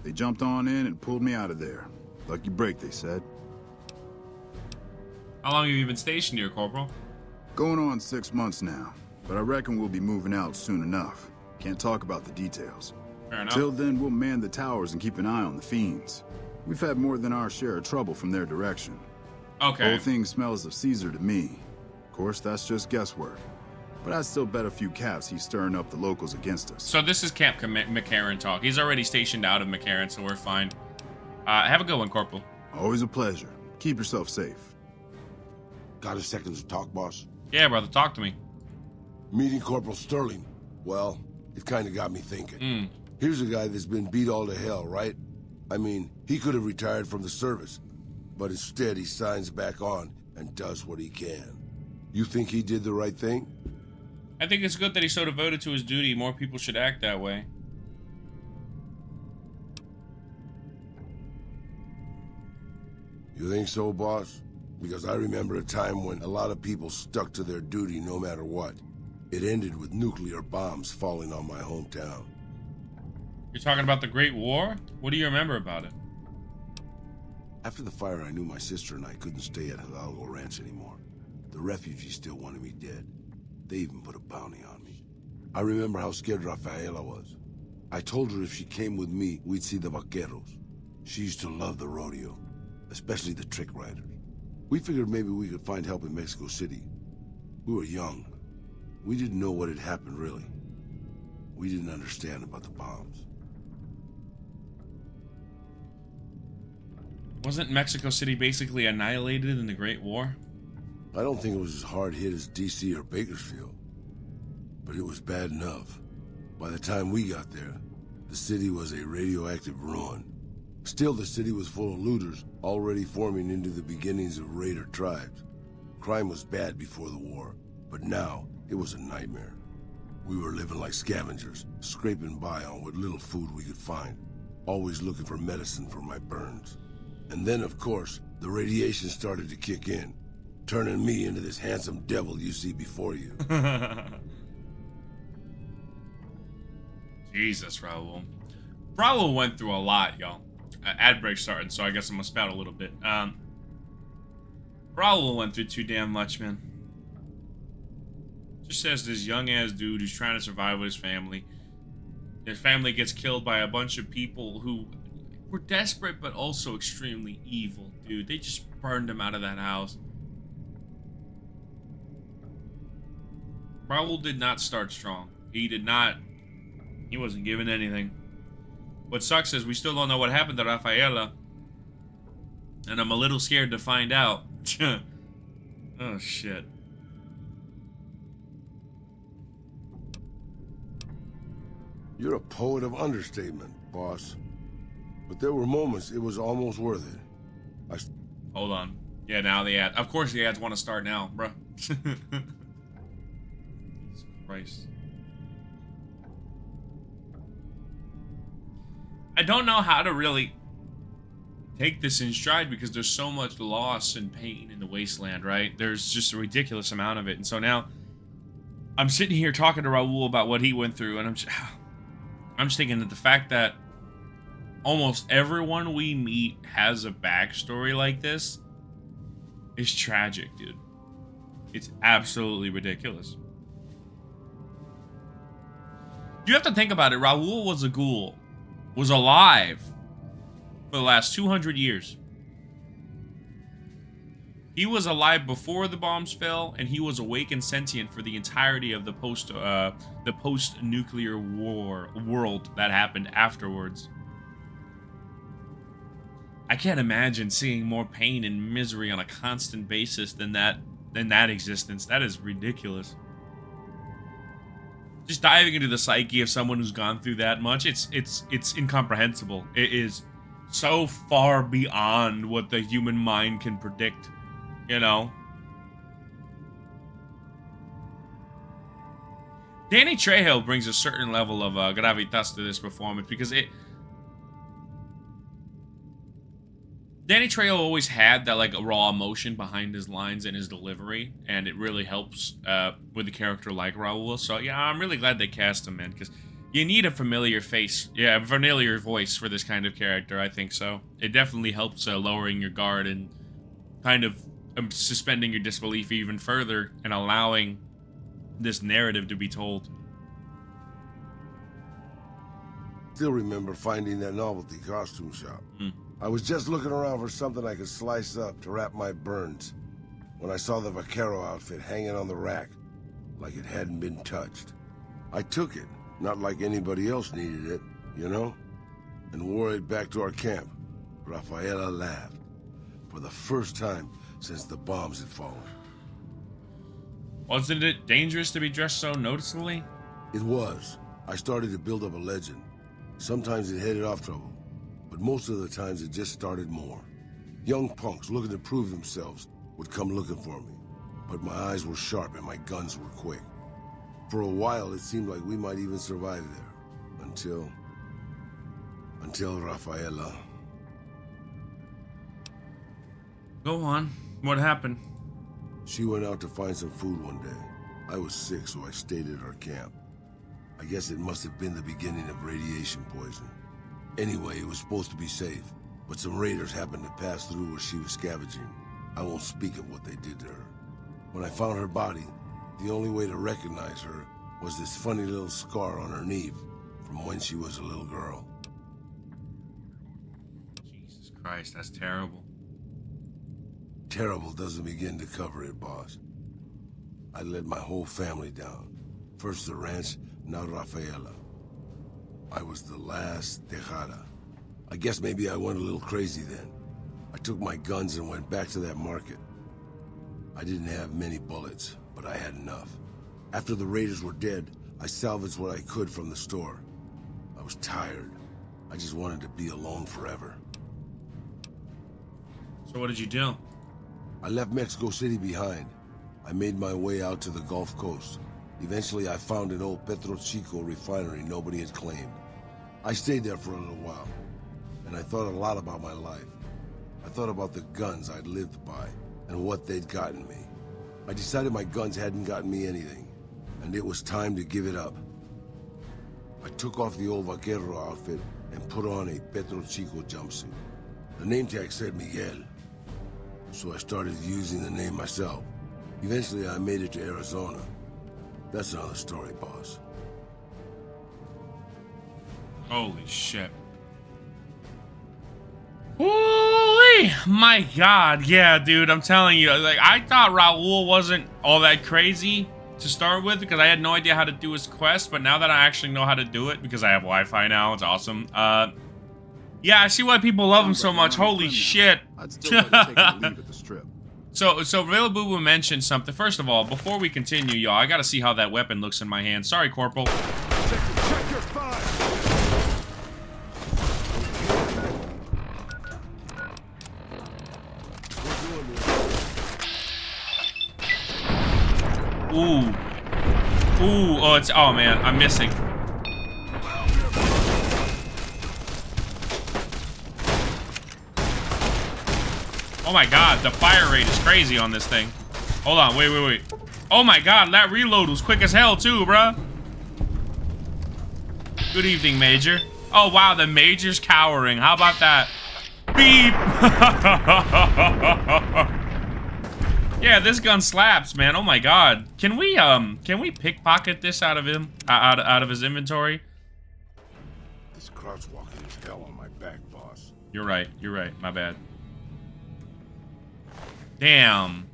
They jumped on in and pulled me out of there. Lucky break, they said. How long have you been stationed here, Corporal? Going on 6 months now, but I reckon we'll be moving out soon enough. Can't talk about the details. Fair enough. Till then, we'll man the towers and keep an eye on the fiends. We've had more than our share of trouble from their direction. Okay. Whole thing smells of Caesar to me. Of course, that's just guesswork. But I'd still bet a few caps he's stirring up the locals against us. So this is Camp McCarran talk. He's already stationed out of McCarran, so we're fine. Have a good one, Corporal. Always a pleasure. Keep yourself safe. Got a second to talk, boss? Yeah, brother, talk to me. Meeting Corporal Sterling. Well, It kind of got me thinking. Here's a guy that's been beat all to hell, right? I mean, he could have retired from the service, but instead he signs back on and does what he can. You think he did the right thing? I think it's good that he's so devoted to his duty. More people should act that way. You think so, boss? Because I remember a time when a lot of people stuck to their duty no matter what. It ended with nuclear bombs falling on my hometown. You're talking about the Great War? What do you remember about it? After the fire, I knew my sister and I couldn't stay at Hidalgo Ranch anymore. The refugees still wanted me dead. They even put a bounty on me. I remember how scared Rafaela was. I told her if she came with me, we'd see the vaqueros. She used to love the rodeo, especially the trick riders. We figured maybe we could find help in Mexico City. We were young. We didn't know what had happened, really. We didn't understand about the bombs. Wasn't Mexico City basically annihilated in the Great War? I don't think it was as hard hit as D.C. or Bakersfield, but it was bad enough. By the time we got there, the city was a radioactive ruin. Still, the city was full of looters, already forming into the beginnings of raider tribes. Crime was bad before the war, but now it was a nightmare. We were living like scavengers, scraping by on what little food we could find, always looking for medicine for my burns. And then, of course, the radiation started to kick in, turning me into this handsome devil you see before you. Jesus, Raul. Raul went through a lot, y'all. Ad break started, so I guess I'm gonna spout a little bit. Raul went through too damn much, man. Just says this young-ass dude who's trying to survive with his family. His family gets killed by a bunch of people who were desperate, but also extremely evil, dude. They just burned him out of that house. Raul did not start strong. He wasn't given anything. What sucks is we still don't know what happened to Rafaela. And I'm a little scared to find out. Oh, shit. You're a poet of understatement, boss. But there were moments it was almost worth it. Hold on. Yeah, now the ad. Of course the ads want to start now, bro. Jesus Christ. I don't know how to really take this in stride because there's so much loss and pain in the wasteland, right? There's just a ridiculous amount of it. And so now I'm sitting here talking to Raul about what he went through, and I'm just thinking that the fact that almost everyone we meet has a backstory like this is tragic, dude. It's absolutely ridiculous. You have to think about it. Raul was a ghoul. Was alive for the last 200 years. He was alive before the bombs fell, and he was awake and sentient for the entirety of the post-nuclear war world that happened afterwards. I can't imagine seeing more pain and misery on a constant basis than that existence. That is ridiculous. Just diving into the psyche of someone who's gone through that much, it's incomprehensible. It is so far beyond what the human mind can predict, you know? Danny Trejo brings a certain level of gravitas to this performance because Danny Trejo always had that like raw emotion behind his lines and his delivery, and it really helps with a character like Raul. So yeah, I'm really glad they cast him, man, because you need a familiar face, a familiar voice for this kind of character. I think so. It definitely helps lowering your guard and kind of suspending your disbelief even further and allowing this narrative to be told. Still remember finding that novelty costume shop. I was just looking around for something I could slice up to wrap my burns when I saw the vaquero outfit hanging on the rack like it hadn't been touched. I took it, not like anybody else needed it, you know, and wore it back to our camp. Rafaela laughed for the first time since the bombs had fallen. Wasn't it dangerous to be dressed so noticeably? It was, I started to build up a legend. Sometimes it headed off trouble, but most of the times it just started more. Young punks looking to prove themselves would come looking for me, but my eyes were sharp and my guns were quick. For a while, it seemed like we might even survive there, until Rafaela. Go on. What happened? She went out to find some food one day. I was sick, so I stayed at our camp. I guess it must have been the beginning of radiation poisoning. Anyway, it was supposed to be safe, but some raiders happened to pass through where she was scavenging. I won't speak of what they did to her. When I found her body, the only way to recognize her was this funny little scar on her knee from when she was a little girl. Jesus Christ, that's terrible. Terrible doesn't begin to cover it, boss. I let my whole family down. First the ranch, now Rafaela. I was the last Tejada. I guess maybe I went a little crazy then. I took my guns and went back to that market. I didn't have many bullets, but I had enough. After the raiders were dead, I salvaged what I could from the store. I was tired. I just wanted to be alone forever. So what did you do? I left Mexico City behind. I made my way out to the Gulf Coast. Eventually, I found an old Petro Chico refinery nobody had claimed. I stayed there for a little while, and I thought a lot about my life. I thought about the guns I'd lived by and what they'd gotten me. I decided my guns hadn't gotten me anything, and it was time to give it up. I took off the old vaquero outfit and put on a Petro Chico jumpsuit. The name tag said Miguel, so I started using the name myself. Eventually, I made it to Arizona. That's another story, boss. Holy shit. Holy, my God. Yeah, dude, I'm telling you. Like, I thought Raul wasn't all that crazy to start with because I had no idea how to do his quest, but now that I actually know how to do it because I have Wi-Fi now, it's awesome. Yeah, I see why people love him so much. Holy shit. I'd still like to take a leave at the strip. So Real Boo Boo mentioned something. First of all, before we continue, y'all, I gotta see how that weapon looks in my hand. Sorry, Corporal. Check your fire. Ooh. Ooh, oh, it's, oh man, I'm missing. Oh my God, the fire rate is crazy on this thing. Hold on, wait. Oh my God, that reload was quick as hell too, bruh. Good evening, Major. Oh wow, the Major's cowering. How about that? Beep. Yeah, this gun slaps, man. Oh my God. Can we pickpocket this out of him, out of his inventory? This crouch walking is hell on my back, boss. You're right. My bad. Damn.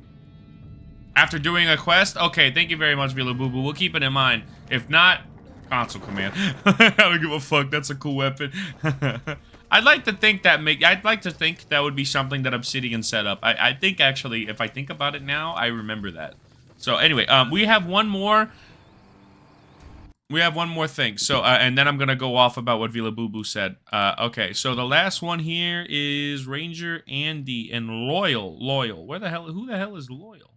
After doing a quest? Okay, thank you very much, Vila Boo Boo. We'll keep it in mind. If not, console command. I don't give a fuck. That's a cool weapon. I'd like to think that would be something that Obsidian set up. I think actually, if I think about it now, I remember that. So anyway, we have one more. We have one more thing. So and then I'm gonna go off about what Vila Boo Boo said. Okay, so the last one here is Ranger Andy and Loyal. Who the hell is Loyal?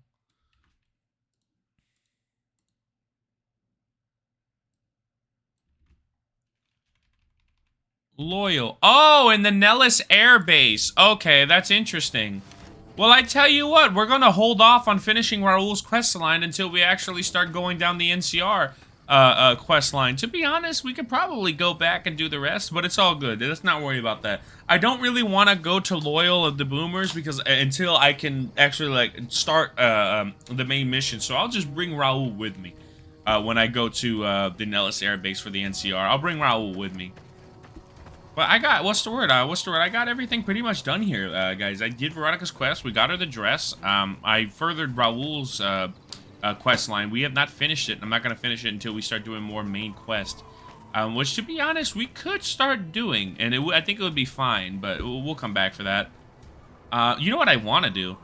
Loyal. Oh, in the Nellis Air Base. Okay, that's interesting. Well, I tell you what, we're gonna hold off on finishing Raul's quest line until we actually start going down the NCR quest line. To be honest, we could probably go back and do the rest, but it's all good. Let's not worry about that. I don't really want to go to Loyal of the Boomers because until I can actually like start the main mission. So I'll just bring Raul with me when I go to the Nellis Air Base for the NCR. I'll bring Raul with me. But I got, what's the word? I got everything pretty much done here, guys. I did Veronica's quest. We got her the dress. I furthered Raul's quest line. We have not finished it. I'm not going to finish it until we start doing more main quest. Which, to be honest, we could start doing. And I think it would be fine, but we'll come back for that. You know what I want to do?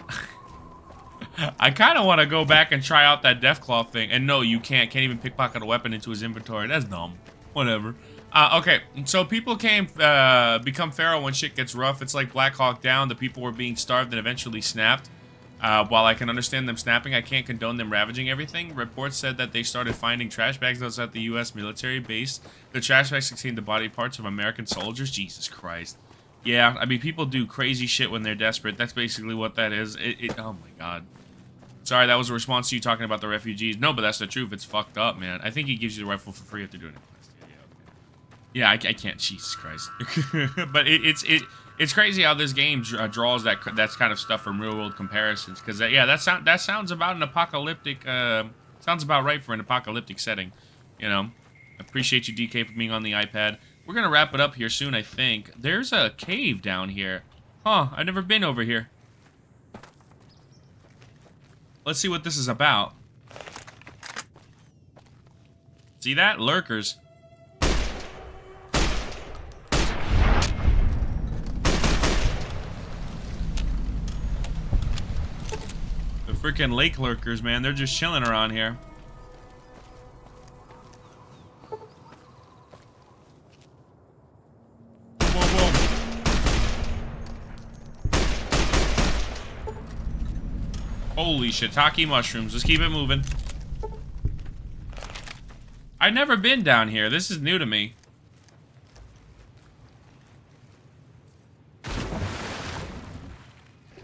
I kind of want to go back and try out that Deathclaw thing. And no, you can't. Can't even pickpocket a weapon into his inventory. That's dumb. Whatever. Okay, so people become feral when shit gets rough. It's like Black Hawk Down. The people were being starved and eventually snapped. While I can understand them snapping, I can't condone them ravaging everything. Reports said that they started finding trash bags outside the U.S. military base. The trash bags contained the body parts of American soldiers. Jesus Christ. Yeah, I mean, people do crazy shit when they're desperate. That's basically what that is. Oh my god. Sorry, that was a response to you talking about the refugees. No, but that's the truth. It's fucked up, man. I think he gives you the rifle for free after doing it. Yeah, I can't. Jesus Christ. But it's crazy how this game draws that kind of stuff from real world comparisons. Because yeah, that sounds about an apocalyptic. Sounds about right for an apocalyptic setting. You know. Appreciate you, DK, for being on the iPad. We're gonna wrap it up here soon, I think. There's a cave down here. Huh? I've never been over here. Let's see what this is about. See that? Lurkers. The freaking lake lurkers, man. They're just chilling around here. Holy shiitake mushrooms. Let's keep it moving. I've never been down here. This is new to me.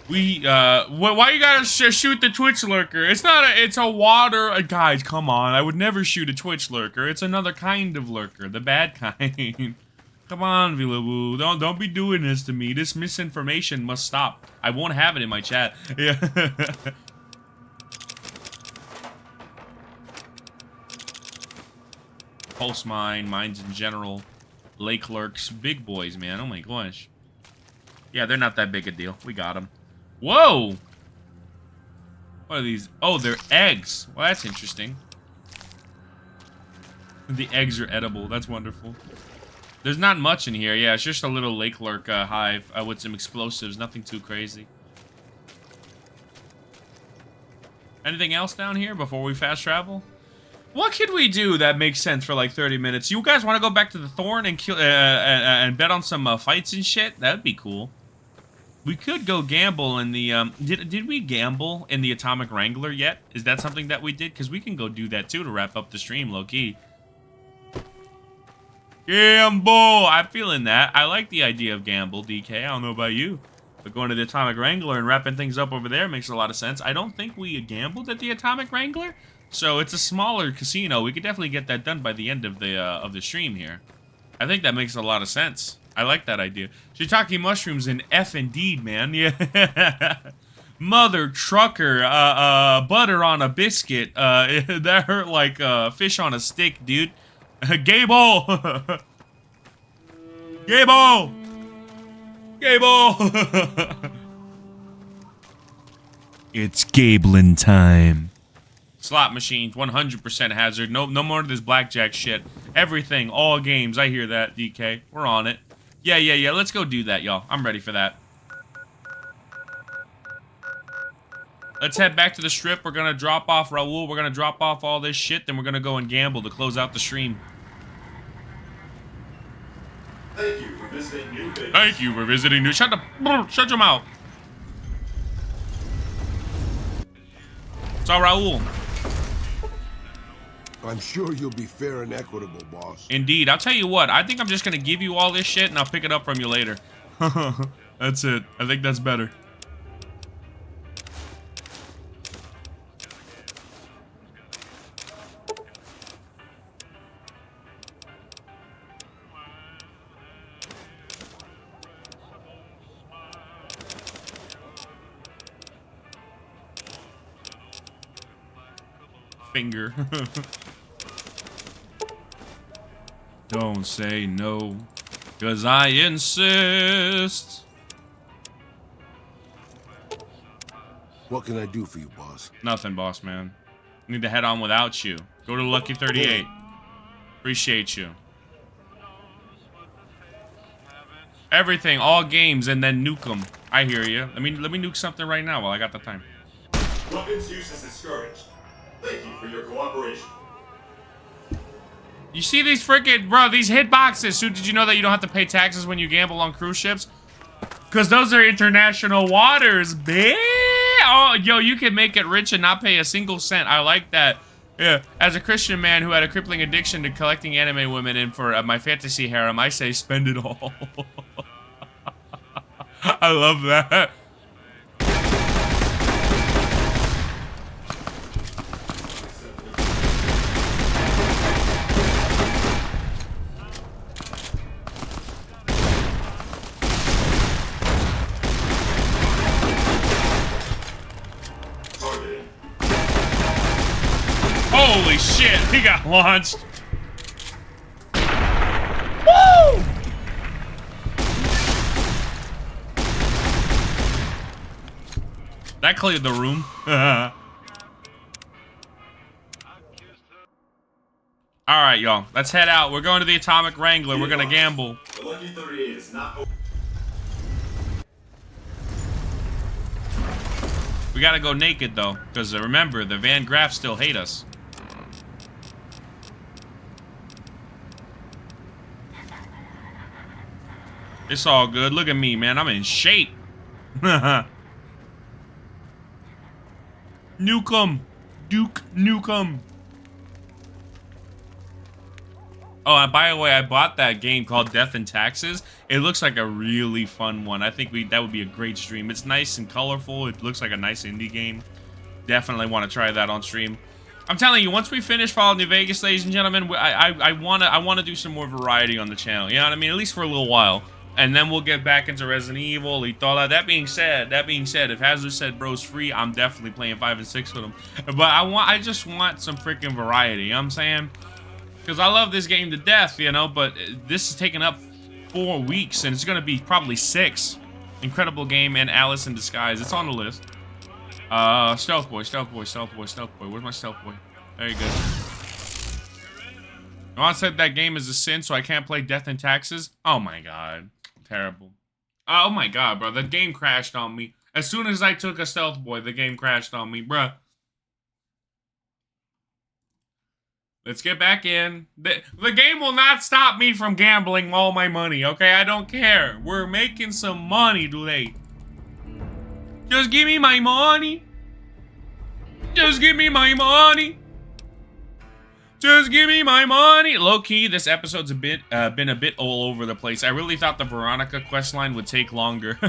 Why you gotta shoot the Twitch lurker? It's not a, it's a water, guys, come on. I would never shoot a Twitch lurker. It's another kind of lurker, the bad kind. Come on, Vilaboo. Don't be doing this to me. This misinformation must stop. I won't have it in my chat. Yeah. Pulse mine, mines in general, lake lurks, big boys, man. Oh my gosh. Yeah, they're not that big a deal. We got them. Whoa! What are these? Oh, they're eggs. Well, that's interesting. The eggs are edible. That's wonderful. There's not much in here. Yeah, it's just a little lake lurk hive with some explosives. Nothing too crazy. Anything else down here before we fast travel? What could we do that makes sense for like 30 minutes? You guys want to go back to the Thorn and kill and bet on some fights and shit? That'd be cool. We could go gamble in the did we gamble in the Atomic Wrangler yet? Is that something that we did? Because we can go do that too to wrap up the stream, low key. Gamble! I'm feeling that. I like the idea of gamble, DK. I don't know about you. But going to the Atomic Wrangler and wrapping things up over there makes a lot of sense. I don't think we gambled at the Atomic Wrangler. So it's a smaller casino. We could definitely get that done by the end of the stream here. I think that makes a lot of sense. I like that idea. Shiitake mushrooms in F indeed, man. Yeah. Mother trucker, butter on a biscuit. That hurt like fish on a stick, dude. Gable! Gable! Gable! It's Gabling time. Slot machines, 100% hazard. No more of this blackjack shit. Everything, all games. I hear that, DK. We're on it. Yeah. Let's go do that, y'all. I'm ready for that. Let's head back to the strip. We're gonna drop off Raul. We're gonna drop off all this shit. Then we're gonna go and gamble to close out the stream. Thank you for visiting New Vegas. Thank you for visiting New. Shut your mouth. It's all Raul. I'm sure you'll be fair and equitable, boss. Indeed. I'll tell you what. I think I'm just gonna give you all this shit and I'll pick it up from you later. That's it. I think that's better. Finger. Don't say no, 'cause I insist. What can I do for you, boss? Nothing, boss man. Need to head on without you. Go to Lucky 38. Appreciate you. Everything, all games, and then nuke them. I hear you. Let me nuke something right now while I got the time. Weapons use is discouraged. Thank you for your cooperation. You see these freaking, bro, these hitboxes. So did you know that you don't have to pay taxes when you gamble on cruise ships? Because those are international waters, bitch. Oh, yo, you can make it rich and not pay a single cent. I like that. Yeah, as a Christian man who had a crippling addiction to collecting anime women in for my fantasy harem, I say spend it all. I love that. Holy shit, he got launched. Woo! That cleared the room. Alright, y'all. Let's head out. We're going to the Atomic Wrangler. We're gonna gamble. The Lucky 38 is not. We gotta go naked, though. Because remember, the Van Graff still hate us. It's all good. Look at me, man. I'm in shape. Nukem. Duke Nukem. Oh, and by the way, I bought that game called Death and Taxes. It looks like a really fun one. I think that would be a great stream. It's nice and colorful. It looks like a nice indie game. Definitely want to try that on stream. I'm telling you, once we finish Fallout New Vegas, ladies and gentlemen, I wanna do some more variety on the channel. You know what I mean? At least for a little while. And then we'll get back into Resident Evil, Itola. That being said, if Hazard said bro's free, I'm definitely playing 5 and 6 with him. But I just want some freaking variety, you know what I'm saying? Because I love this game to death, you know, but this is taking up 4 weeks, and it's going to be probably 6. Incredible game and Alice in Disguise. It's on the list. Stealth Boy. Where's my Stealth Boy? There you go. I said that game is a sin, so I can't play Death and Taxes. Oh my god. Terrible. Oh my god, bro. The game crashed on me. As soon as I took a Stealth Boy, the game crashed on me, bruh. Let's get back in. The game will not stop me from gambling all my money, okay? I don't care. We're making some money today. Just give me my money. Just give me my money. Just give me my money. Low-key, this episode's been a bit all over the place. I really thought the Veronica questline would take longer.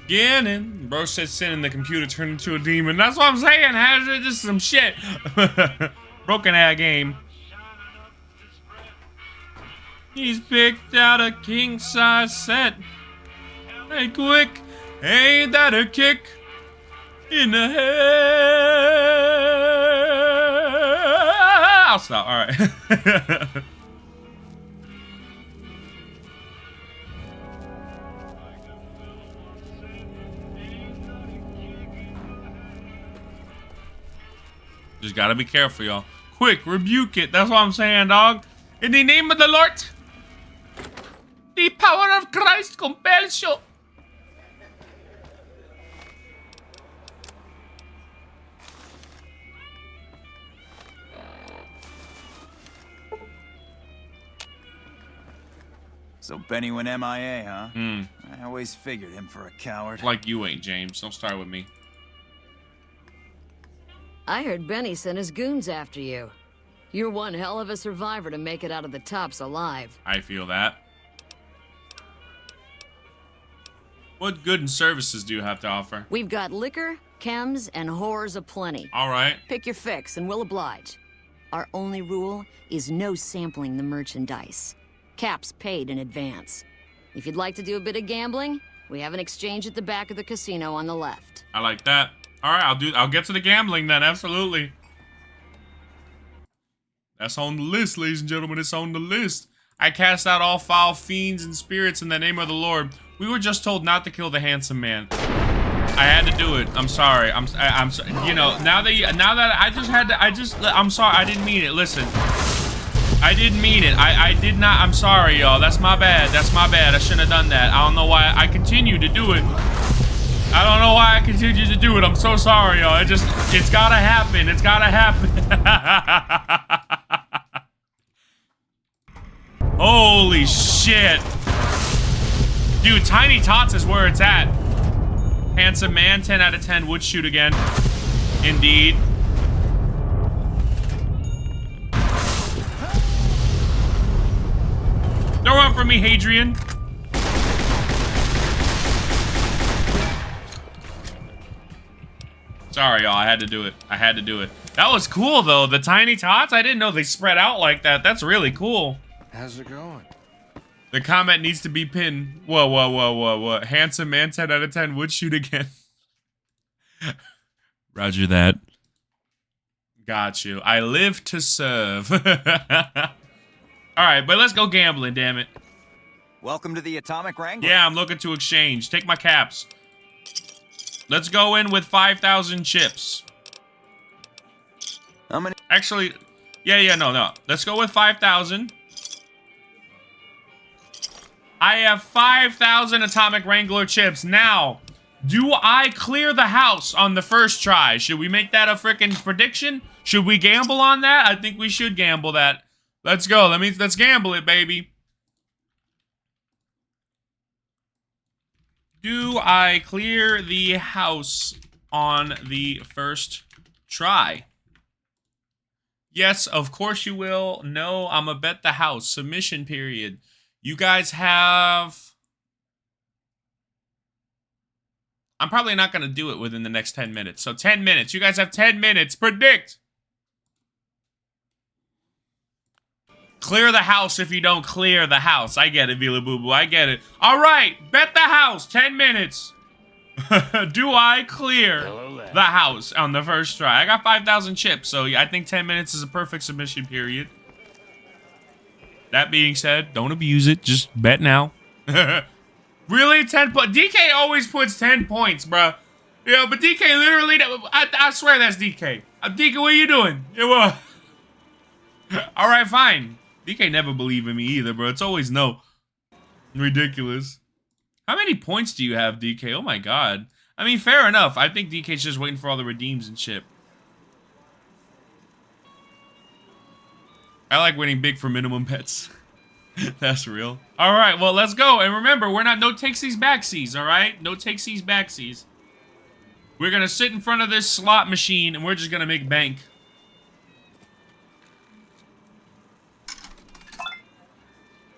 Gannon. Bro said sin and the computer turned into a demon. That's what I'm saying, Hazard. This is some shit. Broken ad game. He's picked out a king-size set. Hey, quick. Ain't that a kick in the head? I'll stop. All right. Just gotta be careful, y'all. Quick, rebuke it. That's what I'm saying, dog. In the name of the Lord, the power of Christ compels you. So Benny went MIA, huh? I always figured him for a coward. Like you ain't, James. Don't start with me. I heard Benny sent his goons after you. You're one hell of a survivor to make it out of the tops alive. I feel that. What good and services do you have to offer? We've got liquor, chems, and whores aplenty. All right. Pick your fix and we'll oblige. Our only rule is no sampling the merchandise. Caps paid in advance. If you'd like to do a bit of gambling, we have an exchange at the back of the casino on the left. I like that. All right, I'll get to the gambling then, absolutely. That's on the list, ladies and gentlemen. It's on the list. I cast out all foul fiends and spirits in the name of the Lord. We were just told not to kill the handsome man. I had to do it. I'm sorry. I'm sorry. You know, now that I just had to, I'm sorry. I didn't mean it. Listen. I didn't mean it. I did not. I'm sorry, y'all. That's my bad. That's my bad. I shouldn't have done that. I don't know why I continue to do it. I don't know why I continue to do it. I'm so sorry, y'all. It's gotta happen. It's gotta happen. Holy shit. Dude, Tiny Tots is where it's at. Handsome man, 10 out of 10 would shoot again. Indeed. Don't run from me, Hadrian. Sorry, y'all. I had to do it. I had to do it. That was cool, though. The Tiny Tots, I didn't know they spread out like that. That's really cool. How's it going? The comment needs to be pinned. Whoa, whoa, whoa, whoa, whoa. Handsome man, 10 out of 10 would shoot again. Roger that. Got you. I live to serve. All right, but let's go gambling, damn it. Welcome to the Atomic Wrangler. Yeah, I'm looking to exchange. Take my caps. Let's go in with 5,000 chips. How many? Actually, no. Let's go with 5,000. I have 5,000 Atomic Wrangler chips. Now, do I clear the house on the first try? Should we make that a freaking prediction? Should we gamble on that? I think we should gamble that. Let's go. Let's gamble it, baby. Do I clear the house on the first try? Yes, of course you will. No, I'm a bet the house. Submission period. You guys have... I'm probably not going to do it within the next 10 minutes. So 10 minutes. You guys have 10 minutes. Predict. Clear the house if you don't clear the house. I get it, Vila Boo Boo. I get it. All right. Bet the house. 10 minutes. Do I clear the house on the first try? I got 5,000 chips, so I think 10 minutes is a perfect submission period. That being said, don't abuse it. Just bet now. Really? 10 points? DK always puts 10 points, bruh. Yeah, but DK literally... I swear that's DK. DK, what are you doing? Yeah, well... All right, fine. DK never believe in me either, bro. It's always no. Ridiculous. How many points do you have, DK? Oh my god. I mean, fair enough. I think DK's just waiting for all the redeems and shit. I like winning big for minimum bets. That's real. All right, well, let's go. And remember, we're not no takesies backsies, all right? No takesies backsies. We're going to sit in front of this slot machine, and we're just going to make bank.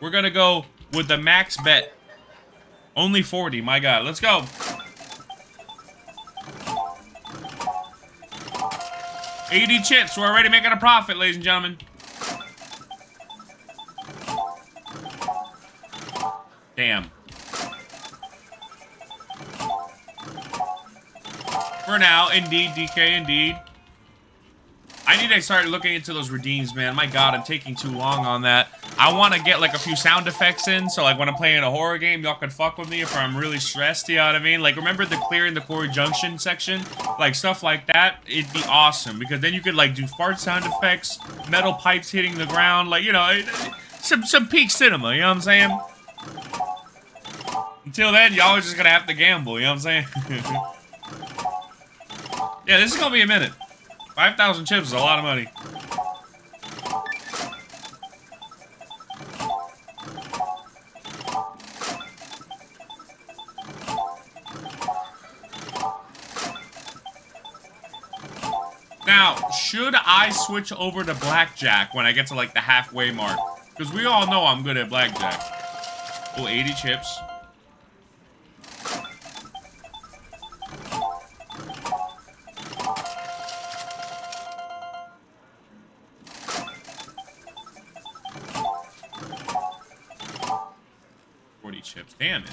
We're going to go with the max bet. Only 40, my god. Let's go. $80 chips. We're already making a profit, ladies and gentlemen. Damn. For now, indeed, DK, indeed. I need to start looking into those redeems, man. My god, I'm taking too long on that. I want to get, like, a few sound effects in, so, like, when I'm playing a horror game, y'all can fuck with me if I'm really stressed, you know what I mean? Like, remember the clearing the Quarry Junction section? Like, stuff like that, it'd be awesome, because then you could, like, do fart sound effects, metal pipes hitting the ground, like, you know, some peak cinema, you know what I'm saying? Until then, y'all are just gonna have to gamble, you know what I'm saying? Yeah, this is gonna be a minute. 5,000 chips is a lot of money. Now, should I switch over to blackjack when I get to, like, the halfway mark? Because we all know I'm good at blackjack. Oh, 80 chips. Chips. Damn it.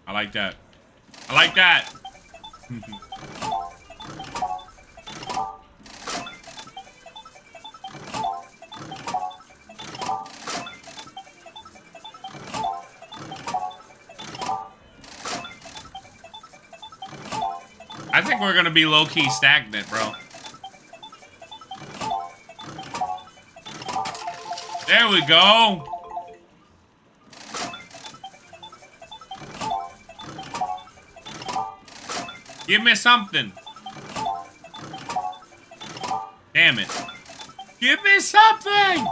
I like that. I like that. I think we're gonna be low-key stagnant, bro. There we go. Give me something. Damn it. Give me something!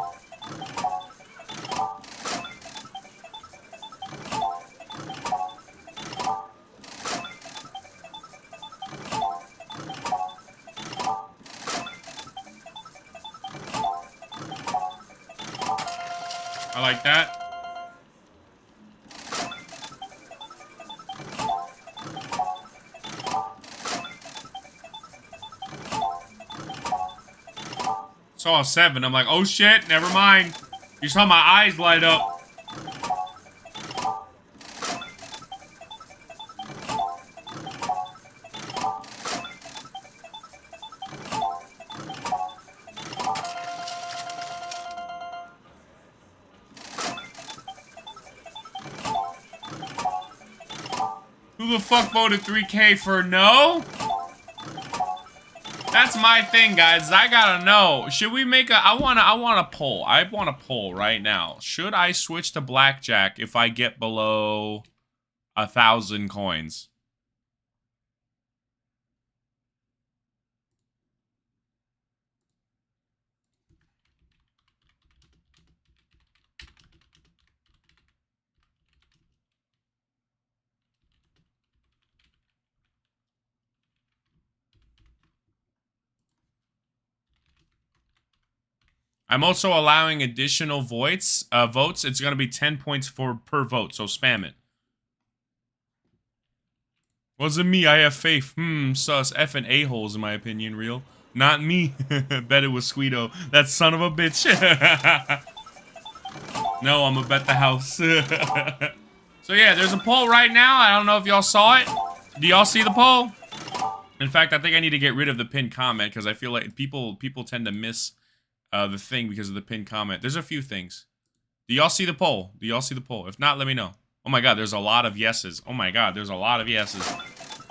I like that. Saw a 7. I'm like, oh shit, never mind. You saw my eyes light up. Who the fuck voted 3K for no? That's my thing, guys. I gotta know. Should we make a... I want a poll. I want a poll right now. Should I switch to blackjack if I get below 1,000 coins? I'm also allowing additional votes. It's going to be 10 points per vote, so spam it. Wasn't me, I have faith. Sus. F and a-holes, in my opinion, real. Not me. Bet it was Sweeto. That son of a bitch. No, I'm gonna bet the house. So yeah, there's a poll right now. I don't know if y'all saw it. Do y'all see the poll? In fact, I think I need to get rid of the pinned comment because I feel like people tend to miss the thing because of the pinned comment. There's a few things. Do y'all see the poll? Do y'all see the poll? If not, let me know. Oh my god, there's a lot of yeses. Oh my god, there's a lot of yeses.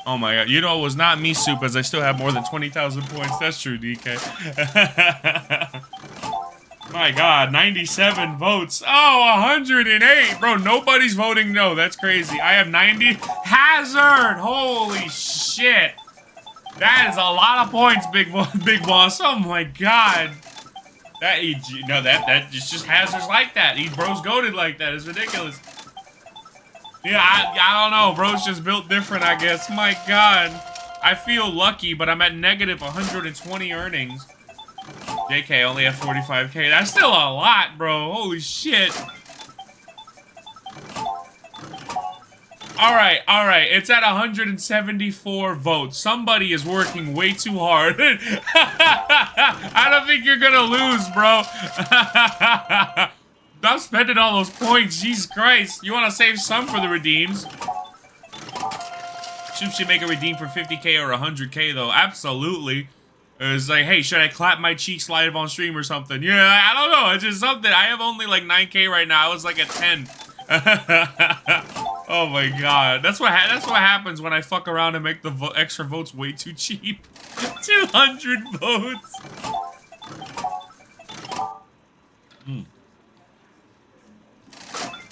Oh my god. You know, it was not me, Soup, as I still have more than 20,000 points. That's true, DK. My god, 97 votes. Oh, 108. Bro, nobody's voting no. That's crazy. I have 90. Hazard! Holy shit. That is a lot of points, big boss. Oh my god. That just Hazard's like that. These bros goated like that. It's ridiculous. Yeah, I don't know. Bro's just built different, I guess. My god. I feel lucky, but I'm at negative 120 earnings. JK only have 45k. That's still a lot, bro. Holy shit. Alright. It's at 174 votes. Somebody is working way too hard. I don't think you're gonna lose, bro. Stop spending all those points. Jesus Christ. You want to save some for the redeems. Should make a redeem for 50k or 100k, though. Absolutely. It's like, hey, should I clap my cheeks live on stream or something? Yeah, I don't know. It's just something. I have only like 9k right now. I was like at 10. Oh my god. That's what happens when I fuck around and make the extra votes way too cheap. 200 votes.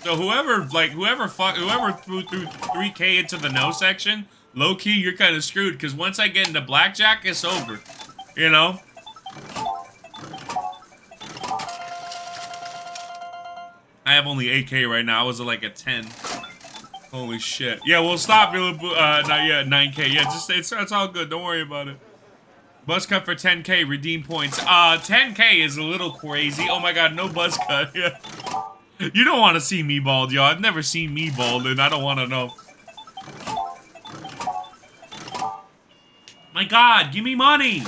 So whoever threw 3k into the no section, low key, you're kind of screwed because once I get into blackjack, it's over. You know? I have only 8k right now. I was like at 10. Holy shit. Yeah, we'll stop. Not yet. 9k. Yeah, it's all good. Don't worry about it. Buzz cut for 10k. Redeem points. 10k is a little crazy. Oh my god, no buzz cut. Yeah. You don't want to see me bald, y'all. I've never seen me bald, and I don't want to know. My god, give me money!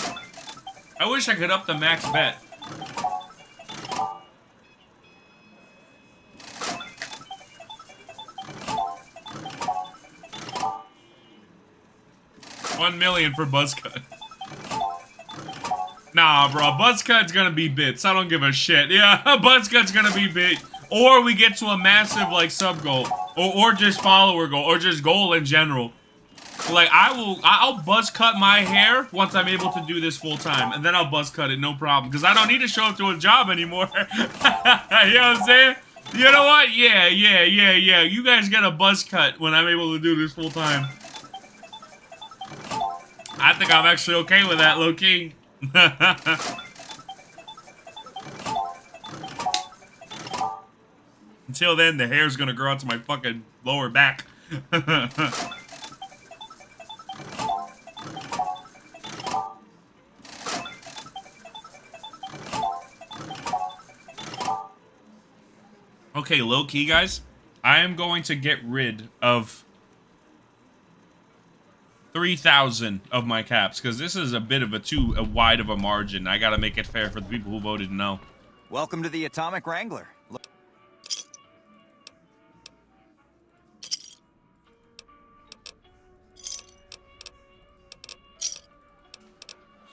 I wish I could up the max bet. $1 million for Buzzcut. Nah, bro. Buzzcut's gonna be bits. I don't give a shit. Yeah, Buzzcut's gonna be bit. Or we get to a massive, like, sub goal. Or just follower goal. Or just goal in general. Like, I'll buzz cut my hair once I'm able to do this full time, and then I'll buzz cut it, no problem, because I don't need to show up to a job anymore. You know what I'm saying? You know what? Yeah. You guys get a buzz cut when I'm able to do this full time. I think I'm actually okay with that, low-key. Until then, the hair's gonna grow out to my fucking lower back. Okay, low-key, guys. I am going to get rid of 3,000 of my caps, because this is a bit of a too wide of a margin. I gotta make it fair for the people who voted no. Welcome to the Atomic Wrangler.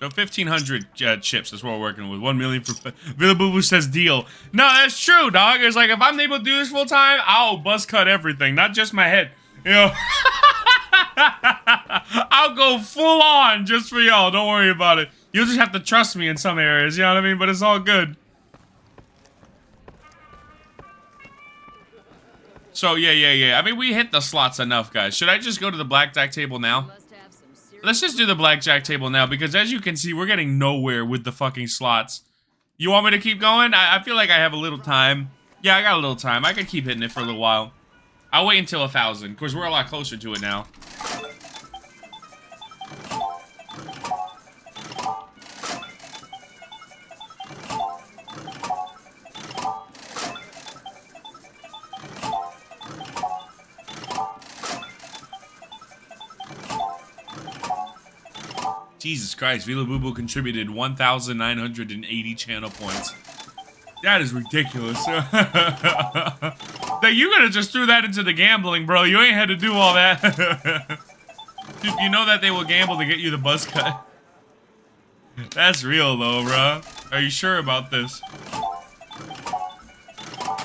So 1,500 chips, that's what we're working with. 1 million for... Villa Boo Boo says deal. No, that's true, dog. It's like, if I'm able to do this full time, I'll buzz cut everything, not just my head. You know? I'll go full on just for y'all. Don't worry about it. You'll just have to trust me in some areas, you know what I mean? But it's all good. So, yeah. I mean, we hit the slots enough, guys. Should I just go to the blackjack table now? Let's just do the blackjack table now, because as you can see, we're getting nowhere with the fucking slots. You want me to keep going? I feel like I have a little time. Yeah, I got a little time. I could keep hitting it for a little while. I'll wait until 1,000, because we're a lot closer to it now. Jesus Christ, Vila Boo Boo contributed 1,980 channel points. That is ridiculous. That you could have just threw that into the gambling, bro. You ain't had to do all that. Dude, you know that they will gamble to get you the buzz cut. That's real though, bro. Are you sure about this?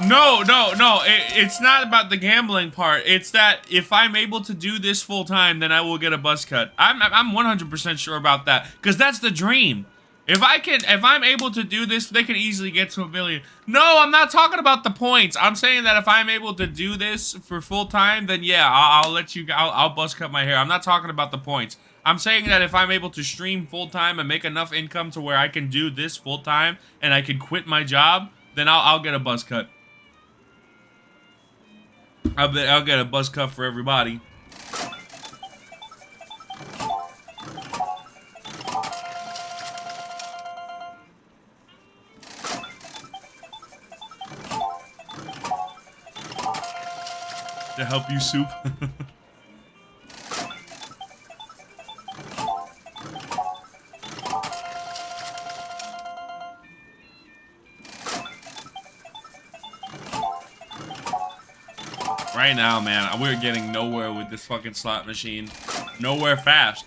No. It's not about the gambling part. It's that if I'm able to do this full time, then I will get a buzz cut. I'm 100% sure about that, because that's the dream. If I'm able to do this, they can easily get to 1 million. No, I'm not talking about the points. I'm saying that if I'm able to do this for full time, then yeah, I'll buzz cut my hair. I'm not talking about the points. I'm saying that if I'm able to stream full time and make enough income to where I can do this full time and I can quit my job, then I'll get a buzz cut. I'll get a buzz cut for everybody. To help you, Soup. Right now, man, we're getting nowhere with this fucking slot machine. Nowhere fast.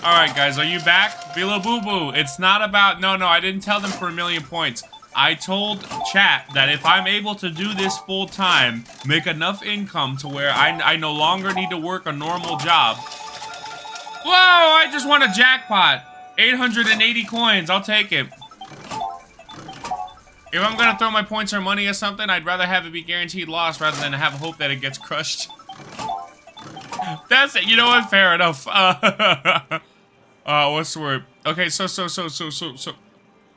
Alright, guys, are you back? Vila Boo Boo, it's not about... No, I didn't tell them for 1 million points. I told chat that if I'm able to do this full time, make enough income to where I no longer need to work a normal job. Whoa, I just won a jackpot. 880 coins, I'll take it. If I'm gonna throw my points or money at something, I'd rather have it be guaranteed loss rather than have hope that it gets crushed. That's it. You know what? Fair enough. What's the word? Okay, so.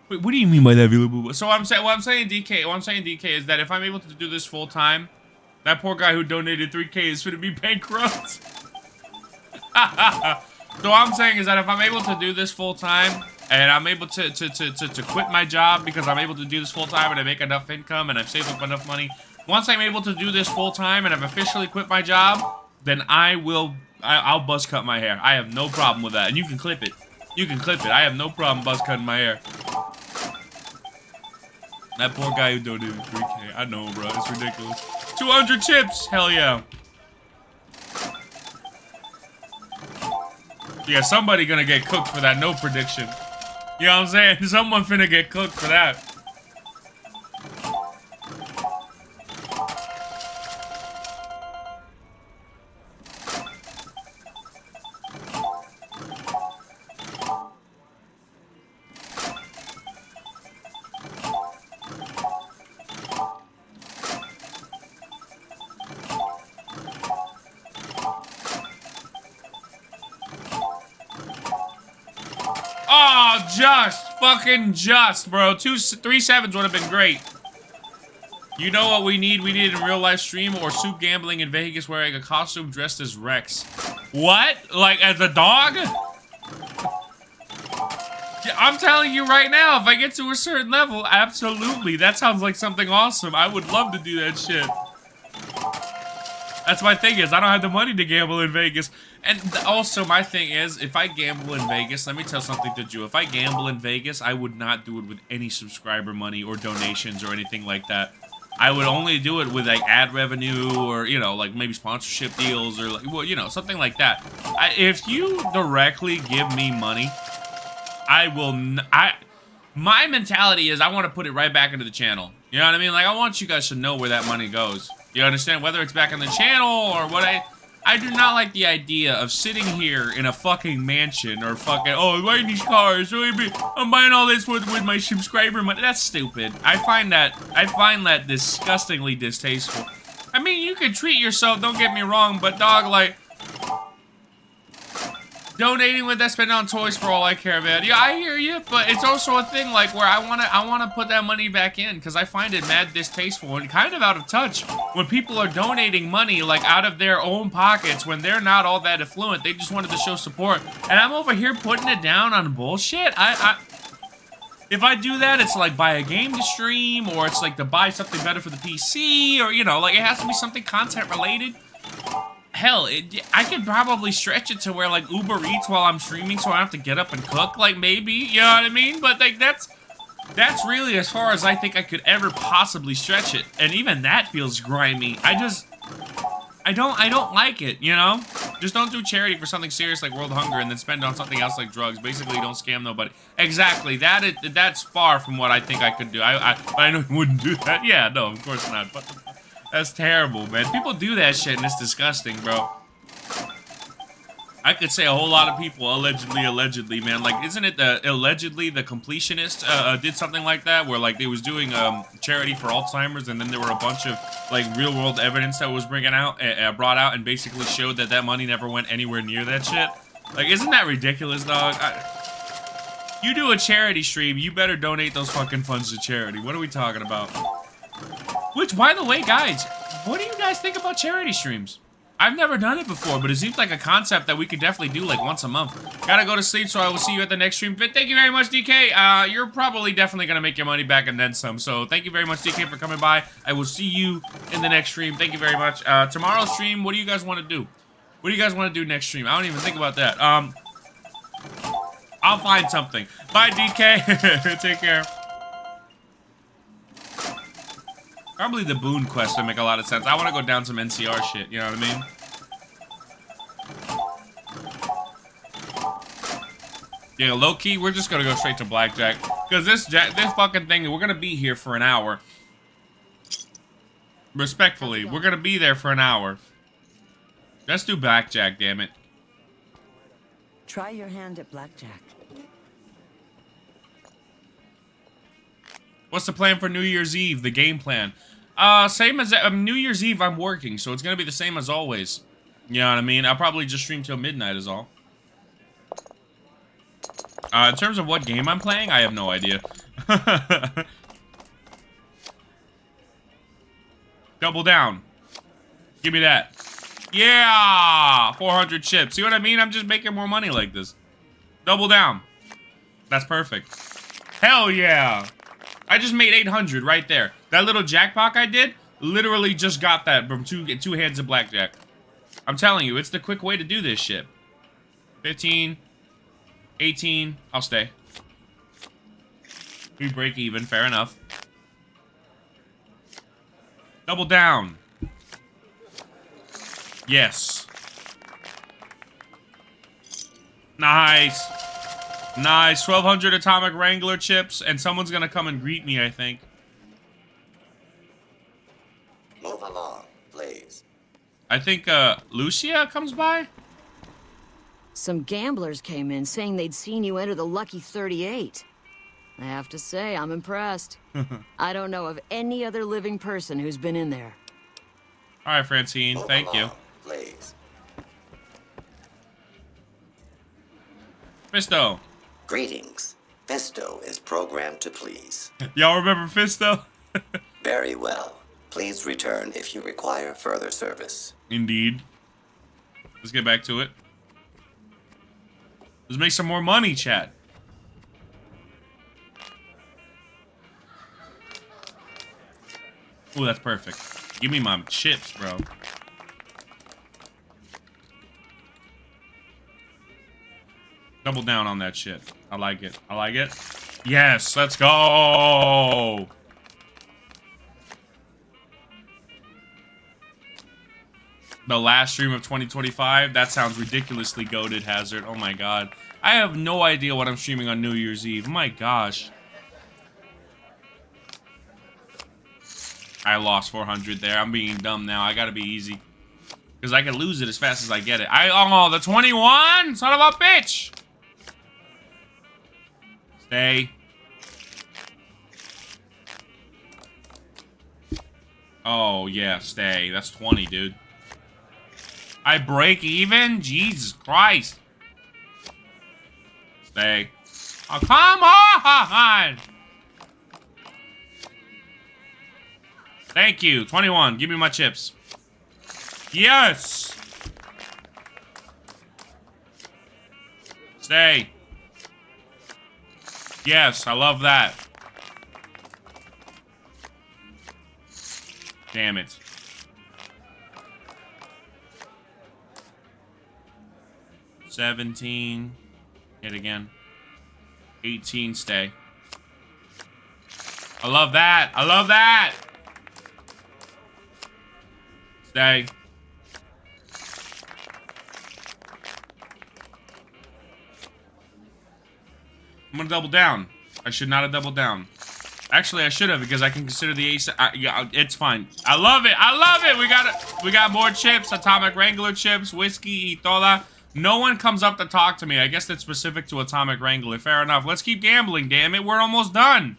Wait, what do you mean by that, Vila Boo Boo? So what I'm saying, DK, is that if I'm able to do this full time, that poor guy who donated 3K is gonna be bankrupt. So what I'm saying is that if I'm able to do this full time and I'm able to quit my job because I'm able to do this full time and I make enough income and I've saved up enough money. Once I'm able to do this full time and I've officially quit my job, then I'll buzz cut my hair. I have no problem with that, and you can clip it. You can clip it. I have no problem buzz cutting my hair. That poor guy who donated 3K. I know, bro. It's ridiculous. 200 chips. Hell yeah. Yeah, somebody gonna get cooked for that no prediction. You know what I'm saying? Someone finna get cooked for that. Oh, just. Fucking just, bro. 3 7s would have been great. You know what we need? We need a real life stream or soup gambling in Vegas wearing a costume dressed as Rex. What? Like as a dog? I'm telling you right now, if I get to a certain level, absolutely. That sounds like something awesome. I would love to do that shit. That's my thing is, I don't have the money to gamble in Vegas. And also, my thing is, if I gamble in Vegas, let me tell something to you. If I gamble in Vegas, I would not do it with any subscriber money or donations or anything like that. I would only do it with, like, ad revenue or, you know, like, maybe sponsorship deals or, like, well, you know, something like that. If you directly give me money, I will... My mentality is I want to put it right back into the channel. You know what I mean? Like, I want you guys to know where that money goes. You understand? Whether it's back in the channel or what I do not like the idea of sitting here in a fucking mansion or fucking, oh, I'm buying these cars, I'm buying all this with my subscriber money. That's stupid. I find that disgustingly distasteful. I mean, you can treat yourself, don't get me wrong, but dog, like, donating with that, spending on toys for all I care about. Yeah, I hear you, but it's also a thing like where I wanna put that money back in because I find it mad distasteful and kind of out of touch when people are donating money like out of their own pockets when they're not all that affluent. They just wanted to show support, and I'm over here putting it down on bullshit. If I do that, it's like buy a game to stream, or it's like to buy something better for the PC, or you know, like it has to be something content related. Hell, I could probably stretch it to where, like, Uber Eats while I'm streaming so I don't have to get up and cook, like, maybe, you know what I mean? But, like, that's really as far as I think I could ever possibly stretch it. And even that feels grimy. I don't like it, you know? Just don't do charity for something serious like world hunger and then spend it on something else like drugs. Basically, don't scam nobody. Exactly, that's far from what I think I could do. But I know you wouldn't do that. Yeah, no, of course not. But that's terrible, man. People do that shit, and it's disgusting, bro. I could say a whole lot of people, allegedly, man. Like, isn't it allegedly the completionist did something like that, where, like, they was doing charity for Alzheimer's, and then there were a bunch of, like, real-world evidence that was brought out, and basically showed that that money never went anywhere near that shit? Like, isn't that ridiculous, dog? You do a charity stream, you better donate those fucking funds to charity. What are we talking about? Which, by the way, guys, what do you guys think about charity streams? I've never done it before, but it seems like a concept that we could definitely do, like, once a month. Gotta go to sleep, so I will see you at the next stream. But thank you very much, DK. You're probably definitely gonna make your money back and then some. So thank you very much, DK, for coming by. I will see you in the next stream. Thank you very much. Tomorrow's stream, what do you guys want to do? What do you guys want to do next stream? I don't even think about that. I'll find something. Bye, DK. Take care. Probably the Boone quest would make a lot of sense. I want to go down some NCR shit, you know what I mean? Yeah, low-key, we're just gonna go straight to Blackjack. Because this fucking thing, we're gonna be here for an hour. Respectfully, we're gonna be there for an hour. Let's do Blackjack, damn it. Try your hand at Blackjack. What's the plan for New Year's Eve? The game plan. Same as New Year's Eve, I'm working, so it's gonna be the same as always. You know what I mean? I'll probably just stream till midnight is all. In terms of what game I'm playing, I have no idea. Double down. Give me that. Yeah! 400 chips. See what I mean? I'm just making more money like this. Double down. That's perfect. Hell yeah. I just made 800 right there. That little jackpot I did, literally just got that from two hands of blackjack. I'm telling you, it's the quick way to do this shit. 15, 18, I'll stay. We break even, fair enough. Double down. Yes. Nice. Nice. 1,200 Atomic Wrangler chips, and someone's gonna come and greet me, I think. Move along, please. I think, Lucia comes by? Some gamblers came in saying they'd seen you enter the Lucky 38. I have to say, I'm impressed. I don't know of any other living person who's been in there. All right, Francine. Move Thank along, you. Please. Fisto. Greetings. Fisto is programmed to please. Y'all remember Fisto? Very well. Please return if you require further service. Indeed. Let's get back to it. Let's make some more money, chat. Ooh, that's perfect. Give me my chips, bro. Double down on that shit. I like it. I like it. Yes, let's go. The last stream of 2025? That sounds ridiculously goated, Hazard. Oh my god. I have no idea what I'm streaming on New Year's Eve. My gosh. I lost 400 there. I'm being dumb now. I gotta be easy. Because I can lose it as fast as I get it. Oh, the 21? Son of a bitch! Stay. Oh, yeah, stay. That's 20, dude. I break even? Jesus Christ. Stay. Oh, come on! Thank you. 21. Give me my chips. Yes! Stay. Yes, I love that. Damn it. $17. Hit again. 18. Stay. I love that. I love that. Stay. I'm gonna double down. I should not have doubled down. Actually, I should have because I can consider the ace. Yeah, it's fine. I love it. I love it. We got more chips. Atomic Wrangler chips, whiskey, itola. No one comes up to talk to me. I guess that's specific to Atomic Wrangler. Fair enough. Let's keep gambling. Damn it, we're almost done.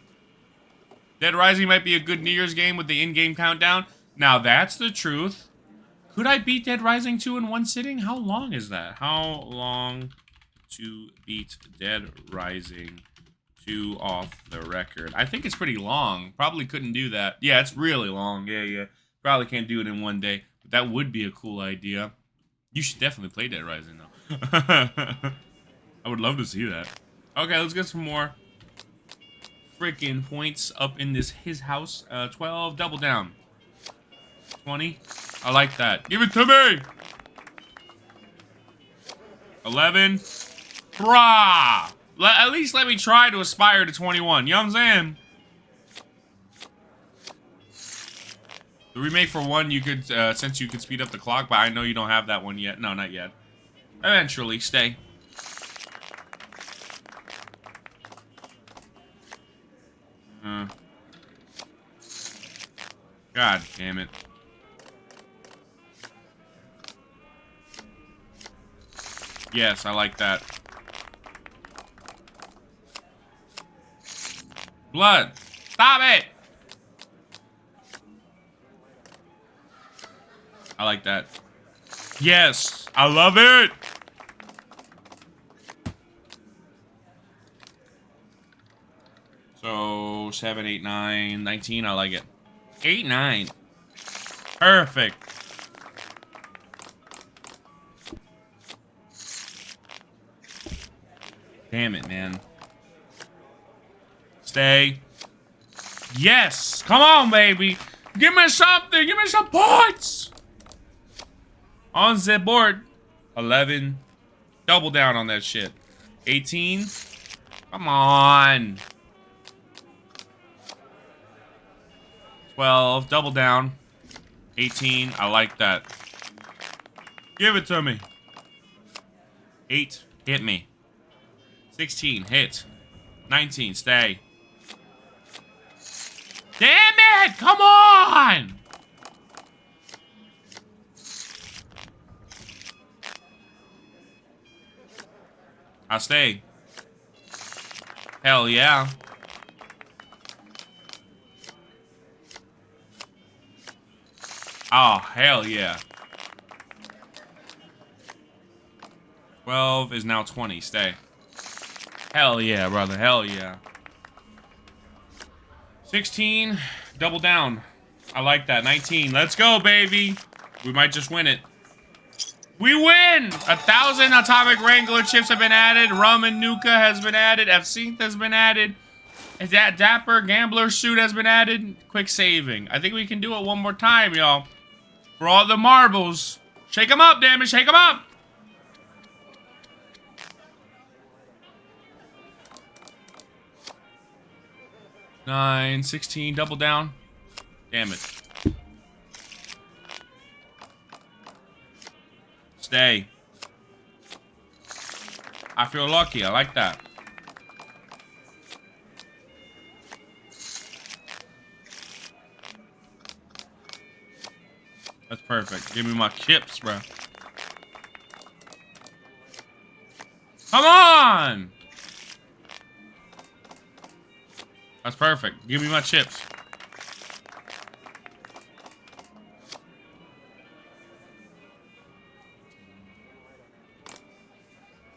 Dead Rising might be a good New Year's game with the in-game countdown. Now that's the truth. Could I beat Dead Rising 2 in one sitting? How long is that? How long to beat Dead Rising 2 off the record? I think it's pretty long. Probably couldn't do that. Yeah, it's really long. Yeah. Probably can't do it in one day. But that would be a cool idea. You should definitely play Dead Rising, though. I would love to see that. Okay, let's get some more freaking points up in his house. 12, double down. 20. I like that. Give it to me! 11. Brah! At least let me try to aspire to 21. You know what I'm saying? The remake for 1, you could, since you could speed up the clock, but I know you don't have that one yet. No, not yet. Eventually, stay. God damn it. Yes, I like that. Blood. Stop it! I like that. Yes, I love it! So, 7, 8, 9, 19, I like it. 8, 9. Perfect. Damn it, man. Stay. Yes. Come on, baby. Give me something. Give me some points. On the board. 11. Double down on that shit. 18. Come on. 12. Double down. 18. I like that. Give it to me. 8. Hit me. 16. Hit. 19. Stay. Damn it! Come on! I'll stay. Hell yeah. Oh, hell yeah. 12 is now 20. Stay. Hell yeah, brother. Hell yeah. 16. Double down. I like that. 19. Let's go, baby. We might just win it. We win! 1,000 Atomic Wrangler chips have been added. Rum and Nuka has been added. F-Synth has been added. That Dapper Gambler suit has been added. Quick saving. I think we can do it one more time, y'all. For all the marbles. Shake them up, damn it. Shake them up. Nine, 16, double down. Damn it. Stay. I feel lucky. I like that. That's perfect. Give me my chips, bro. Come on! That's perfect. Give me my chips.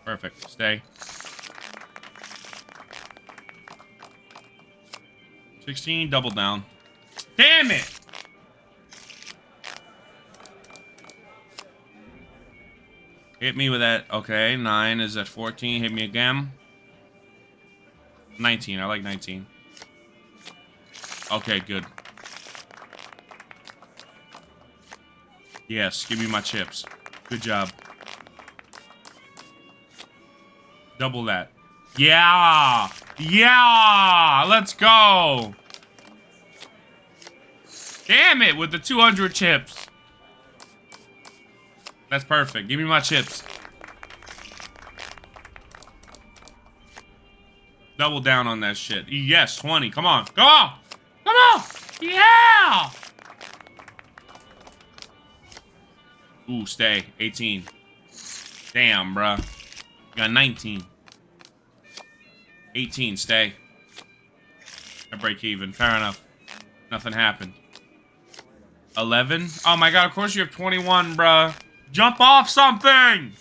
Perfect. Stay. 16, double down. Damn it! Hit me with that. Okay, 9 is at 14. Hit me again. 19. I like 19. Okay, good. Yes, give me my chips. Good job. Double that. Yeah! Yeah! Let's go! Damn it, with the 200 chips. That's perfect. Give me my chips. Double down on that shit. Yes, 20. Come on. Come on! Come on! Yeah! Ooh, stay. 18. Damn, bruh. Got 19. 18, stay. I break even. Fair enough. Nothing happened. 11? Oh my god, of course you have 21, bruh. Jump off something!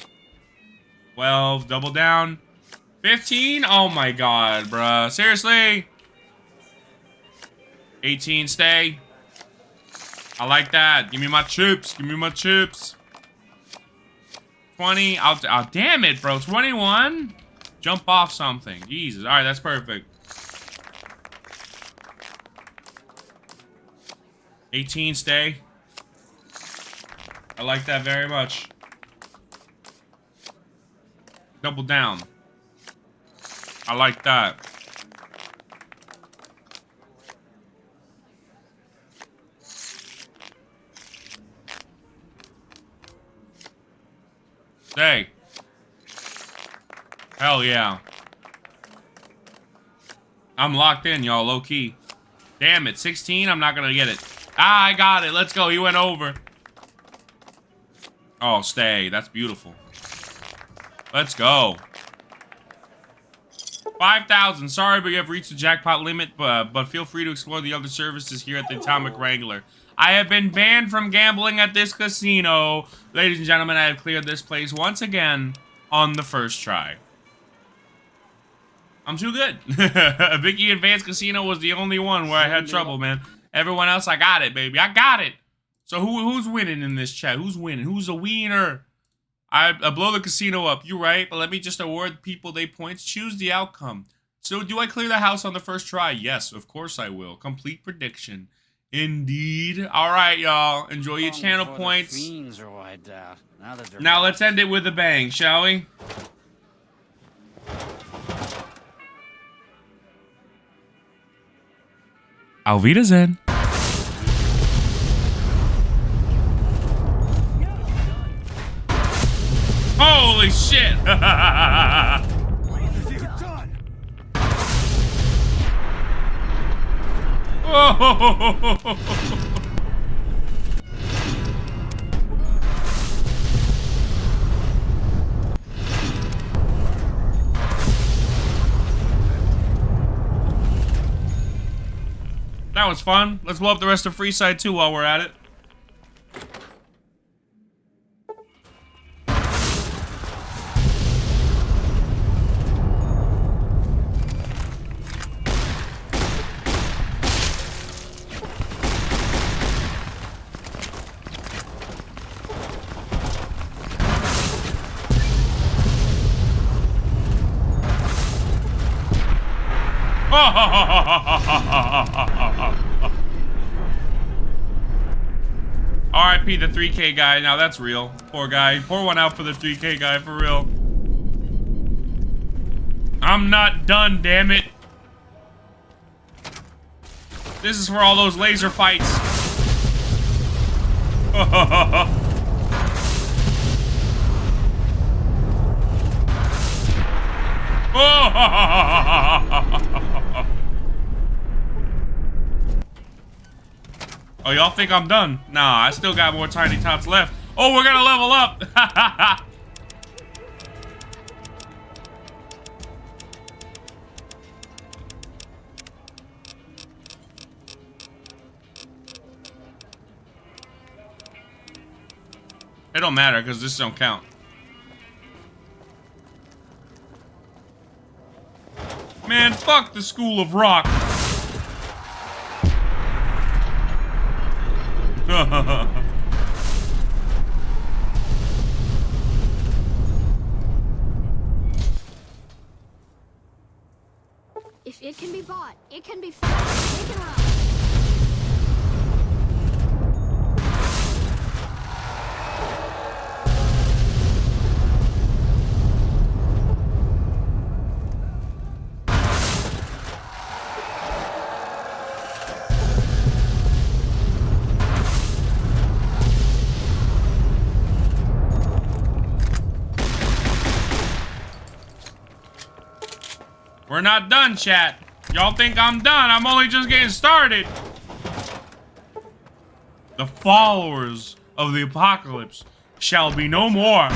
12, double down. 15? Oh my god, bruh. Seriously? 18, stay. I like that. Give me my chips. Give me my chips. 20. Oh, damn it, bro. 21? Jump off something. Jesus. Alright, that's perfect. 18, stay. I like that very much. Double down. I like that. Stay. Hell yeah. I'm locked in, y'all, low key. Damn it, 16? I'm not gonna get it. Ah, I got it. Let's go. He went over. Oh, stay. That's beautiful. Let's go. 5,000. Sorry, but you have reached the jackpot limit, but feel free to explore the other services here at the Atomic Wrangler. I have been banned from gambling at this casino. Ladies and gentlemen, I have cleared this place once again on the first try. I'm too good. Vicky Advanced Casino was the only one where I had trouble, man. Everyone else, I got it, baby. I got it. So who's winning in this chat? Who's winning? Who's a wiener? I blow the casino up. You're right, but let me just award people they points. Choose the outcome. So do I clear the house on the first try? Yes, of course I will. Complete prediction. Indeed. All right, y'all. Enjoy your channel points. Now let's end it with a bang, shall we? Auf Wiedersehen. Holy shit! That was fun. Let's blow up the rest of Freeside too while we're at it. RIP the 3K guy. Now that's real. Poor guy. Pour one out for the 3K guy, for real. I'm not done, damn it. This is for all those laser fights. Oh, y'all think I'm done? Nah, I still got more tiny tots left. Oh, we're gonna level up. It don't matter because this don't count. Man, fuck the School of Rock. If it can be bought, it can be found. Take it out. We're not done, chat. Y'all think I'm done. I'm only just getting started. The followers of the apocalypse shall be no more.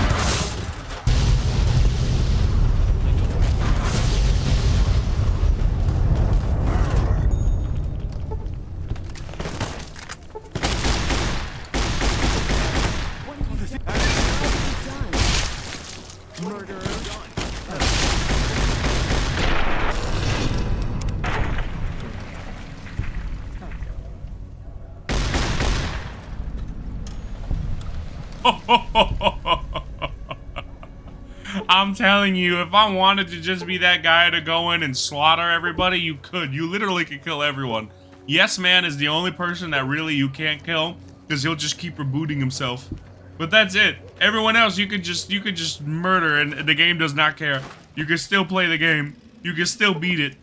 I'm telling you, if I wanted to just be that guy to go in and slaughter everybody, you could. You literally could kill everyone. Yes Man is the only person that really you can't kill, because he'll just keep rebooting himself. But that's it. Everyone else you could just murder and the game does not care. You can still play the game. You can still beat it.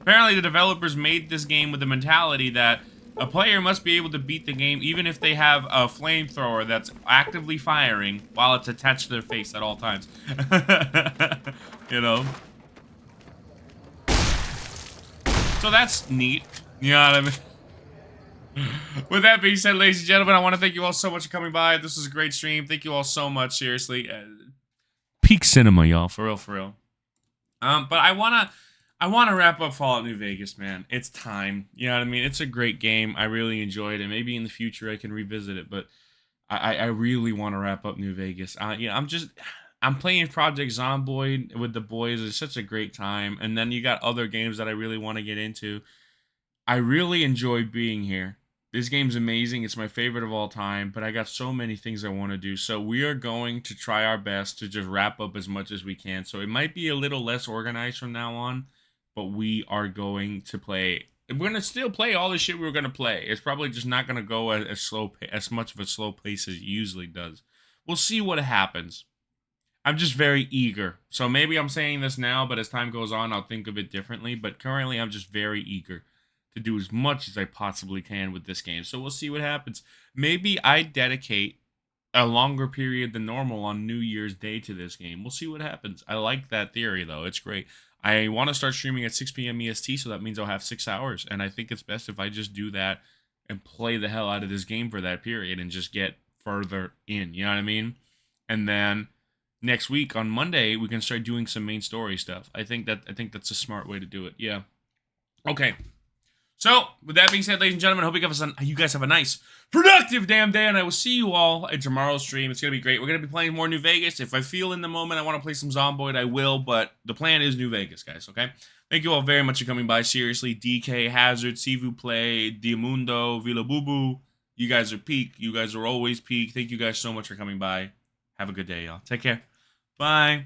Apparently the developers made this game with the mentality that a player must be able to beat the game even if they have a flamethrower that's actively firing while it's attached to their face at all times. You know? So that's neat. You know what I mean? With that being said, ladies and gentlemen, I want to thank you all so much for coming by. This was a great stream. Thank you all so much, seriously. Peak cinema, y'all. For real, for real. But I want to wrap up Fallout New Vegas, man. It's time. You know what I mean? It's a great game. I really enjoyed it. Maybe in the future I can revisit it, but I really want to wrap up New Vegas. You know, I'm playing Project Zomboid with the boys. It's such a great time. And then you got other games that I really want to get into. I really enjoy being here. This game's amazing. It's my favorite of all time, but I got so many things I want to do. So we are going to try our best to just wrap up as much as we can. So it might be a little less organized from now on, but we are going to play. We're going to still play all the shit we were going to play. It's probably just not going to go as much of a slow pace as it usually does. We'll see what happens. I'm just very eager. So maybe I'm saying this now, but as time goes on, I'll think of it differently. But currently, I'm just very eager to do as much as I possibly can with this game. So we'll see what happens. Maybe I dedicate a longer period than normal on New Year's Day to this game. We'll see what happens. I like that theory, though. It's great. I want to start streaming at 6 p.m. EST, so that means I'll have 6 hours. And I think it's best if I just do that and play the hell out of this game for that period and just get further in. You know what I mean? And then next week on Monday, we can start doing some main story stuff. I think that's a smart way to do it. Yeah. Okay. So, with that being said, ladies and gentlemen, I hope you guys have a nice, productive damn day, and I will see you all at tomorrow's stream. It's going to be great. We're going to be playing more New Vegas. If I feel in the moment I want to play some Zomboid, I will, but the plan is New Vegas, guys, okay? Thank you all very much for coming by. Seriously, DK, Hazard, Sivu Play, Diamundo, Vila Bubu. You guys are peak. You guys are always peak. Thank you guys so much for coming by. Have a good day, y'all. Take care. Bye.